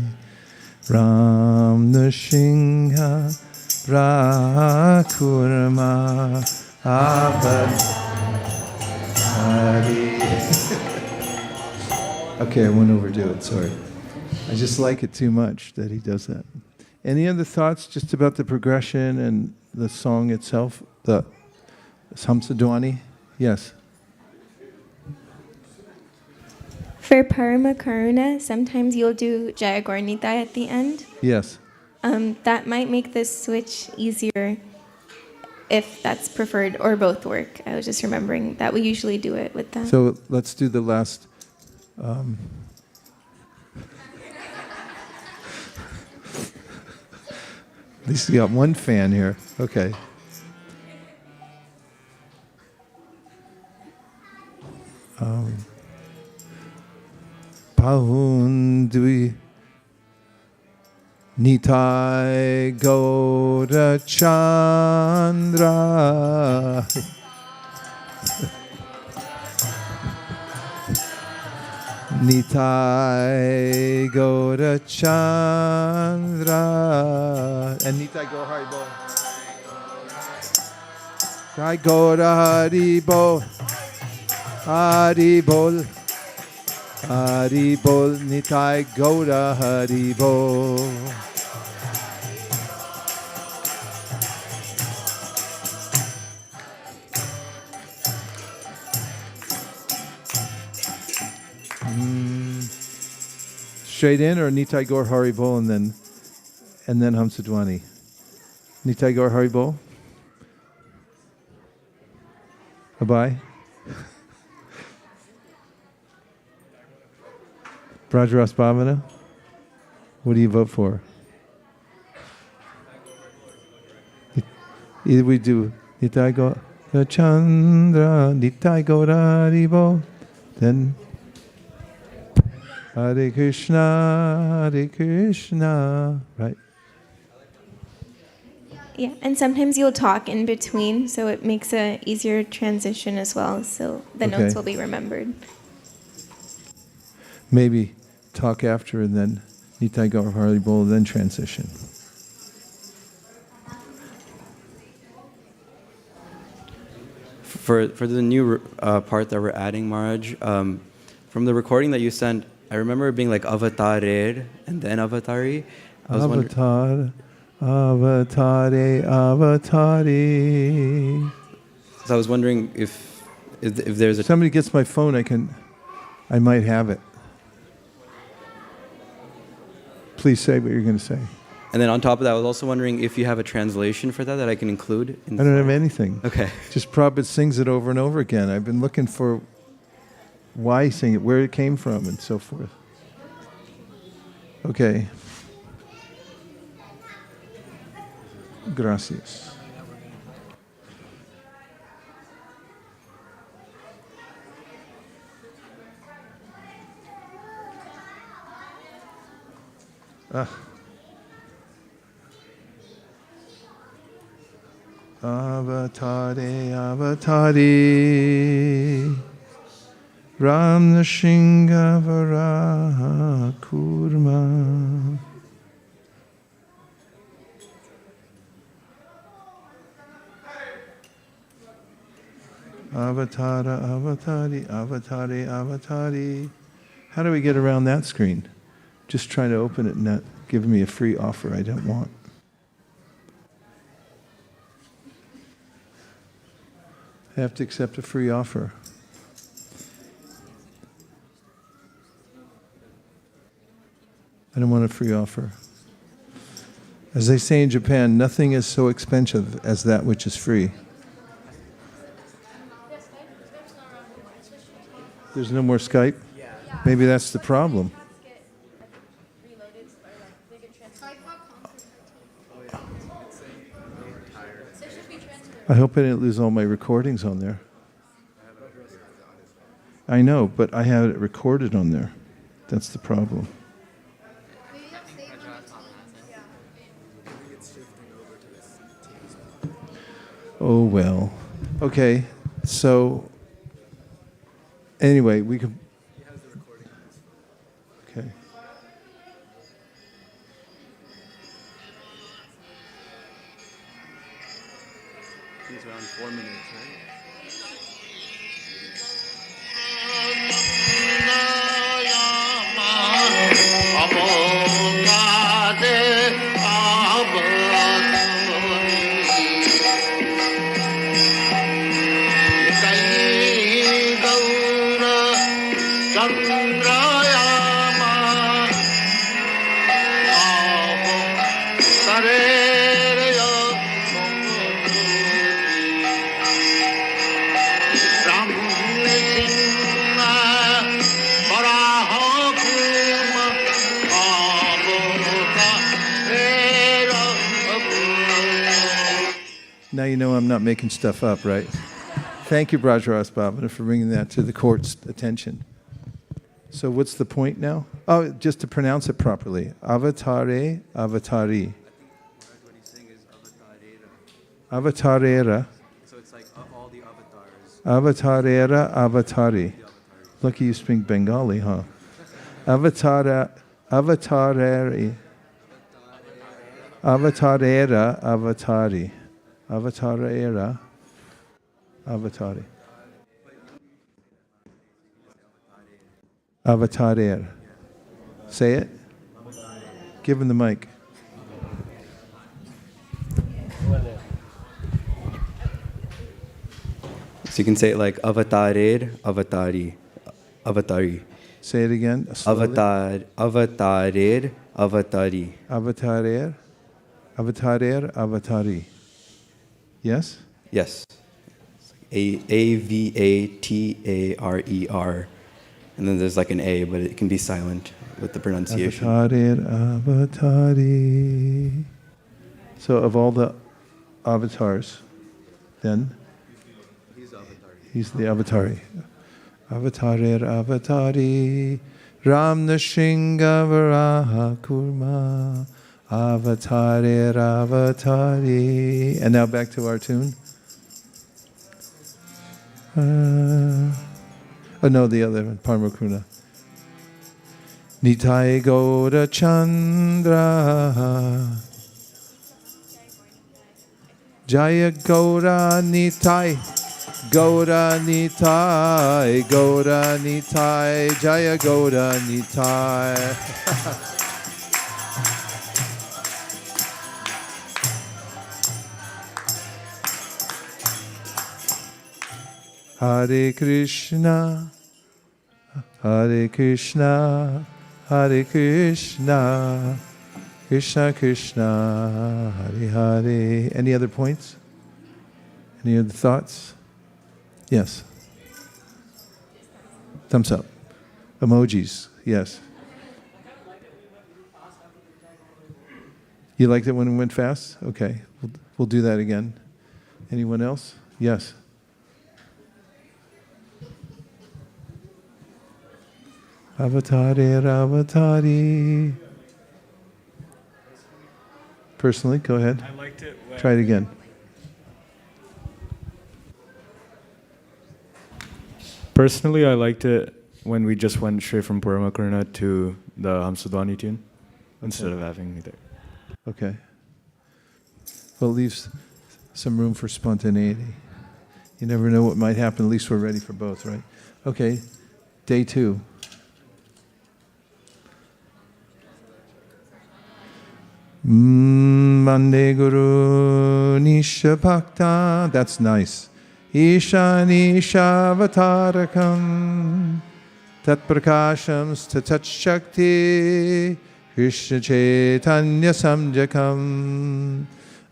Ram the Shingha, Kurma Brahman. Okay, I won't overdo it, sorry. I just like it too much that he does that. Any other thoughts just about the progression and the song itself? The Samsadwani? Yes. For Parama Karuna, sometimes you'll do Jaya Gaur-Nitai at the end. Yes. That might make this switch easier if that's preferred, or both work. I was just remembering that we usually do it with that. So let's do the last. At least we got one fan here. Okay. Pahundvi Nitai Gaura Chandra. Nitai Gaura Chandra. And Nitai Gaura Haribol. Nitai Gaura Haribol. Haribol. Haribol. Nitai Gaura Haribol. Straight in or Nitai Gaur Haribol and then Hamsadwani? Nitai Gaur Haribol? Bye-bye. Brajaras Bhavana? What do you vote for? Either we do Nitai Gaur Chandra, Nitai Gaur Haribol, then Hare Krishna, right? Yeah, and sometimes you'll talk in between, so it makes a easier transition as well, so the notes will be remembered. Maybe talk after and then Nitai Gaur Haribol, then transition. For the new part that we're adding, Maharaj, from the recording that you sent, I remember it being like avatarer and then avatari. Avatare. So I was wondering if there's a... Somebody gets my phone, I might have it. Please say what you're going to say. And then on top of that, I was also wondering if you have a translation for that I can include. I don't have anything. Okay. Just Prabhupada sings it over and over again. I've been looking for why he sang it, where it came from, and so forth. Okay. Gracias. Avatare, avatare. Ramnashinga Varaha Kurma. Avatara, avatari, avatari, avatari. How do we get around that screen? Just trying to open it and not give me a free offer I don't want. I have to accept a free offer. I don't want a free offer. As they say in Japan, nothing is so expensive as that which is free. There's no more Skype? Maybe that's the problem. I hope I didn't lose all my recordings on there. I know, but I have it recorded on there. That's the problem. Oh, well. Okay, so anyway, we can... Okay. It's around 4 minutes, right? Now you know I'm not making stuff up, right? Thank you, Brajaras Bhavana, for bringing that to the court's attention. So what's the point now? Oh, just to pronounce it properly. Avatare, avatari. What he's saying is avatarera. Avatarera. So it's like all the avatars. Avatarera, avatari. Lucky you speak Bengali, huh? Avatara, avatareri. Avatarera, avatari. Avatarera, avatari. Avatarer. Say it. Give him the mic. So you can say it like avatarer, avatari, avatari. Say it again. Slowly. Avatarer, avatari. Avatarer, avatarer, avatari. Yes? Yes. Avatarer. And then there's like an A, but it can be silent with the pronunciation. Avatarer, avatari. So of all the avatars, then? He's the avatari. Avatarer, avatari. Ramnashinga Varaha Kurma. Avatarer, avatari. And now back to our tune. Oh no, the other one, Parmakuna. Nitai Gaura Chandra. Jaya Gaura Nitai. Gaura Nitai. Gaura Nitai. Jaya Gaura Nitai. Hare Krishna, Hare Krishna, Hare Krishna, Krishna Krishna, Hare Hare. Any other points? Any other thoughts? Yes. Thumbs up. Emojis. Yes. You liked it when it went fast? Okay. We'll do that again. Anyone else? Yes. Avatari, avatari. Personally, go ahead. I liked it when Try it again. Personally, I liked it when we just went straight from Purma Karna to the Hamsadwani tune instead of having me there. Okay. Well, it leaves some room for spontaneity. You never know what might happen. At least we're ready for both, right? Okay. Day 2. Mande Guru Nisha Bhakta. That's nice. Isha Nisha Avatarakam Tat Prakasham Statat Shakti Krishna Chaitanya Samjakam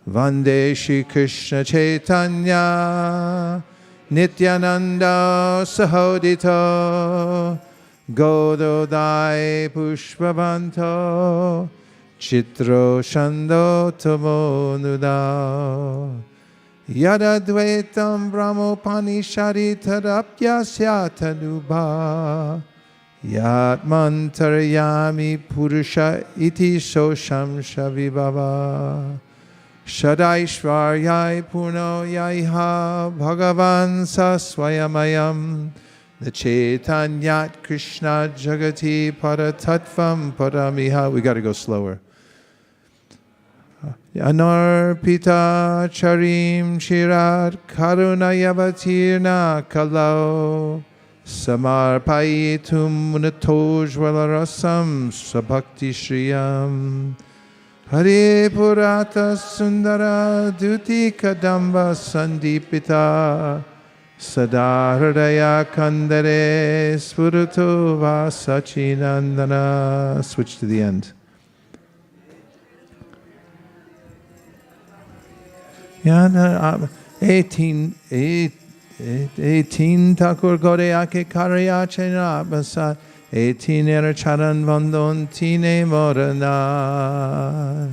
Vande Shri Krishna Chaitanya Nityananda Sahodito Gododai Pushpavanto Chitro Shando Tomo Nuda Yadadvaitam Brahmopanishadi Tadapyasyatanuba Yatmantarayami Purusha Iti Sosham Shavibhava Shadaishvaryai Purno Yaiha Bhagavan Saswayamayam Nachetanyat Krishna Jagati Paratatvam Paramiha. We got to go slower. Anarpita Charim Shirat Karunayavatirna Kalau Samarpayitum Munatojvalarasam Sabhakti Shriyam Hare Purata Sundara Duti Kadamba Sandipita Sadahridaya Kandare Spuruto Vasachinandana. Switch to the end. Yana 18 Thakur Goreake Karayachena Basa 18 Era Charan Vandon Tine Morana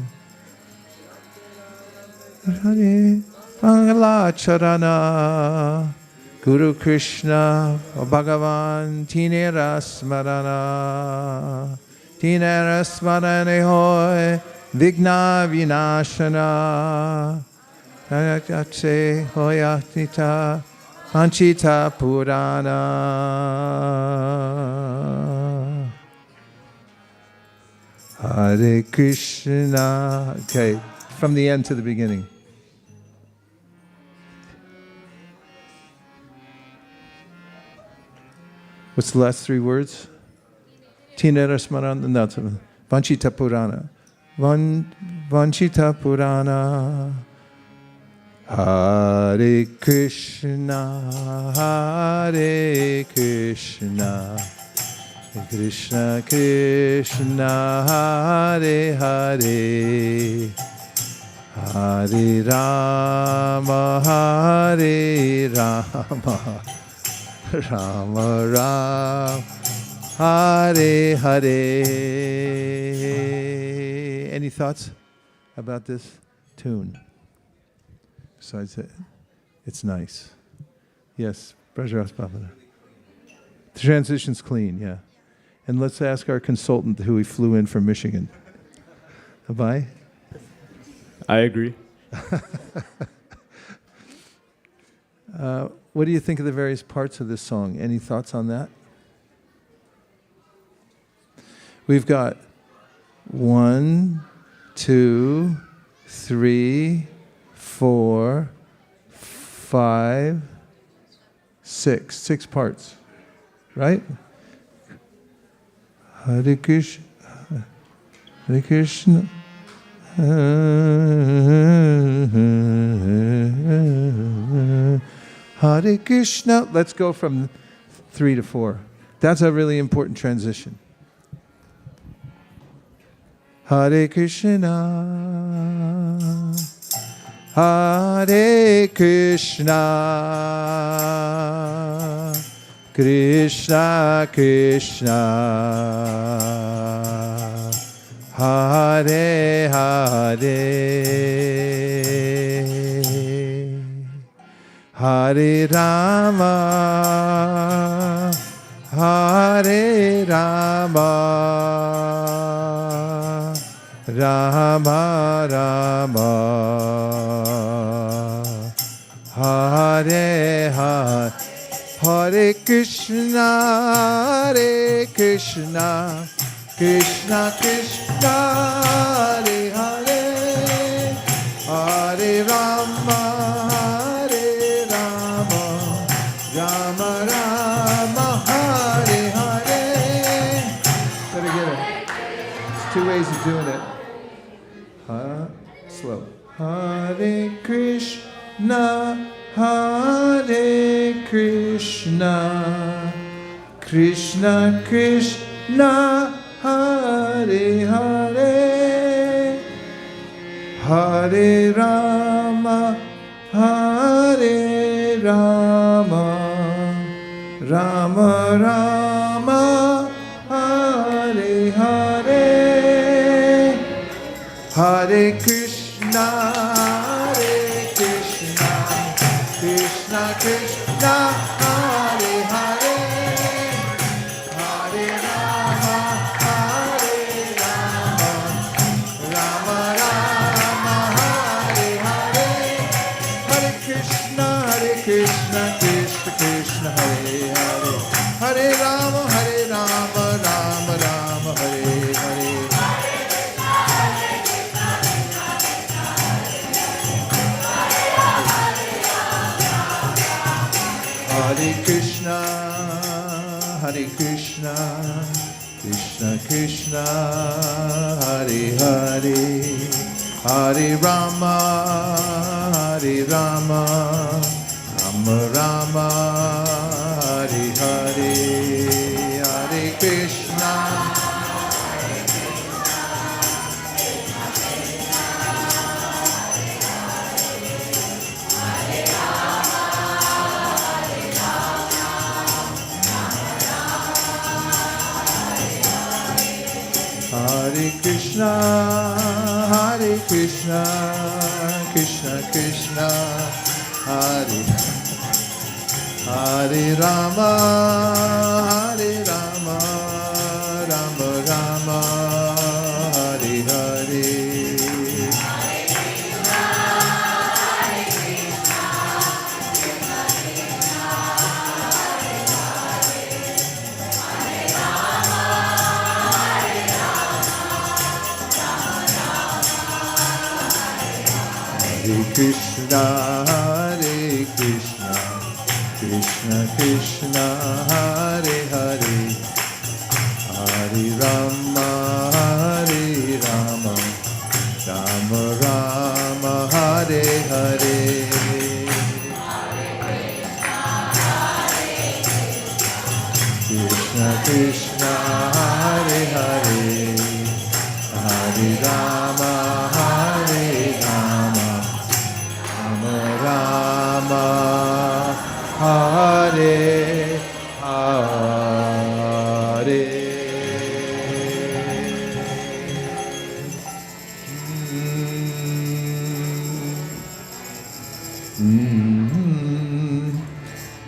Hare Mangala Charana Guru Krishna Bhagavan Tine Rasmarana Tine Rasmarane Hoy Vigna Vinashana Nayakse Hoyatita Panchita Purana. Hare Krishna. Okay, from the end to the beginning. What's the last 3 words? Tinera Smarana. No, Vanchita Purana. Vanchita Purana. Hare Krishna, Hare Krishna, Krishna Krishna, Hare Hare, Hare Rama, Hare Rama, Rama Rama, Hare Hare. Any thoughts about this tune? Besides it, it's nice. Yes, Brajaras Bhavana. The transition's clean, yeah. And let's ask our consultant who we flew in from Michigan. Abhay? I agree. What do you think of the various parts of this song? Any thoughts on that? We've got 1, 2, 3, 4, 5, 6 parts, right? Hare Krishna, Hare Krishna, Hare Krishna. Let's go from 3 to 4. That's a really important transition. Hare Krishna, Hare Krishna, Krishna Krishna, Hare Hare, Hare Rama, Hare Rama, Rama Rama, Hare Hare. Hare Krishna, Krishna Krishna, Hare Hare, Hare Rama, Rama Rama, Hare Hare. Better get it. There's two ways of doing it. Slow. Hare Krishna, Hare Krishna, Krishna Krishna, Hare Hare, Hare Rama, Rama Rama, Hare Hare, Hare Krishna, Krishna Krishna, Hare Hare, Hare Rama, Rama Rama, Hare Hare, Hare Krishna, Krishna Krishna, Hare Hare, Hare Rama, Rama Rama, Hare Hare. Hare Krishna, Krishna Krishna, Hare Hare, Hare Rama, Rama Rama, Hare Hare, Hare Krishna. Hare Krishna, Krishna Krishna, Hare Rama, Rama Rama, Hare Hare. Hare Krishna, Krishna Krishna, Hare Hare, Hare Rama, Rama Rama, Hare Hare. Krishna Krishna, Hare Hare, Hare Rama, Rama, Hare Hare.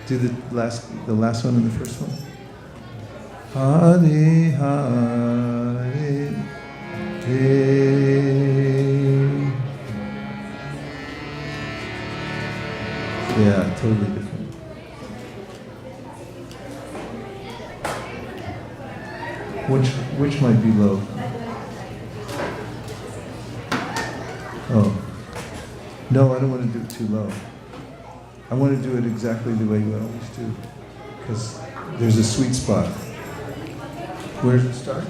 Do the last one and the first one. Hare Hare, yeah, totally different. Which might be low? Oh. No, I don't want to do it too low. I want to do it exactly the way you always do. Because there's a sweet spot. Where does it start?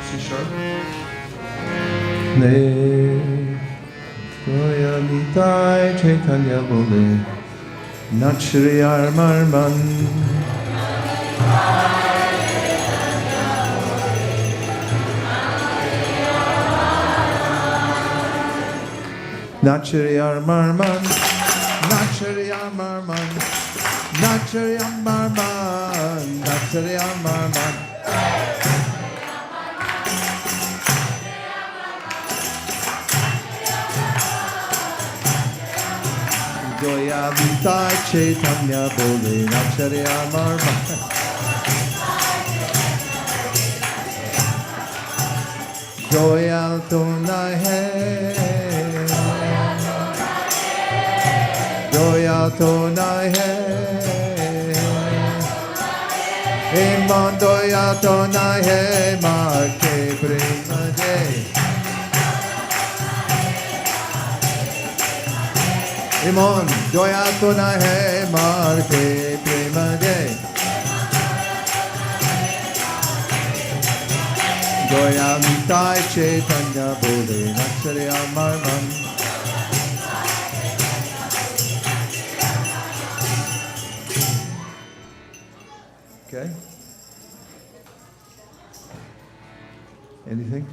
C sharp? Goya Nitai Chaitanya Bole Nachriyar Marman Nachriyar Marman Nachriyar Marman Nachriyar Marman Nachriyar Marman Goya Vitai Chaitanya Bole Nacharya Marma Goya Tunai Hai Zoya तो नहीं है इमन जोया तो नहीं है मार के प्रेम दे इमन जोया तो नहीं है मार के प्रेम दे जोया मिटाई चैतन्य बोले नचरे अमर मन Okay. Anything?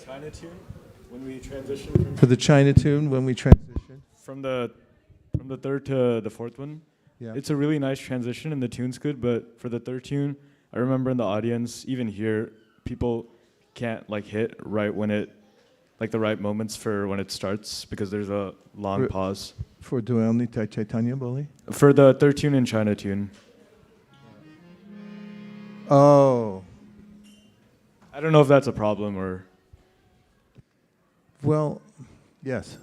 China tune, when we transition For the China tune, when we transition. from the third to the fourth one, Yeah. it's a really nice transition and the tune's good. But for the third tune, I remember in the audience, even here, people can't like hit right when it, like the right moments for when it starts because there's a long pause. For Dualni Chaitanya Boli? For the third tune and China tune, Oh. I don't know if that's a problem or. Well, yes.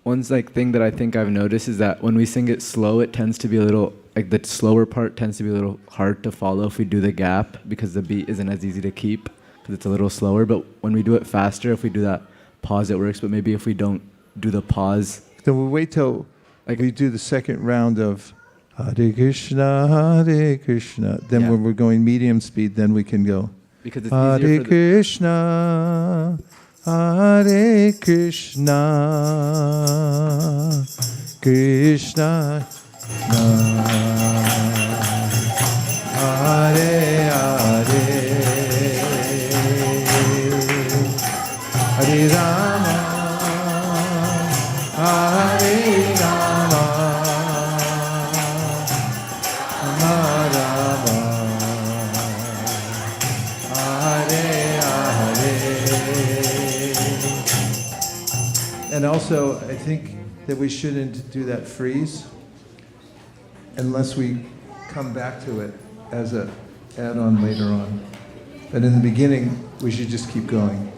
One like thing that I think I've noticed is that when we sing it slow, it tends to be a little like the slower part tends to be a little hard to follow if we do the gap because the beat isn't as easy to keep because it's a little slower. But when we do it faster, if we do that pause, it works. But maybe if we don't do the pause, Then we'll wait till we do the second round of Hare Krishna, Hare Krishna. Then Yeah. when we're going medium speed, then we can go because it's Hare easier for the, Krishna, Hare Krishna, Krishna, Hare Hare, Hare Rama, Hare Rama, Rama Rama, Hare Hare. And also, I think that we shouldn't do that freeze unless we come back to it as a add-on later on. But in the beginning, we should just keep going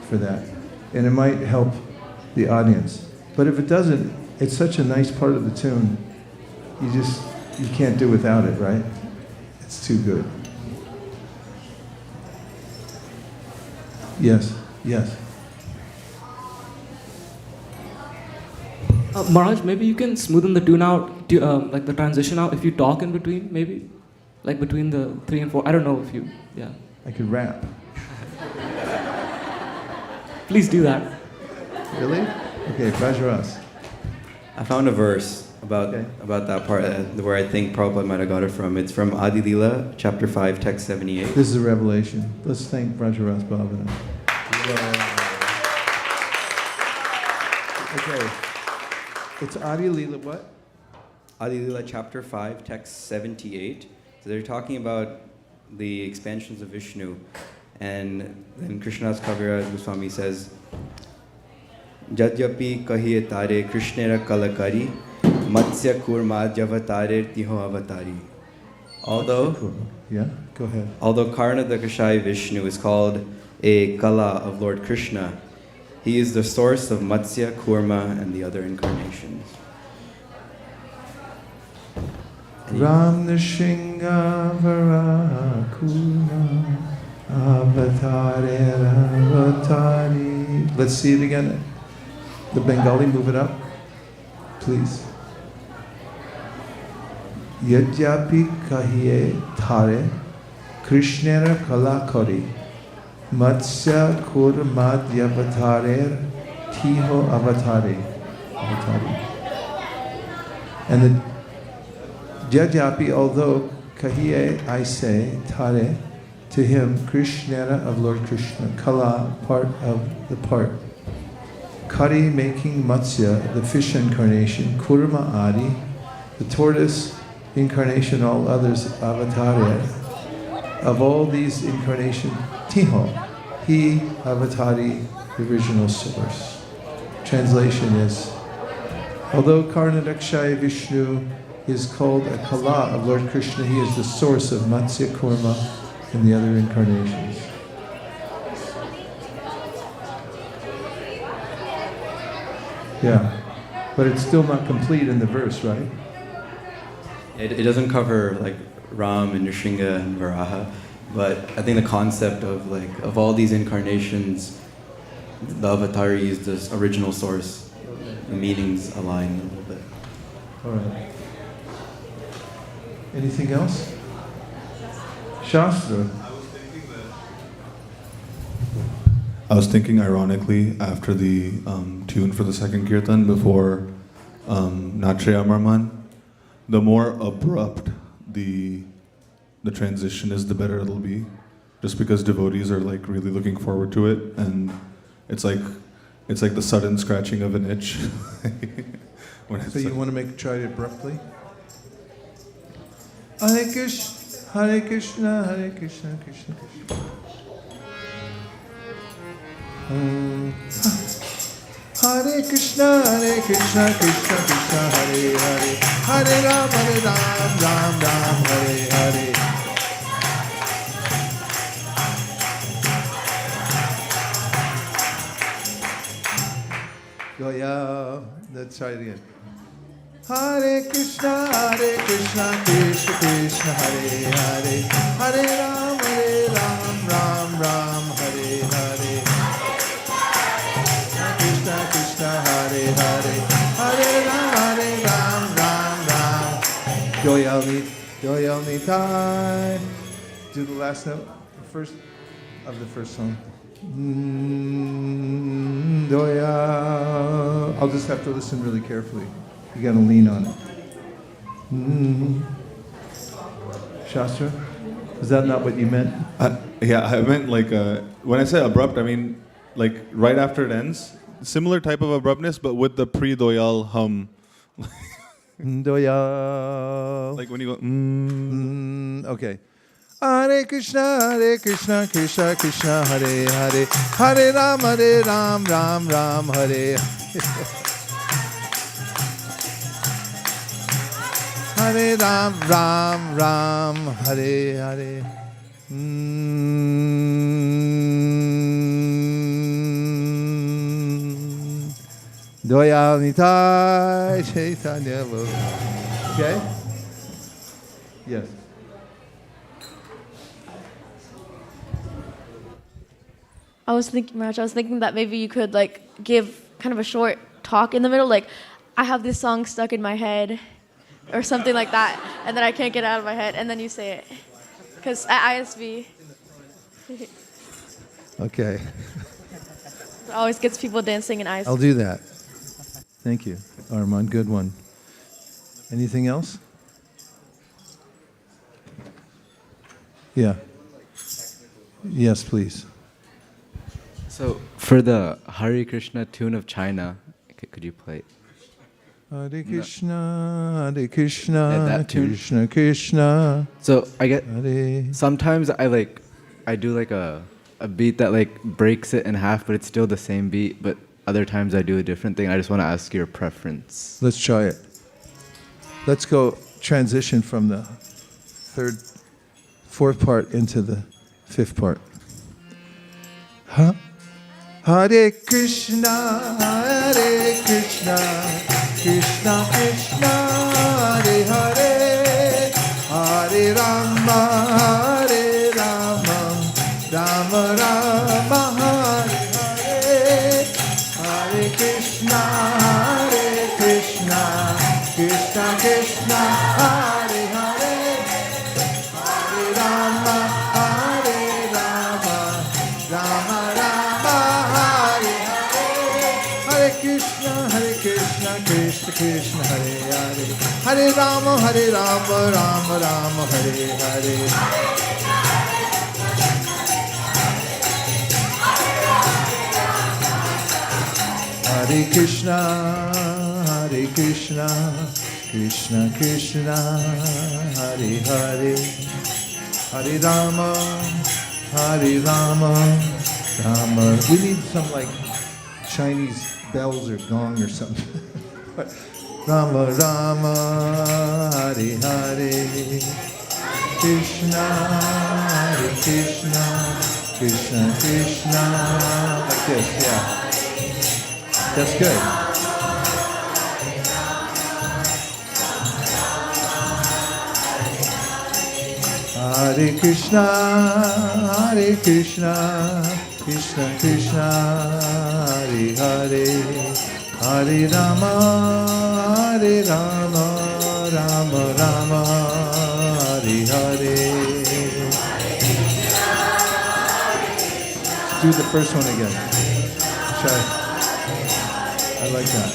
for that. And it might help the audience. But if it doesn't, it's such a nice part of the tune, you can't do without it, right? It's too good. Yes, yes. Maharaj, maybe you can smoothen the tune out, like the transition out, if you talk in between, maybe? Like between the 3 and 4. I don't know if you, yeah. I could rap. Please do that. Really? Okay, Vajaras. I found a verse about that part where I think Prabhupada might have got it from. It's from Adi Lila, chapter 5, text 78. This is a revelation. Let's thank Vajaras Bhavana. Okay. It's Adi Lila what? Adi Lila, chapter 5, text 78. So they're talking about the expansions of Vishnu. And then Krishna's Kaviraj Goswami says, Jadyapi kahiye tare Krishnera kalakari, Matsya kurma javatare tiho avatari. Yeah, go ahead. Although Karna Dakashai Vishnu is called a kala of Lord Krishna, he is the source of Matsya, Kurma, and the other incarnations. Ram Nrsinga Varakuna Avatare Avatari. Let's see it again. The Bengali, move it up, please. Yadyapi kahiye thare Krishnera kalakari Matsya kurmad yavatare tiho avatari. And the Yadyapi, although kahiye I say thare, to him Krishnera of Lord Krishna, kala, part of the part, Kari, making Matsya, the fish incarnation, Kurma Adi, the tortoise incarnation, all others avatare. Of all these incarnations, Tiho, he avatari, the original source. translation is, although Karnadakshaya Vishnu is called a Kala of Lord Krishna, he is the source of Matsya Kurma in the other incarnations. Yeah, but it's still not complete in the verse, right? It doesn't cover like Ram and Nrsinga and Varaha, but I think the concept of all these incarnations, the avatar is the original source. The meanings align a little bit. All right. Anything else? Shastra. I was thinking, ironically, after the tune for the second kirtan, before Nachre Amarman, the more abrupt the transition is, the better it'll be. Just because devotees are like really looking forward to it, and it's like the sudden scratching of an itch. So you want to try it abruptly? Hare Krishna, Hare Krishna, Hare Krishna, Krishna Krishna. Hare Krishna, Hare Krishna, Krishna Krishna, Hare Hare, Hare Ram, Ram Ram, Hare Hare. Goya, let's try it again. Hare Krishna, Krishna Krishna, Hare Hare, Hare Ram, Ram Ram, Hare Hare. Krishna Krishna, Hare Hare, Hare Ram, Ram. Doyal Nitai. Do the last note, first of the first song. Doya. I'll just have to listen really carefully. You got to lean on it. Shastra? Is that not what you meant? Yeah, I meant like, when I say abrupt, I mean like right after it ends. Similar type of abruptness, but with the pre-doyal hum. Doyal. Like when you go, Okay. Hare Krishna, Krishna Krishna, Hare Hare, Hare Ram, Ram, Hare. Hare Ram, Hare Hare. Doyal Nitai Chaitanya. Okay? Yes. I was thinking that maybe you could like give kind of a short talk in the middle, like I have this song stuck in my head or something like that, and then I can't get it out of my head, and then you say it. Because at ISV, Okay. it always gets people dancing in ISV. I'll do that. Thank you, Armand. Good one. Anything else? Yeah. Yes, please. So for the Hare Krishna tune of China, could you play it? Hare Krishna, Hare Krishna, Yeah, that tune. Krishna Krishna. So I get Hare. sometimes I do like a beat that like breaks it in half, but it's still the same beat. But other times I do a different thing. I just want to ask your preference. Let's try it. Let's go transition from the fourth part into the fifth part. Huh? Hare Krishna, Krishna Krishna, Hare Hare, Hare Rama, Rama Rama, Hare Hare, Hare Krishna, Krishna Krishna, Hare Hare, Hare Rama, Rama Rama, Hare Krishna, Krishna Krishna, Hare Hare, Hare Rama, Rama Rama, Hare Hare. Hare Krishna, Krishna Krishna, Hare Hare, Hare Rama, Rama. We need some like Chinese bells or gong or something. Rama Rama, Hare Hare, Krishna, Hare Krishna, Krishna Krishna, like this, yeah. That's good. Hare Krishna, Krishna Krishna, Hare Hare, Hare Rama, Rama Rama, Hare Hare. Let's do the first one again. Try. I like that.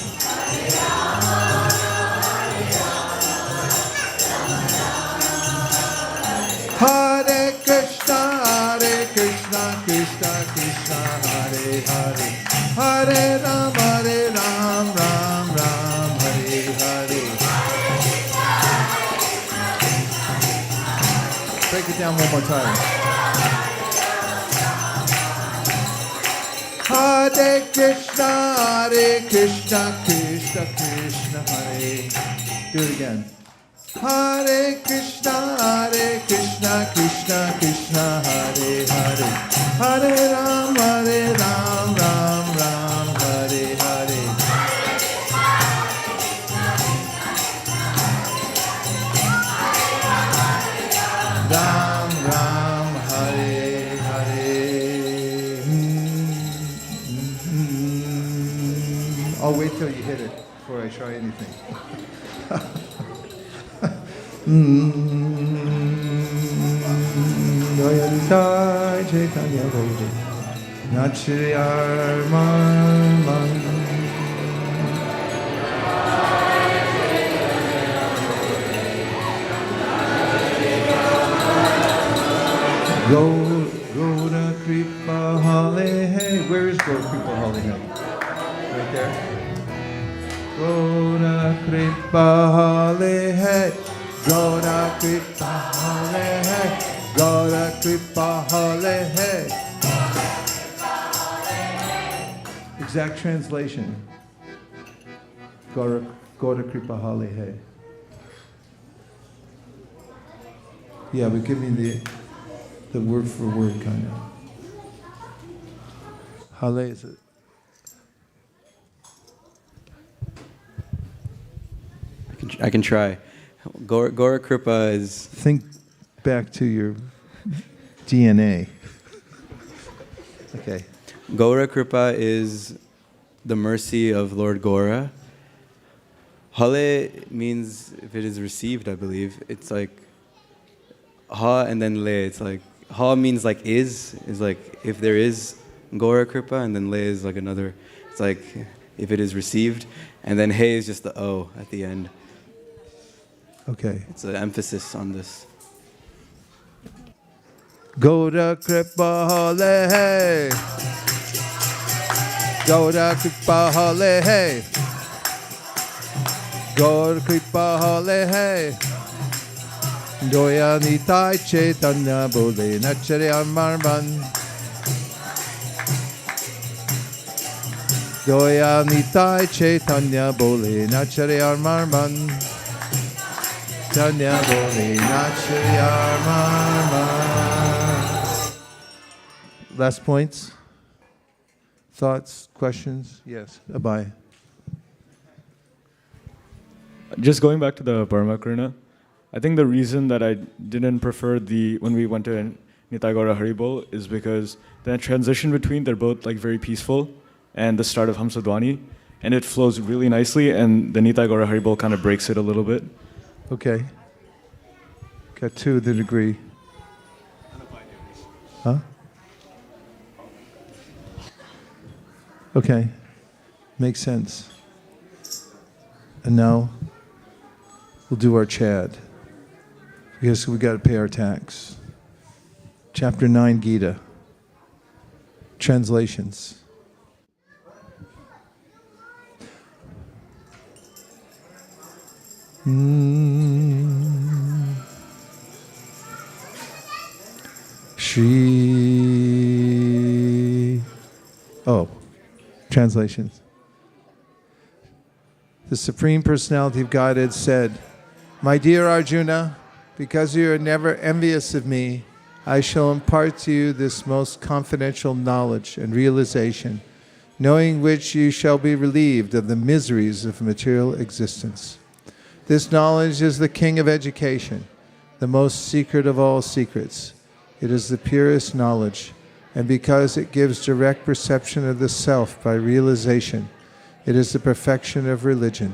Hare Krishna, Krishna Krishna, Hare Hare, Hare Ram, Ram Ram, Hare Hare. Break it down one more time. Hare Krishna, Krishna Krishna, Hare. Do it again. Hare Krishna, Krishna Krishna, Hare Hare, Hare Ram, Ram Ram, Hare Hare. Ram Ram, Hare Hare. I'll wait till you hit it before I try anything. Jai Chaitanya Bode, Nachriyar Man. Gaura Kripa Hale Hey. Where is Gaura Kripa Hale Hey? Right there. Gaura Kripa Hale Hey. Gaura Kripa Hale Hey. Gaura Kripa Hale Hey. Exact translation. Gaura Kripa Hale Hey. Yeah, but give me the word for word kind of. Hale is it? I can try. Gaura Kripa is... Think back to your DNA. Okay. Gaura Kripa is the mercy of Lord Gaura. Hale means if it is received, I believe. It's like ha and then le. It's like ha means like is like if there is Gaura Kripa, and then le is like another. It's like if it is received, and then hey is just the o at the end. Okay. It's an emphasis on this. Gaura Kripa Hale Hey. Gaura Kripa Hale Hey. Gaura Kripa Hale Hey. Doya Nitai Chaitanya Bole Nacharya Marman. Doya Nitai Chaitanya Bole Nacharya Marman. Chaitanya Bole Nacharya Marman. Last points? Thoughts? Questions? Yes. Abhay. Just going back to the Paramakrishna, I think the reason that I didn't prefer when we went to Nitai Gaura Haribol is because the transition between, they're both like very peaceful, and the start of Hamsadwani, and it flows really nicely, and the Nitai Gaura Haribol kind of breaks it a little bit. Okay. Got two of the degree. Huh? Okay. Makes sense. And now we'll do our Chad, because we got to pay our tax. Chapter 9 Gita. Translations. Shri. Oh, translations. The Supreme Personality of Godhead said, "My dear Arjuna, because you are never envious of me, I shall impart to you this most confidential knowledge and realization, knowing which you shall be relieved of the miseries of material existence. This knowledge is the king of education, the most secret of all secrets. It is the purest knowledge, and because it gives direct perception of the self by realization, it is the perfection of religion.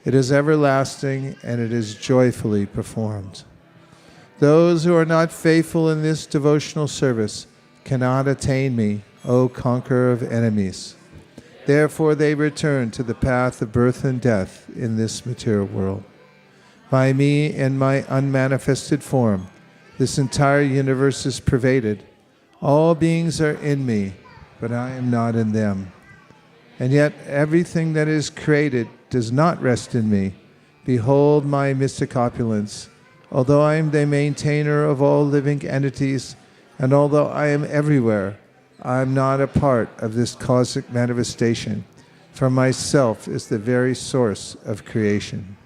It is everlasting, and it is joyfully performed. Those who are not faithful in this devotional service cannot attain me, O conqueror of enemies. Therefore they return to the path of birth and death in this material world. By me and my unmanifested form, this entire universe is pervaded. All beings are in me, but I am not in them. And yet everything that is created does not rest in me. Behold my mystic opulence. Although I am the maintainer of all living entities, and although I am everywhere, I am not a part of this cosmic manifestation, for myself is the very source of creation.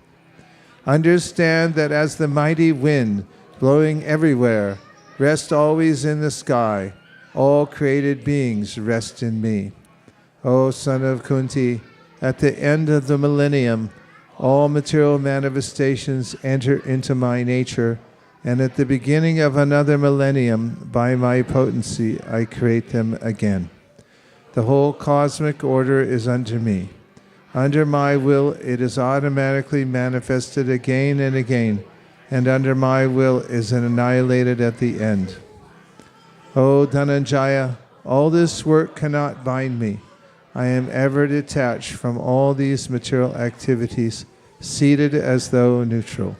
Understand that as the mighty wind blowing everywhere rests always in the sky, all created beings rest in me. O son of Kunti, at the end of the millennium, all material manifestations enter into my nature, and at the beginning of another millennium, by my potency, I create them again. The whole cosmic order is under me. Under my will, it is automatically manifested again and again, and under my will is annihilated at the end. O Dhananjaya, all this work cannot bind me. I am ever detached from all these material activities, seated as though neutral.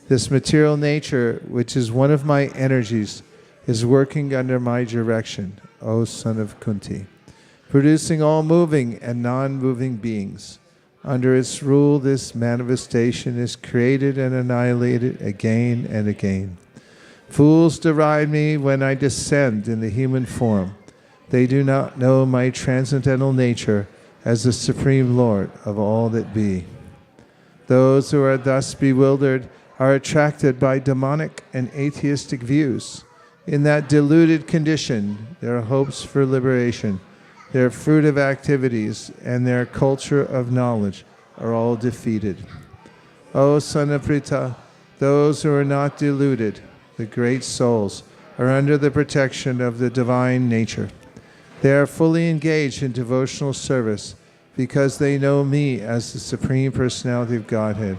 This material nature, which is one of my energies, is working under my direction, O son of Kunti, producing all moving and non-moving beings. Under its rule, this manifestation is created and annihilated again and again. Fools deride me when I descend in the human form. They do not know my transcendental nature as the Supreme Lord of all that be. Those who are thus bewildered are attracted by demonic and atheistic views. In that deluded condition, their hopes for liberation, their fruitive activities, and their culture of knowledge are all defeated. O son of Pritha, those who are not deluded, the great souls, are under the protection of the divine nature. They are fully engaged in devotional service because they know me as the Supreme Personality of Godhead,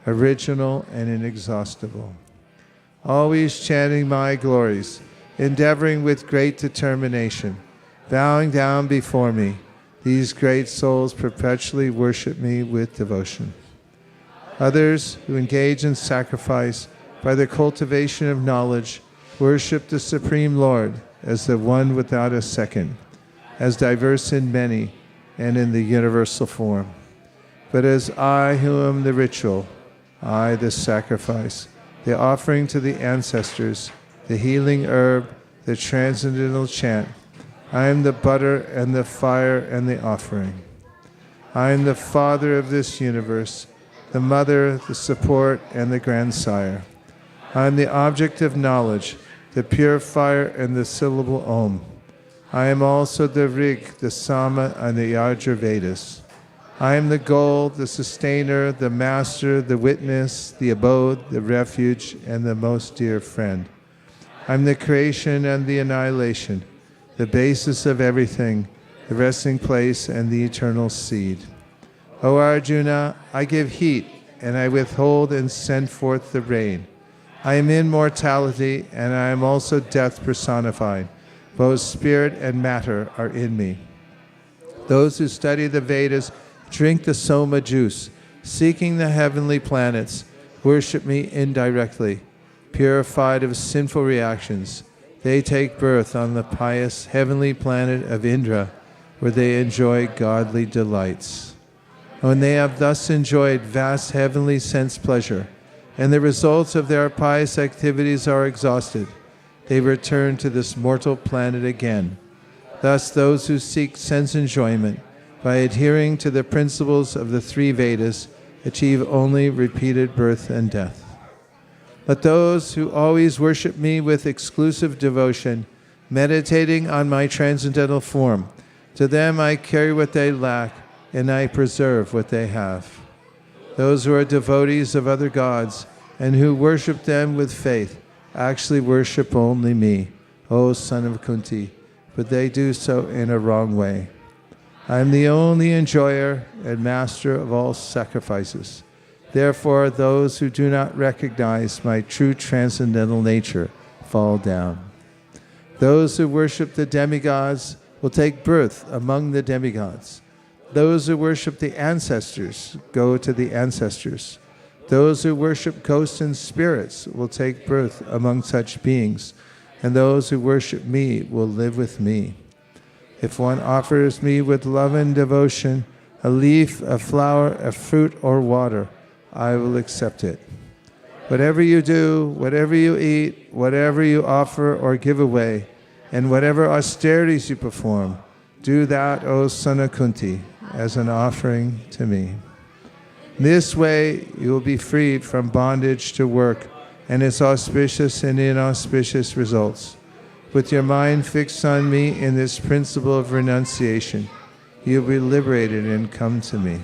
original and inexhaustible. Always chanting my glories, endeavoring with great determination, bowing down before me, these great souls perpetually worship me with devotion. Others who engage in sacrifice by the cultivation of knowledge worship the Supreme Lord as the one without a second, as diverse in many and in the universal form. But as I who am the ritual, I the sacrifice, the offering to the ancestors, the healing herb, the transcendental chant, I am the butter and the fire and the offering. I am the father of this universe, the mother, the support, and the grandsire. I am the object of knowledge, the purifier and the syllable Om. I am also the Rig, the Sama, and the Yajur Vedas. I am the goal, the sustainer, the master, the witness, the abode, the refuge, and the most dear friend. I am the creation and the annihilation, the basis of everything, the resting place, and the eternal seed. O Arjuna, I give heat, and I withhold and send forth the rain. I am immortality, and I am also death personified. Both spirit and matter are in me. Those who study the Vedas drink the soma juice, seeking the heavenly planets, worship me indirectly. Purified of sinful reactions, they take birth on the pious heavenly planet of Indra, where they enjoy godly delights. When they have thus enjoyed vast heavenly sense pleasure, and the results of their pious activities are exhausted, they return to this mortal planet again. Thus those who seek sense enjoyment by adhering to the principles of the three Vedas, achieve only repeated birth and death. Let those who always worship me with exclusive devotion, meditating on my transcendental form, to them I carry what they lack, and I preserve what they have. Those who are devotees of other gods, and who worship them with faith, actually worship only me, O son of Kunti, but they do so in a wrong way. I am the only enjoyer and master of all sacrifices. Therefore, those who do not recognize my true transcendental nature fall down. Those who worship the demigods will take birth among the demigods. Those who worship the ancestors go to the ancestors. Those who worship ghosts and spirits will take birth among such beings, and those who worship me will live with me. If one offers me with love and devotion a leaf, a flower, a fruit, or water, I will accept it. Whatever you do, whatever you eat, whatever you offer or give away, and whatever austerities you perform, do that, O son of Kunti, as an offering to me. This way you will be freed from bondage to work and its auspicious and inauspicious results. With your mind fixed on me in this principle of renunciation, you will be liberated and come to me.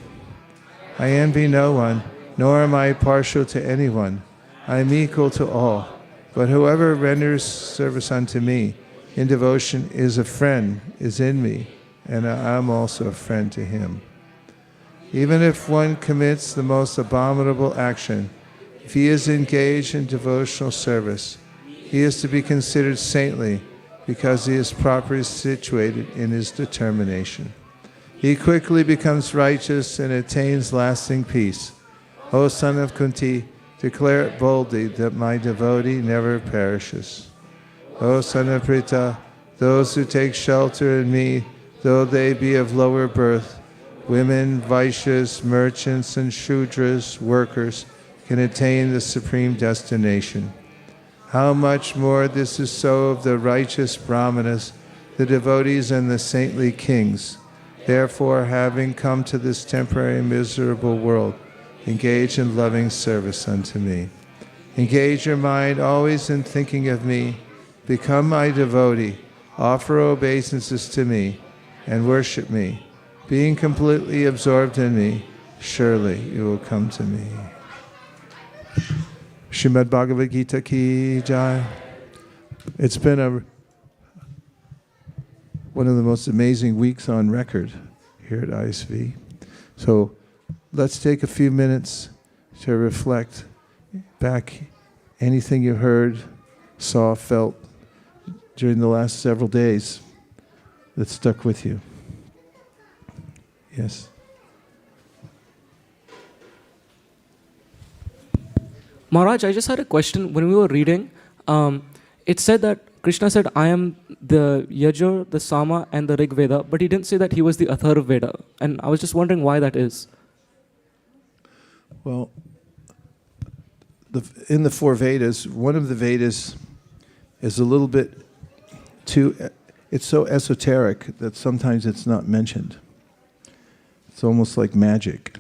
I envy no one, nor am I partial to anyone. I am equal to all. But whoever renders service unto me in devotion is a friend, is in me, and I am also a friend to him. Even if one commits the most abominable action, if he is engaged in devotional service, he is to be considered saintly because he is properly situated in his determination. He quickly becomes righteous and attains lasting peace. O son of Kunti, declare it boldly that my devotee never perishes. O son of Pritha, those who take shelter in me, though they be of lower birth, women, Vaishyas, merchants, and Shudras, workers, can attain the supreme destination. How much more this is so of the righteous Brahmanas, the devotees, and the saintly kings. Therefore, having come to this temporary miserable world, engage in loving service unto me. Engage your mind always in thinking of me. Become my devotee. Offer obeisances to me and worship me. Being completely absorbed in me, surely you will come to me. Srimad Bhagavad Gita ki jai. It's been one of the most amazing weeks on record here at ISV. So let's take a few minutes to reflect back anything you heard, saw, felt during the last several days that stuck with you. Yes. Maharaj, I just had a question. When we were reading, it said that Krishna said, I am the Yajur, the Sama, and the Rig Veda, but he didn't say that he was the Atharva Veda. And I was just wondering why that is. Well, in the four Vedas, one of the Vedas is a little bit too, it's so esoteric that sometimes it's not mentioned. It's almost like magic.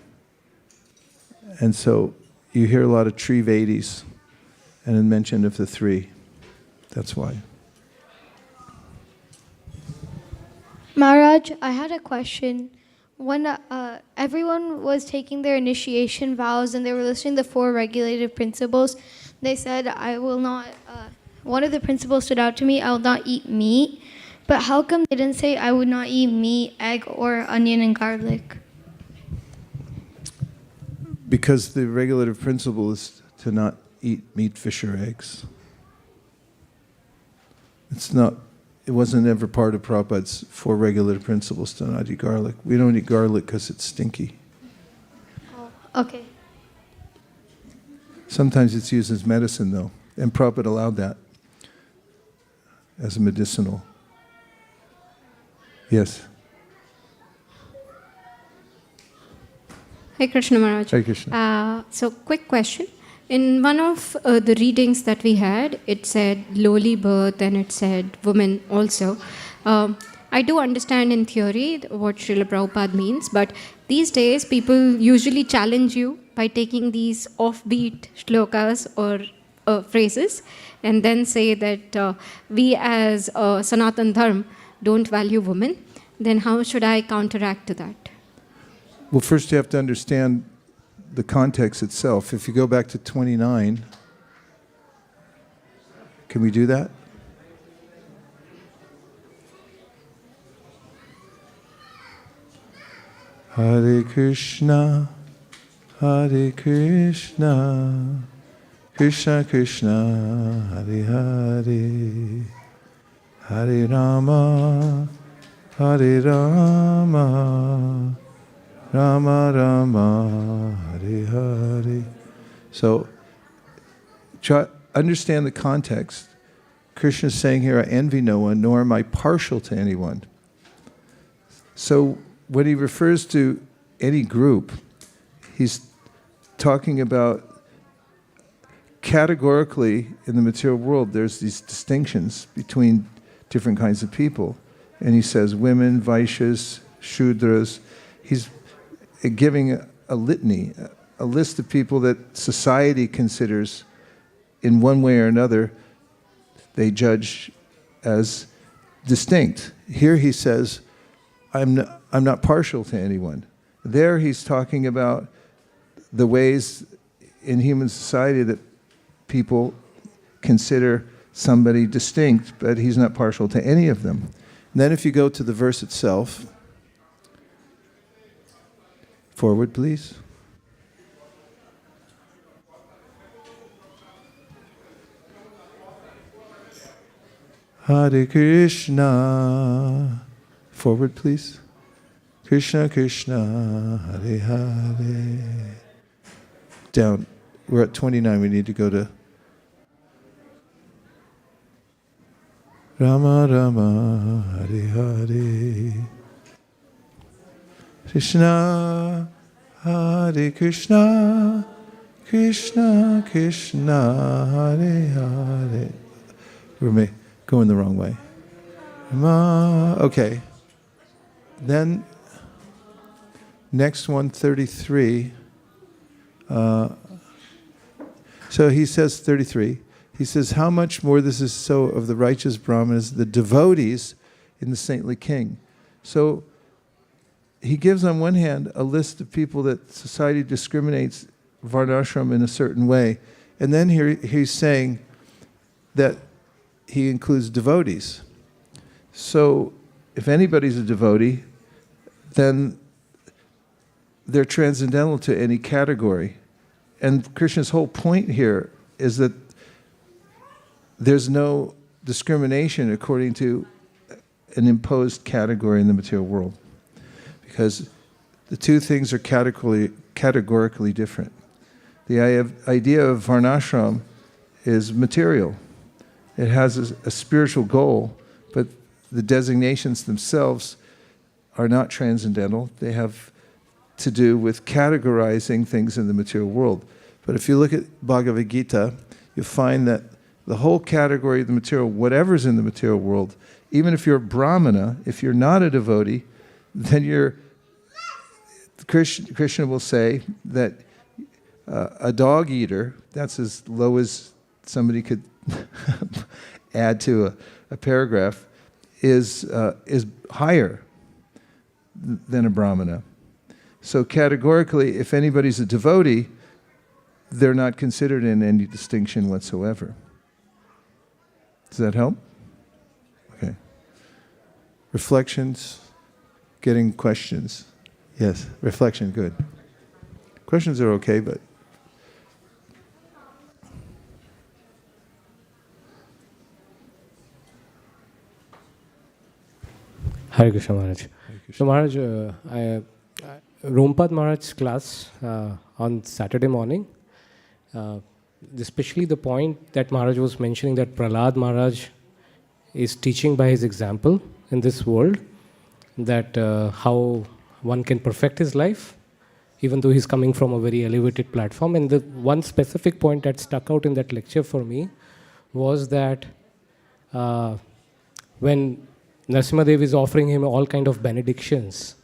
And so you hear a lot of tree Vedis and then mention of the three. That's why. Maharaj, I had a question. When everyone was taking their initiation vows and they were listing the four regulative principles, they said, I will not, one of the principles stood out to me, I will not eat meat. But how come they didn't say I would not eat meat, egg, or onion and garlic? Because the regulative principle is to not eat meat, fish, or eggs. It wasn't ever part of Prabhupada's four regulative principles to not eat garlic. We don't eat garlic because it's stinky. Oh, okay. Sometimes it's used as medicine, though, and Prabhupada allowed that as a medicinal. Yes. Hi, Krishna Maharaj. Hi, Krishna. So, quick question. In one of the readings that we had, it said lowly birth and it said woman also. I'm I do understand in theory what Srila Prabhupada means, but these days people usually challenge you by taking these offbeat shlokas or phrases and then say that we as Sanatan Dharma don't value women. Then how should I counteract to that? Well, first you have to understand the context itself. If you go back to 29, can we do that? Hare Krishna, Hare Krishna, Krishna Krishna, Hare Hare, Hare Rama, Hare Rama, Rama Rama, Hare Hare. So, understand the context. Krishna is saying here, I envy no one, nor am I partial to anyone. So, when he refers to any group, he's talking about categorically in the material world, there's these distinctions between different kinds of people. And he says women, Vaishyas, Shudras. He's giving a litany, a list of people that society considers in one way or another they judge as distinct. Here he says, I'm not partial to anyone. There he's talking about the ways in human society that people consider somebody distinct, but he's not partial to any of them. And then if you go to the verse itself, forward please. Hare Krishna. Forward, please. Krishna, Krishna, Hare Hare. Down. We're at 29. We need to go to Rama, Rama, Hare Hare. Krishna, Hare Krishna, Krishna, Krishna, Hare Hare. We're going the wrong way. Rama. Okay. Then, next one, 33. So he says 33. He says, how much more this is so of the righteous Brahmanas, the devotees in the saintly king. So he gives on one hand a list of people that society discriminates varnashram in a certain way. And then here he's saying that he includes devotees. So if anybody's a devotee, then they're transcendental to any category. And Krishna's whole point here is that there's no discrimination according to an imposed category in the material world, because the two things are categorically different. The idea of varnashram is material. It has a spiritual goal, but the designations themselves are not transcendental. They have to do with categorizing things in the material world. But if you look at Bhagavad Gita, you find that the whole category of the material, whatever's in the material world, even if you're a brahmana, if you're not a devotee, then Krishna will say that a dog eater, that's as low as somebody could add to a paragraph, is higher than a brahmana. So categorically, if anybody's a devotee, they're not considered in any distinction whatsoever. Does that help? Okay. Reflections, getting questions. Yes, reflection, good. Questions are okay, but... Hare Krishna Maharaj. So Maharaj, Rompad Maharaj's class on Saturday morning, especially the point that Maharaj was mentioning that Prahlad Maharaj is teaching by his example in this world, that how one can perfect his life, even though he's coming from a very elevated platform. And the one specific point that stuck out in that lecture for me was that when Narasimhadev is offering him all kind of benedictions.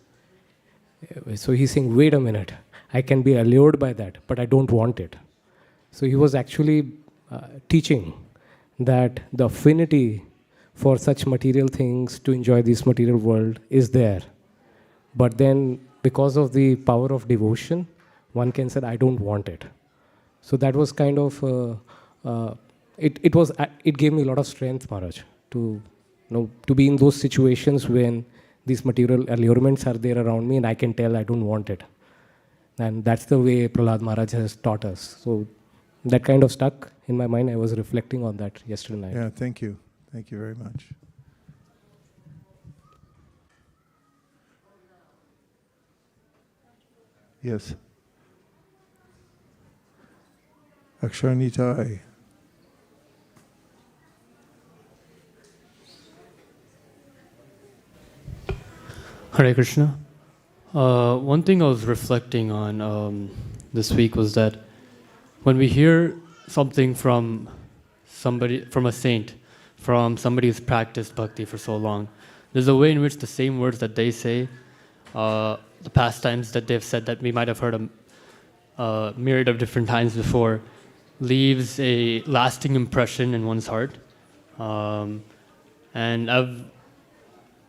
So he's saying, wait a minute, I can be allured by that, but I don't want it. So he was actually teaching that the affinity for such material things to enjoy this material world is there. But then because of the power of devotion, one can say, I don't want it. So that was kind of, it gave me a lot of strength, Maharaj, to be in those situations when these material allurements are there around me and I can tell I don't want it. And that's the way Prahlad Maharaj has taught us. So that kind of stuck in my mind. I was reflecting on that yesterday night. Yeah, thank you. Thank you very much. Yes. Akshanitai. Hare Krishna. One thing I was reflecting on this week was that when we hear something from somebody, from a saint, from somebody who's practiced bhakti for so long, there's a way in which the same words that they say, the pastimes that they've said that we might have heard a myriad of different times before, leaves a lasting impression in one's heart. And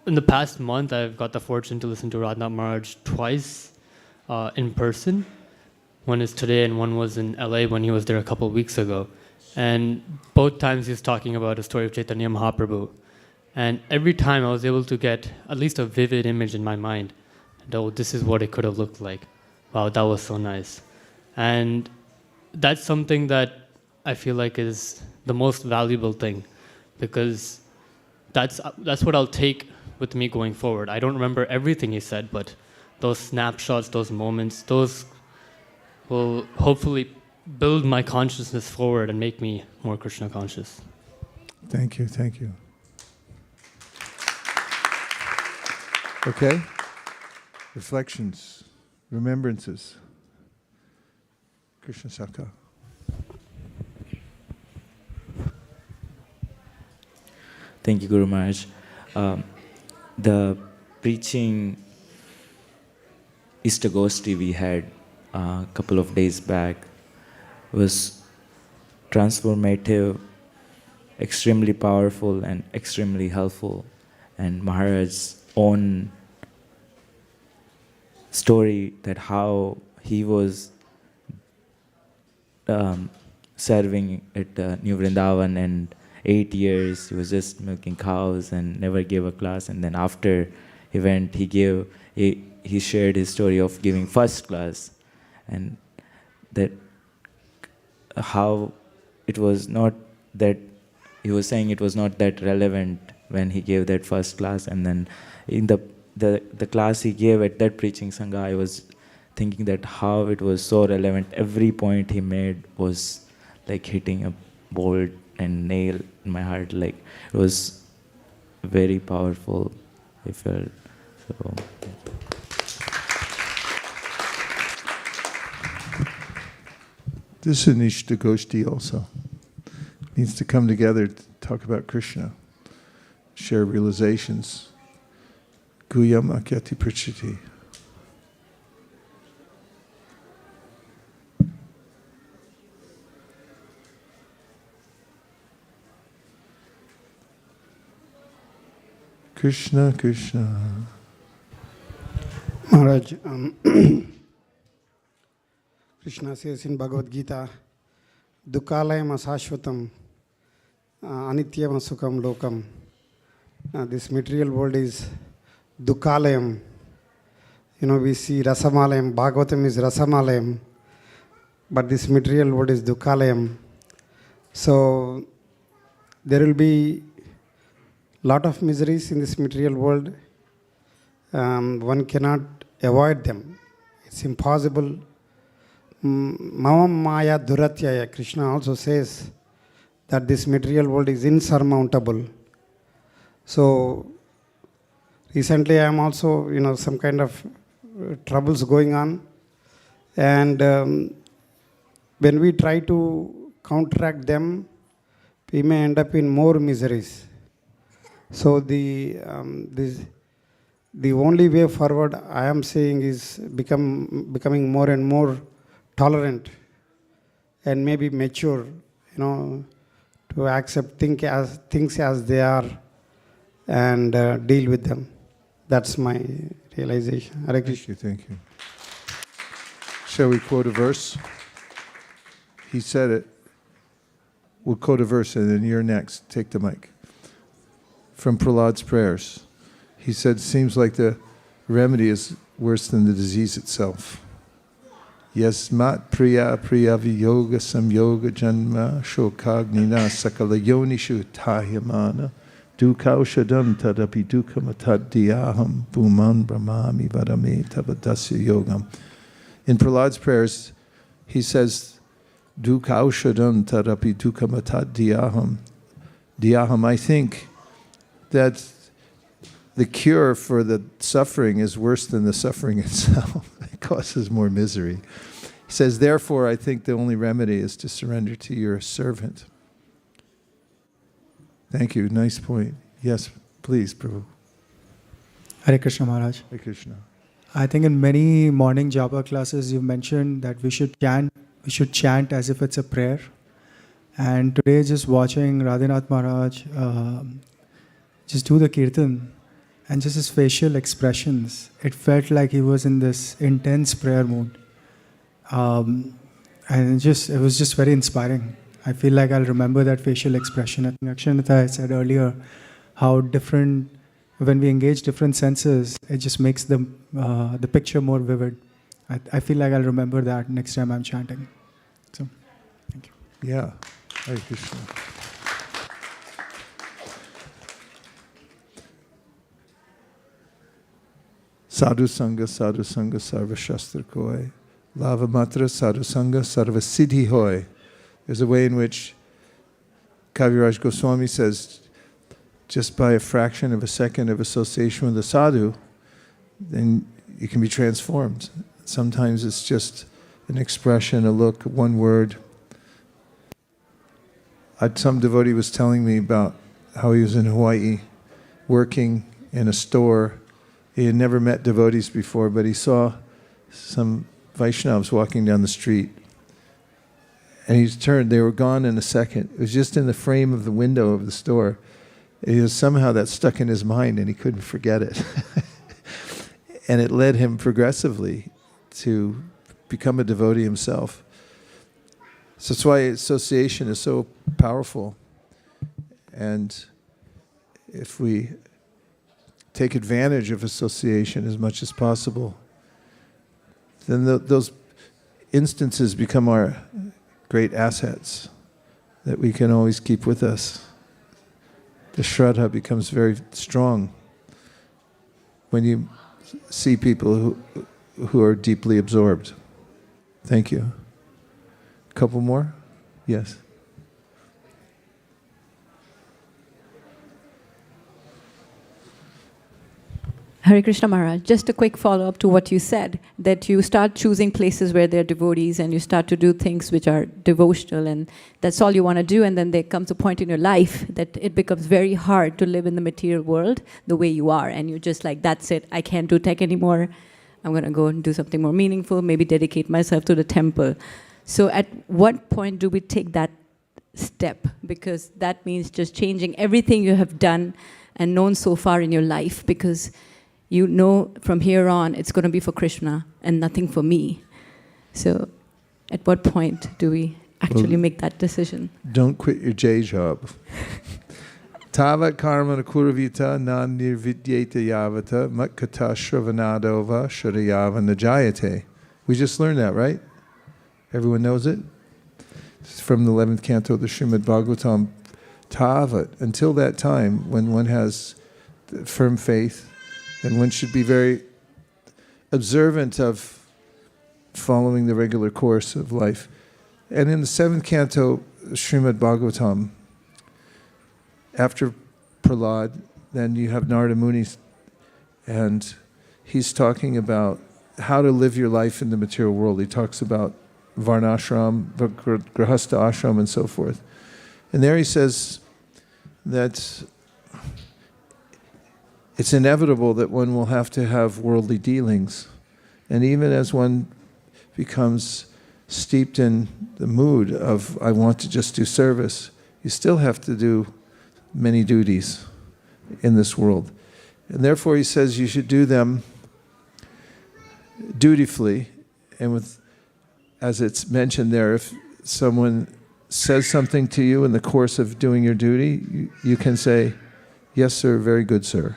in the past month, I've got the fortune to listen to Radhanath Maharaj twice in person. One is today and one was in LA when he was there a couple of weeks ago. And both times he was talking about a story of Chaitanya Mahaprabhu. And every time I was able to get at least a vivid image in my mind. And, oh, this is what it could have looked like. Wow, that was so nice. And that's something that I feel like is the most valuable thing, because that's what I'll take with me going forward. I don't remember everything he said, but those snapshots, those moments, those will hopefully build my consciousness forward and make me more Krishna conscious. Thank you, thank you. Okay. Reflections, remembrances. Krishna Saka. Thank you, Guru Maharaj. The preaching ISKCON we had a couple of days back was transformative, extremely powerful and extremely helpful. And Maharaj's own story that how he was serving at New Vrindavan, and 8 years he was just milking cows and never gave a class, and then after he went, he shared his story of giving first class, and that how it was not that, he was saying it was not that relevant when he gave that first class, and then in the class he gave at that preaching sangha, I was thinking that how it was so relevant. Every point he made was like hitting a bolt and nail in my heart. Like it was very powerful, I felt. So This is Nishta Goshti also. It means to come together to talk about Krishna, share realizations. Guyam Akyati Prachiti. Krishna, Krishna. Maharaj, Krishna says in Bhagavad Gita, Dukkalayam asashvatam, anityam asukam lokam. This material world is Dukkalayam. You know, we see Rasamalayam, Bhagavatam is Rasamalayam, but this material world is Dukkalayam. So there will be lot of miseries in this material world. One cannot avoid them. It's impossible. Mama Maya Duratyaya, Krishna also says that this material world is insurmountable. So recently I am also, some kind of troubles going on. And when we try to counteract them, we may end up in more miseries. So the only way forward I am saying is becoming more and more tolerant and maybe mature, to accept things as they are and deal with them. That's my realization. Hare Krishna. Thank you. Shall we quote a verse? He said it. We'll quote a verse and then you're next. Take the mic. From Prahlad's prayers. He said, seems like the remedy is worse than the disease itself. Yasmat priya viyoga samyoga janma shokagnina sakala yonishu tahyamana dukaushadam tadapi dukamatadhyaham puman brahmami vadame tavadasya yogam. In Prahlad's prayers, he says, dukaushadam tadapi dukamatadhyaham. Dhyaham, I think that the cure for the suffering is worse than the suffering itself. It causes more misery. He says, therefore, I think the only remedy is to surrender to your servant. Thank you. Nice point. Yes, please, Prabhu. Hare Krishna Maharaj. Hare Krishna. I think in many morning japa classes you mentioned that we should chant as if it's a prayer. And today just watching Radhanath Maharaj just do the kirtan and just his facial expressions, it felt like he was in this intense prayer mood. And it was just very inspiring. I feel like I'll remember that facial expression. I think Akshanatha said earlier how different, when we engage different senses, it just makes the picture more vivid. I feel like I'll remember that next time I'm chanting. So, thank you. Yeah. Hare Krishna. Sadhu Sangha, Sarva Shastra Koi. Lava Matra, Sadhu Sangha, Sarva Siddhi Hoy. There's a way in which Kaviraj Goswami says, just by a fraction of a second of association with a sadhu, then you can be transformed. Sometimes it's just an expression, a look, one word. Some devotee was telling me about how he was in Hawaii working in a store. He had never met devotees before, but he saw some Vaishnavas walking down the street. And he turned, they were gone in a second. It was just in the frame of the window of the store. Somehow that stuck in his mind and he couldn't forget it. And it led him progressively to become a devotee himself. So that's why association is so powerful. And if we take advantage of association as much as possible, then those instances become our great assets that we can always keep with us. The Shraddha becomes very strong when you see people who are deeply absorbed. Thank you. A couple more? Yes. Hare Krishna Maharaj, just a quick follow-up to what you said, that you start choosing places where there are devotees and you start to do things which are devotional and that's all you want to do, and then there comes a point in your life that it becomes very hard to live in the material world the way you are, and you're just like, that's it, I can't do tech anymore, I'm going to go and do something more meaningful, maybe dedicate myself to the temple. So at what point do we take that step? Because that means just changing everything you have done and known so far in your life, because you know from here on it's going to be for Krishna and nothing for me. So at what point do we actually make that decision? Don't quit your J job. Tavat karma kuravita nan nirvidyeta yavata matkata shravanadova sharayava najayate. We just learned that, right? Everyone knows it? It's from the 11th canto of the Srimad Bhagavatam. Tavat, until that time when one has firm faith, then one should be very observant of following the regular course of life. And in the 7th canto, Srimad Bhagavatam, after Prahlad, then you have Narada Muni, and he's talking about how to live your life in the material world. He talks about Varnashram, Grahastha Ashram, and so forth. And there he says that it's inevitable that one will have to have worldly dealings. And even as one becomes steeped in the mood of, I want to just do service, you still have to do many duties in this world. And therefore he says you should do them dutifully. And with, as it's mentioned there, if someone says something to you in the course of doing your duty, you can say, yes, sir, very good, sir.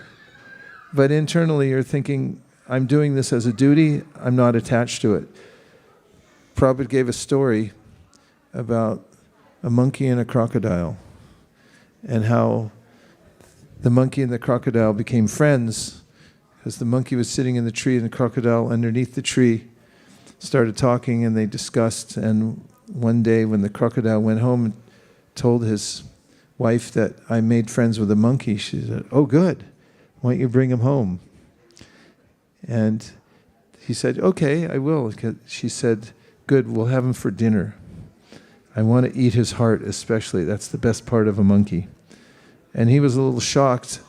But internally you're thinking, I'm doing this as a duty, I'm not attached to it. Prabhupada gave a story about a monkey and a crocodile, and how the monkey and the crocodile became friends because the monkey was sitting in the tree and the crocodile underneath the tree started talking, and they discussed. And one day when the crocodile went home and told his wife that I made friends with a monkey, she said, oh good, why don't you bring him home? And he said, okay, I will. She said, good, we'll have him for dinner. I want to eat his heart especially. That's the best part of a monkey. And he was a little shocked,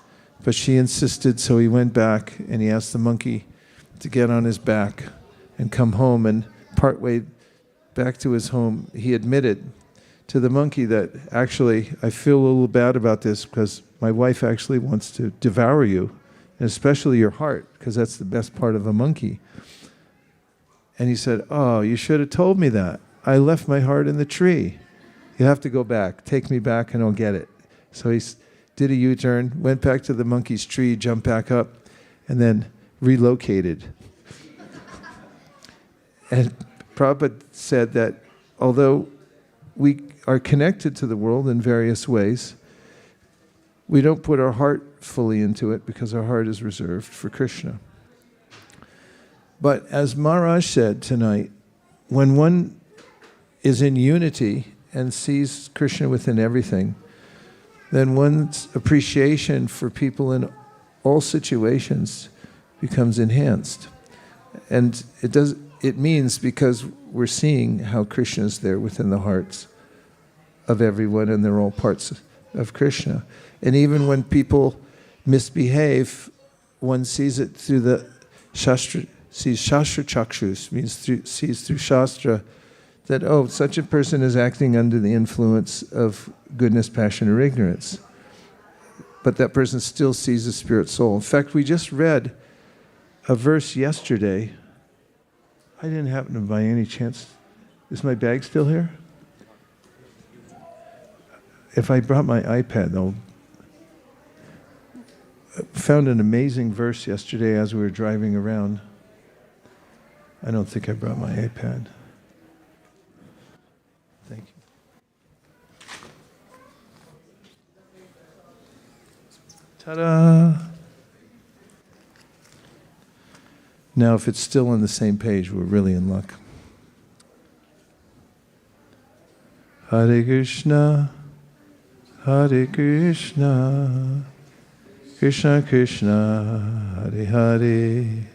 but she insisted, so he went back and he asked the monkey to get on his back and come home. And partway back to his home, he admitted to the monkey that, actually, I feel a little bad about this because my wife actually wants to devour you, and especially your heart, because that's the best part of a monkey. And he said, oh, you should have told me that. I left my heart in the tree. You have to go back. Take me back and I'll get it. So he did a U-turn, went back to the monkey's tree, jumped back up, and then relocated. And Prabhupada said that although we are connected to the world in various ways, we don't put our heart fully into it because our heart is reserved for Krishna. But as Maharaj said tonight, when one is in unity and sees Krishna within everything, then one's appreciation for people in all situations becomes enhanced. And it means because we're seeing how Krishna is there within the hearts of everyone, and they're all parts of Krishna. And even when people misbehave, one sees it through the Shastra, sees Shastra Chakshus, means sees through Shastra, that, oh, such a person is acting under the influence of goodness, passion, or ignorance. But that person still sees the spirit soul. In fact, we just read a verse yesterday. I didn't happen to, by any chance, is my bag still here? If I brought my iPad, I found an amazing verse yesterday as we were driving around. I don't think I brought my iPad. Thank you. Ta-da! Now, if it's still on the same page, we're really in luck. Hare Krishna, Hare Krishna, Krishna Krishna, Hare Hare,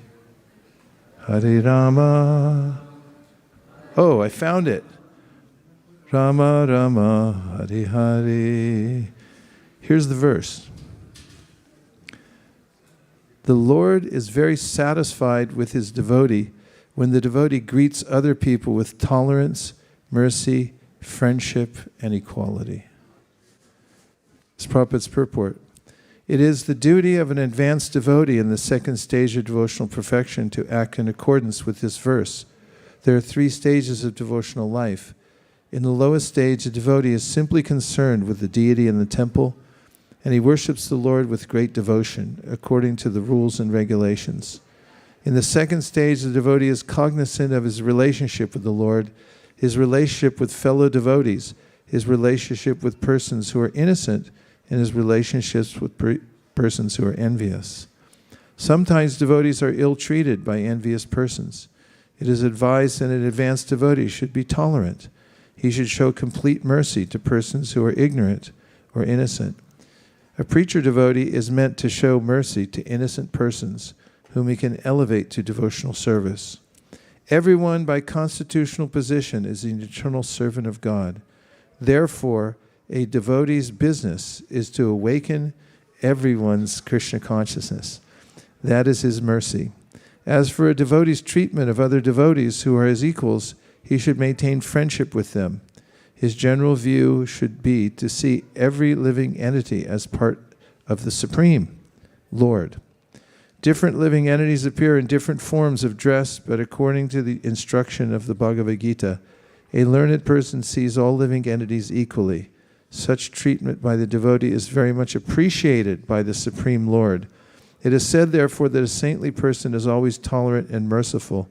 Hare Rama. Oh, I found it. Rama Rama, Hare Hare. Here's the verse. The Lord is very satisfied with his devotee when the devotee greets other people with tolerance, mercy, friendship, and equality. It's Prabhupada's purport. It is the duty of an advanced devotee in the second stage of devotional perfection to act in accordance with this verse. There are 3 stages of devotional life. In the lowest stage, a devotee is simply concerned with the deity in the temple, and he worships the Lord with great devotion, according to the rules and regulations. In the second stage, the devotee is cognizant of his relationship with the Lord, his relationship with fellow devotees, his relationship with persons who are innocent, and his relationships with persons who are envious. Sometimes devotees are ill-treated by envious persons. It is advised that an advanced devotee should be tolerant. He should show complete mercy to persons who are ignorant or innocent. A preacher devotee is meant to show mercy to innocent persons whom he can elevate to devotional service. Everyone by constitutional position is an eternal servant of God. Therefore, a devotee's business is to awaken everyone's Krishna consciousness. That is his mercy. As for a devotee's treatment of other devotees who are his equals, he should maintain friendship with them. His general view should be to see every living entity as part of the Supreme Lord. Different living entities appear in different forms of dress, but according to the instruction of the Bhagavad Gita, a learned person sees all living entities equally. Such treatment by the devotee is very much appreciated by the Supreme Lord. It is said, therefore, that a saintly person is always tolerant and merciful.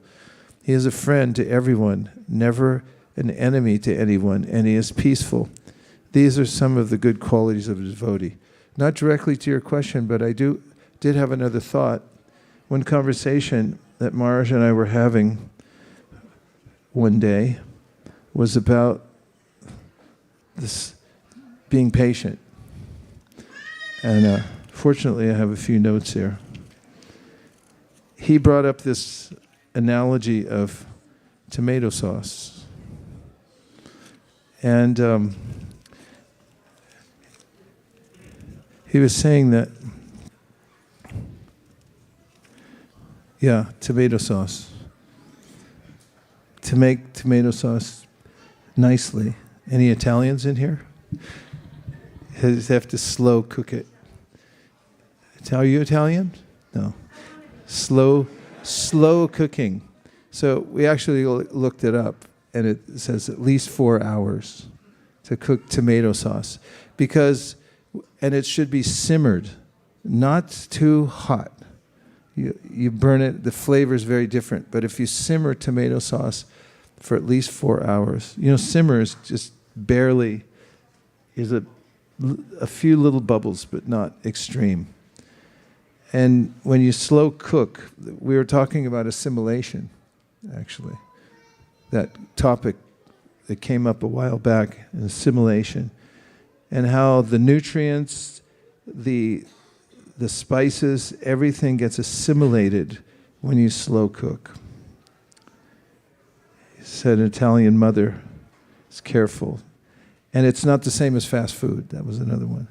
He is a friend to everyone, never an enemy to anyone, and he is peaceful. These are some of the good qualities of a devotee. Not directly to your question, but I did have another thought. One conversation that Maharaj and I were having one day was about this being patient. And fortunately, I have a few notes here. He brought up this analogy of tomato sauce. And he was saying that, tomato sauce. To make tomato sauce nicely. Any Italians in here? You have to slow cook it. Are you Italian? No. Slow cooking. So we actually looked it up, and it says at least 4 hours to cook tomato sauce. And it should be simmered, not too hot. You burn it, the flavor is very different. But if you simmer tomato sauce for at least 4 hours, simmer is just barely, is a few little bubbles, but not extreme. And when you slow cook, we were talking about assimilation, actually. That topic that came up a while back, assimilation, and how the nutrients, the spices, everything gets assimilated when you slow cook. He said an Italian mother is careful. And it's not the same as fast food. That was another one.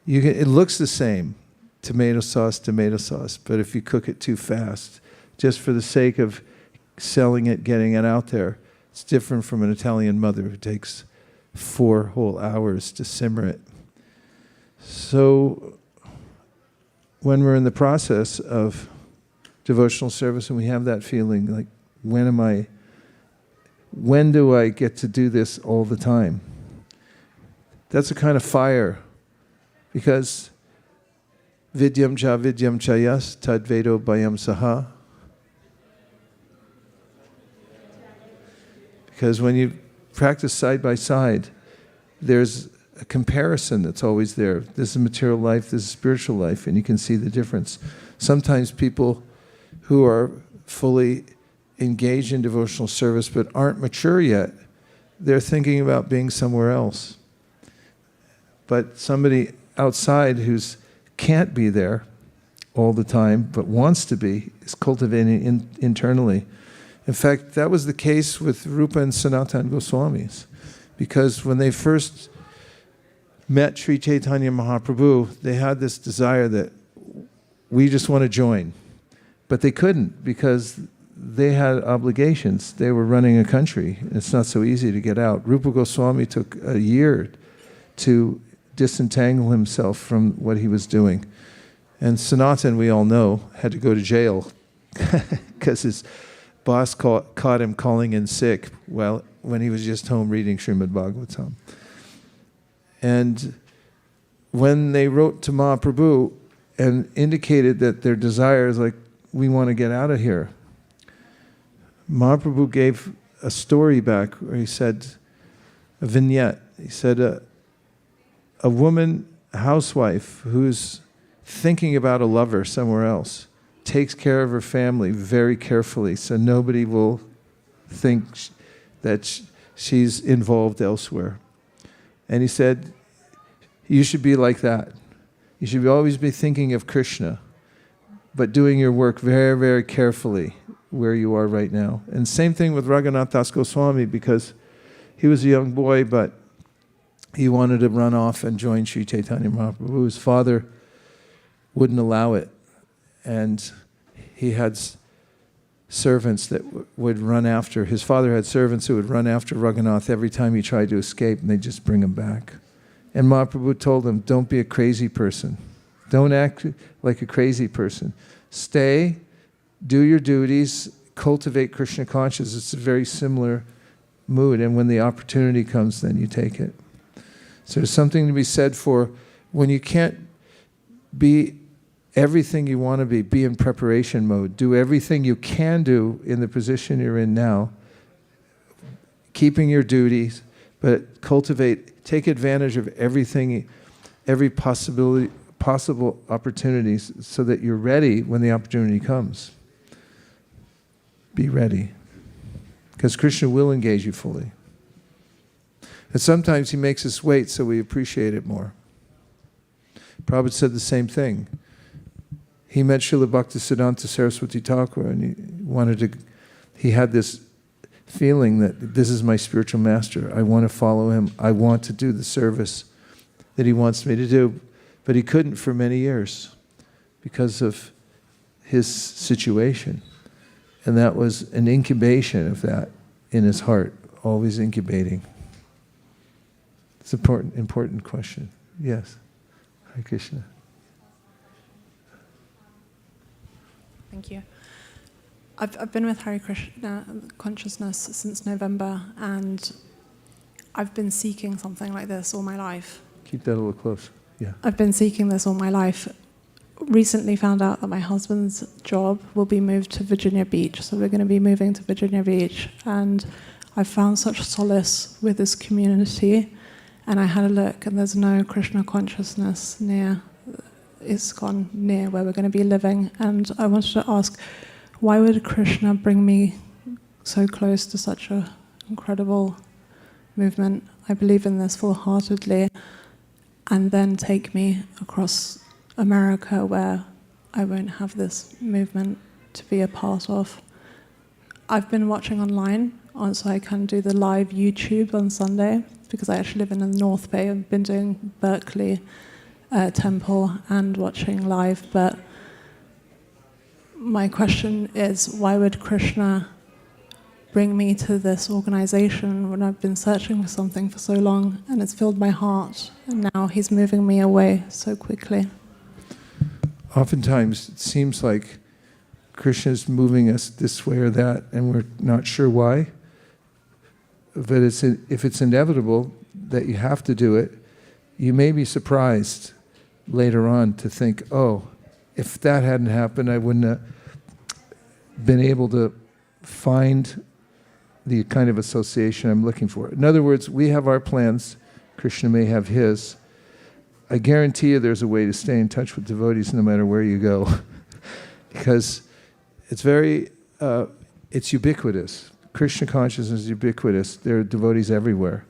It looks the same, tomato sauce, but if you cook it too fast, just for the sake of selling it, getting it out there, it's different from an Italian mother who takes 4 whole hours to simmer it. So when we're in the process of devotional service and we have that feeling like, when do I get to do this all the time? That's a kind of fire, because vidyam chayas tadvedo bayam saha. Because when you practice side by side, there's a comparison that's always there. This is material life, this is spiritual life, and you can see the difference. Sometimes people who are fully engaged in devotional service but aren't mature yet, they're thinking about being somewhere else. But somebody outside who's can't be there all the time but wants to be is cultivating internally. In fact, that was the case with Rupa and Sanatana Goswamis, because when they first met Sri Chaitanya Mahaprabhu, they had this desire that we just want to join. But they couldn't, because they had obligations. They were running a country. It's not so easy to get out. Rupa Goswami took a year to disentangle himself from what he was doing. And Sanatan, we all know, had to go to jail because his boss caught him calling in sick when he was just home reading Srimad Bhagavatam. And when they wrote to Mahaprabhu and indicated that their desire is like, we want to get out of here, Mahaprabhu gave a story back where he said, a vignette. He said, a woman, a housewife, who's thinking about a lover somewhere else, takes care of her family very carefully so nobody will think that she's involved elsewhere. And he said, you should be like that. You should always be thinking of Krishna, but doing your work very, very carefully where you are right now. And same thing with Radhanath Das Goswami, because he was a young boy, but he wanted to run off and join Sri Chaitanya Mahaprabhu. His father wouldn't allow it. And he had servants that would run after. His father had servants who would run after Radhanath every time he tried to escape, and they'd just bring him back. And Mahaprabhu told him, don't be a crazy person. Don't act like a crazy person. Stay, do your duties, cultivate Krishna consciousness. It's a very similar mood, and when the opportunity comes, then you take it. So there's something to be said for when you can't be everything you want to be in preparation mode. Do everything you can do in the position you're in now, keeping your duties, but take advantage of everything, every possible opportunities so that you're ready when the opportunity comes. Be ready. Because Krishna will engage you fully. And sometimes he makes us wait so we appreciate it more. Prabhupada said the same thing. He met Srila Bhaktisiddhanta Saraswati Thakur, and he had this feeling that this is my spiritual master. I want to follow him. I want to do the service that he wants me to do. But he couldn't for many years because of his situation. And that was an incubation of that in his heart, always incubating. It's an important question. Yes. Hare Krishna. Thank you. I've been with Hare Krishna consciousness since November, and I've been seeking something like this all my life. Keep that a little close. Yeah. I've been seeking this all my life. Recently found out that my husband's job will be moved to Virginia Beach, so we're going to be moving to Virginia Beach, and I found such solace with this community, and I had a look, and there's no Krishna consciousness near ISKCON, near where we're going to be living, and I wanted to ask, why would Krishna bring me so close to such an incredible movement? I believe in this full-heartedly, and then take me across America where I won't have this movement to be a part of. I've been watching online, so I can do the live YouTube on Sunday, because I actually live in the North Bay. I've been doing Berkeley Temple and watching live, but my question is, why would Krishna bring me to this organization when I've been searching for something for so long, and it's filled my heart, and now he's moving me away so quickly? Oftentimes it seems like Krishna's moving us this way or that, and we're not sure why. But if it's inevitable that you have to do it, you may be surprised later on to think, oh, if that hadn't happened, I wouldn't have been able to find the kind of association I'm looking for. In other words, we have our plans, Krishna may have his. I guarantee you there's a way to stay in touch with devotees no matter where you go. Because it's it's ubiquitous. Krishna consciousness is ubiquitous. There are devotees everywhere.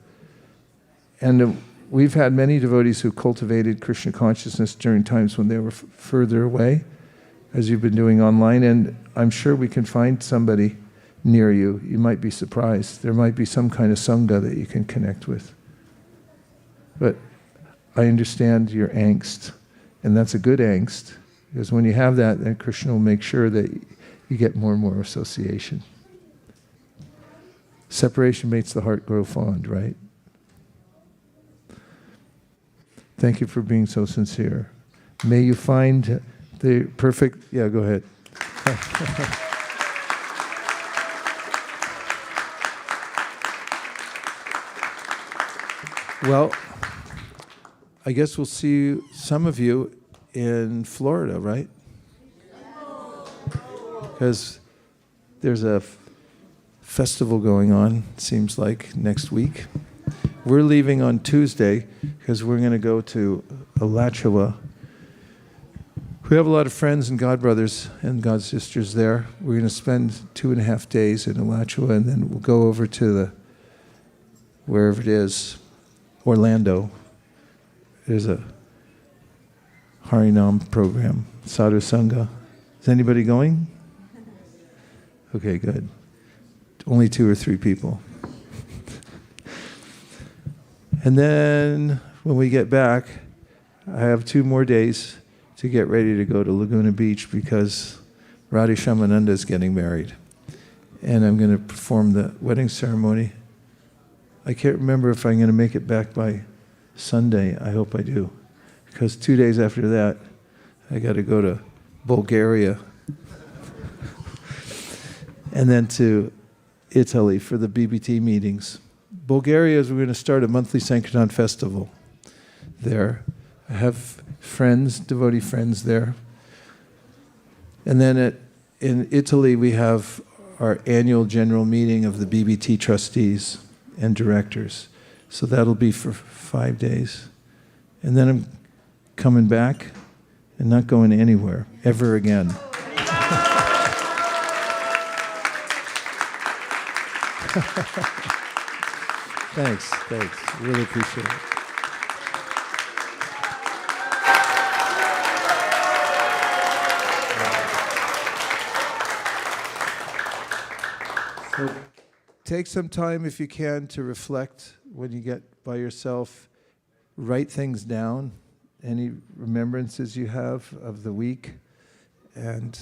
And we've had many devotees who cultivated Krishna consciousness during times when they were further away, as you've been doing online, and I'm sure we can find somebody near you. You might be surprised. There might be some kind of sangha that you can connect with. But I understand your angst, and that's a good angst, because when you have that, then Krishna will make sure that you get more and more association. Separation makes the heart grow fond, right? Thank you for being so sincere. May you find the perfect... Yeah, go ahead. Well, I guess we'll see some of you in Florida, right? Because there's a festival going on, seems like, next week. We're leaving on Tuesday because we're going to go to Alachua. We have a lot of friends and godbrothers and godsisters there. We're going to spend 2.5 days in Alachua, and then we'll go over to wherever it is, Orlando. There's a Harinam program, Sadhu Sangha. Is anybody going? Okay, good. Only 2 or 3 people. And then when we get back, I have 2 more days to get ready to go to Laguna Beach because Radhi Shamananda is getting married. And I'm going to perform the wedding ceremony. I can't remember if I'm going to make it back by Sunday. I hope I do. Because 2 days after that, I got to go to Bulgaria. And then to Italy for the BBT meetings. Bulgaria is we're going to start a monthly Sankirtan festival there. I have friends, devotee friends there. And then in Italy, we have our annual general meeting of the BBT trustees and directors. So that'll be for 5 days. And then I'm coming back and not going anywhere ever again. Thanks. Really appreciate it. So take some time if you can to reflect when you get by yourself. Write things down, any remembrances you have of the week, and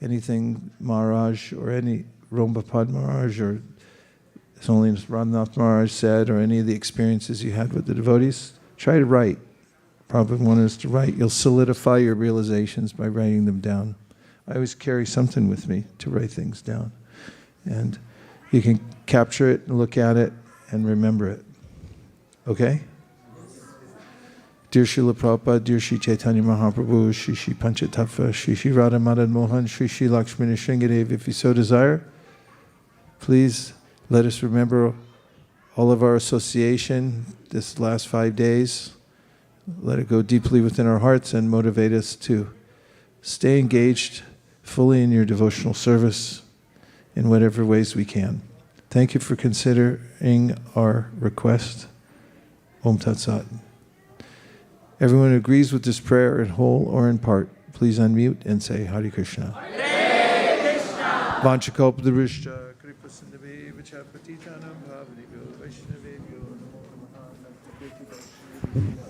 anything Maharaj or any Rombapad Maharaj or His Holiness Radhanath Maharaj said, or any of the experiences you had with the devotees. Try to write. Prabhupada wanted us to write. You'll solidify your realizations by writing them down. I always carry something with me to write things down. And you can capture it and look at it and remember it. Okay? Dear Srila Prabhupada, dear Shri Chaitanya Mahaprabhu, Shri Shri Panchatattva, Shri Shri Radha Madan Mohan, Shri Shri Lakshmana Shringadev, if you so desire, please let us remember all of our association this last 5 days. Let it go deeply within our hearts and motivate us to stay engaged fully in your devotional service in whatever ways we can. Thank you for considering our request. Om Tat Sat. Everyone who agrees with this prayer in whole or in part, please unmute and say Hare Krishna. Hare Krishna. Vanchakalpadrishta, Kripa Sindhavi, Vachapatitanam Bhavanibhyo, Vaishnavebhyo, Namo Namaha, Namaste.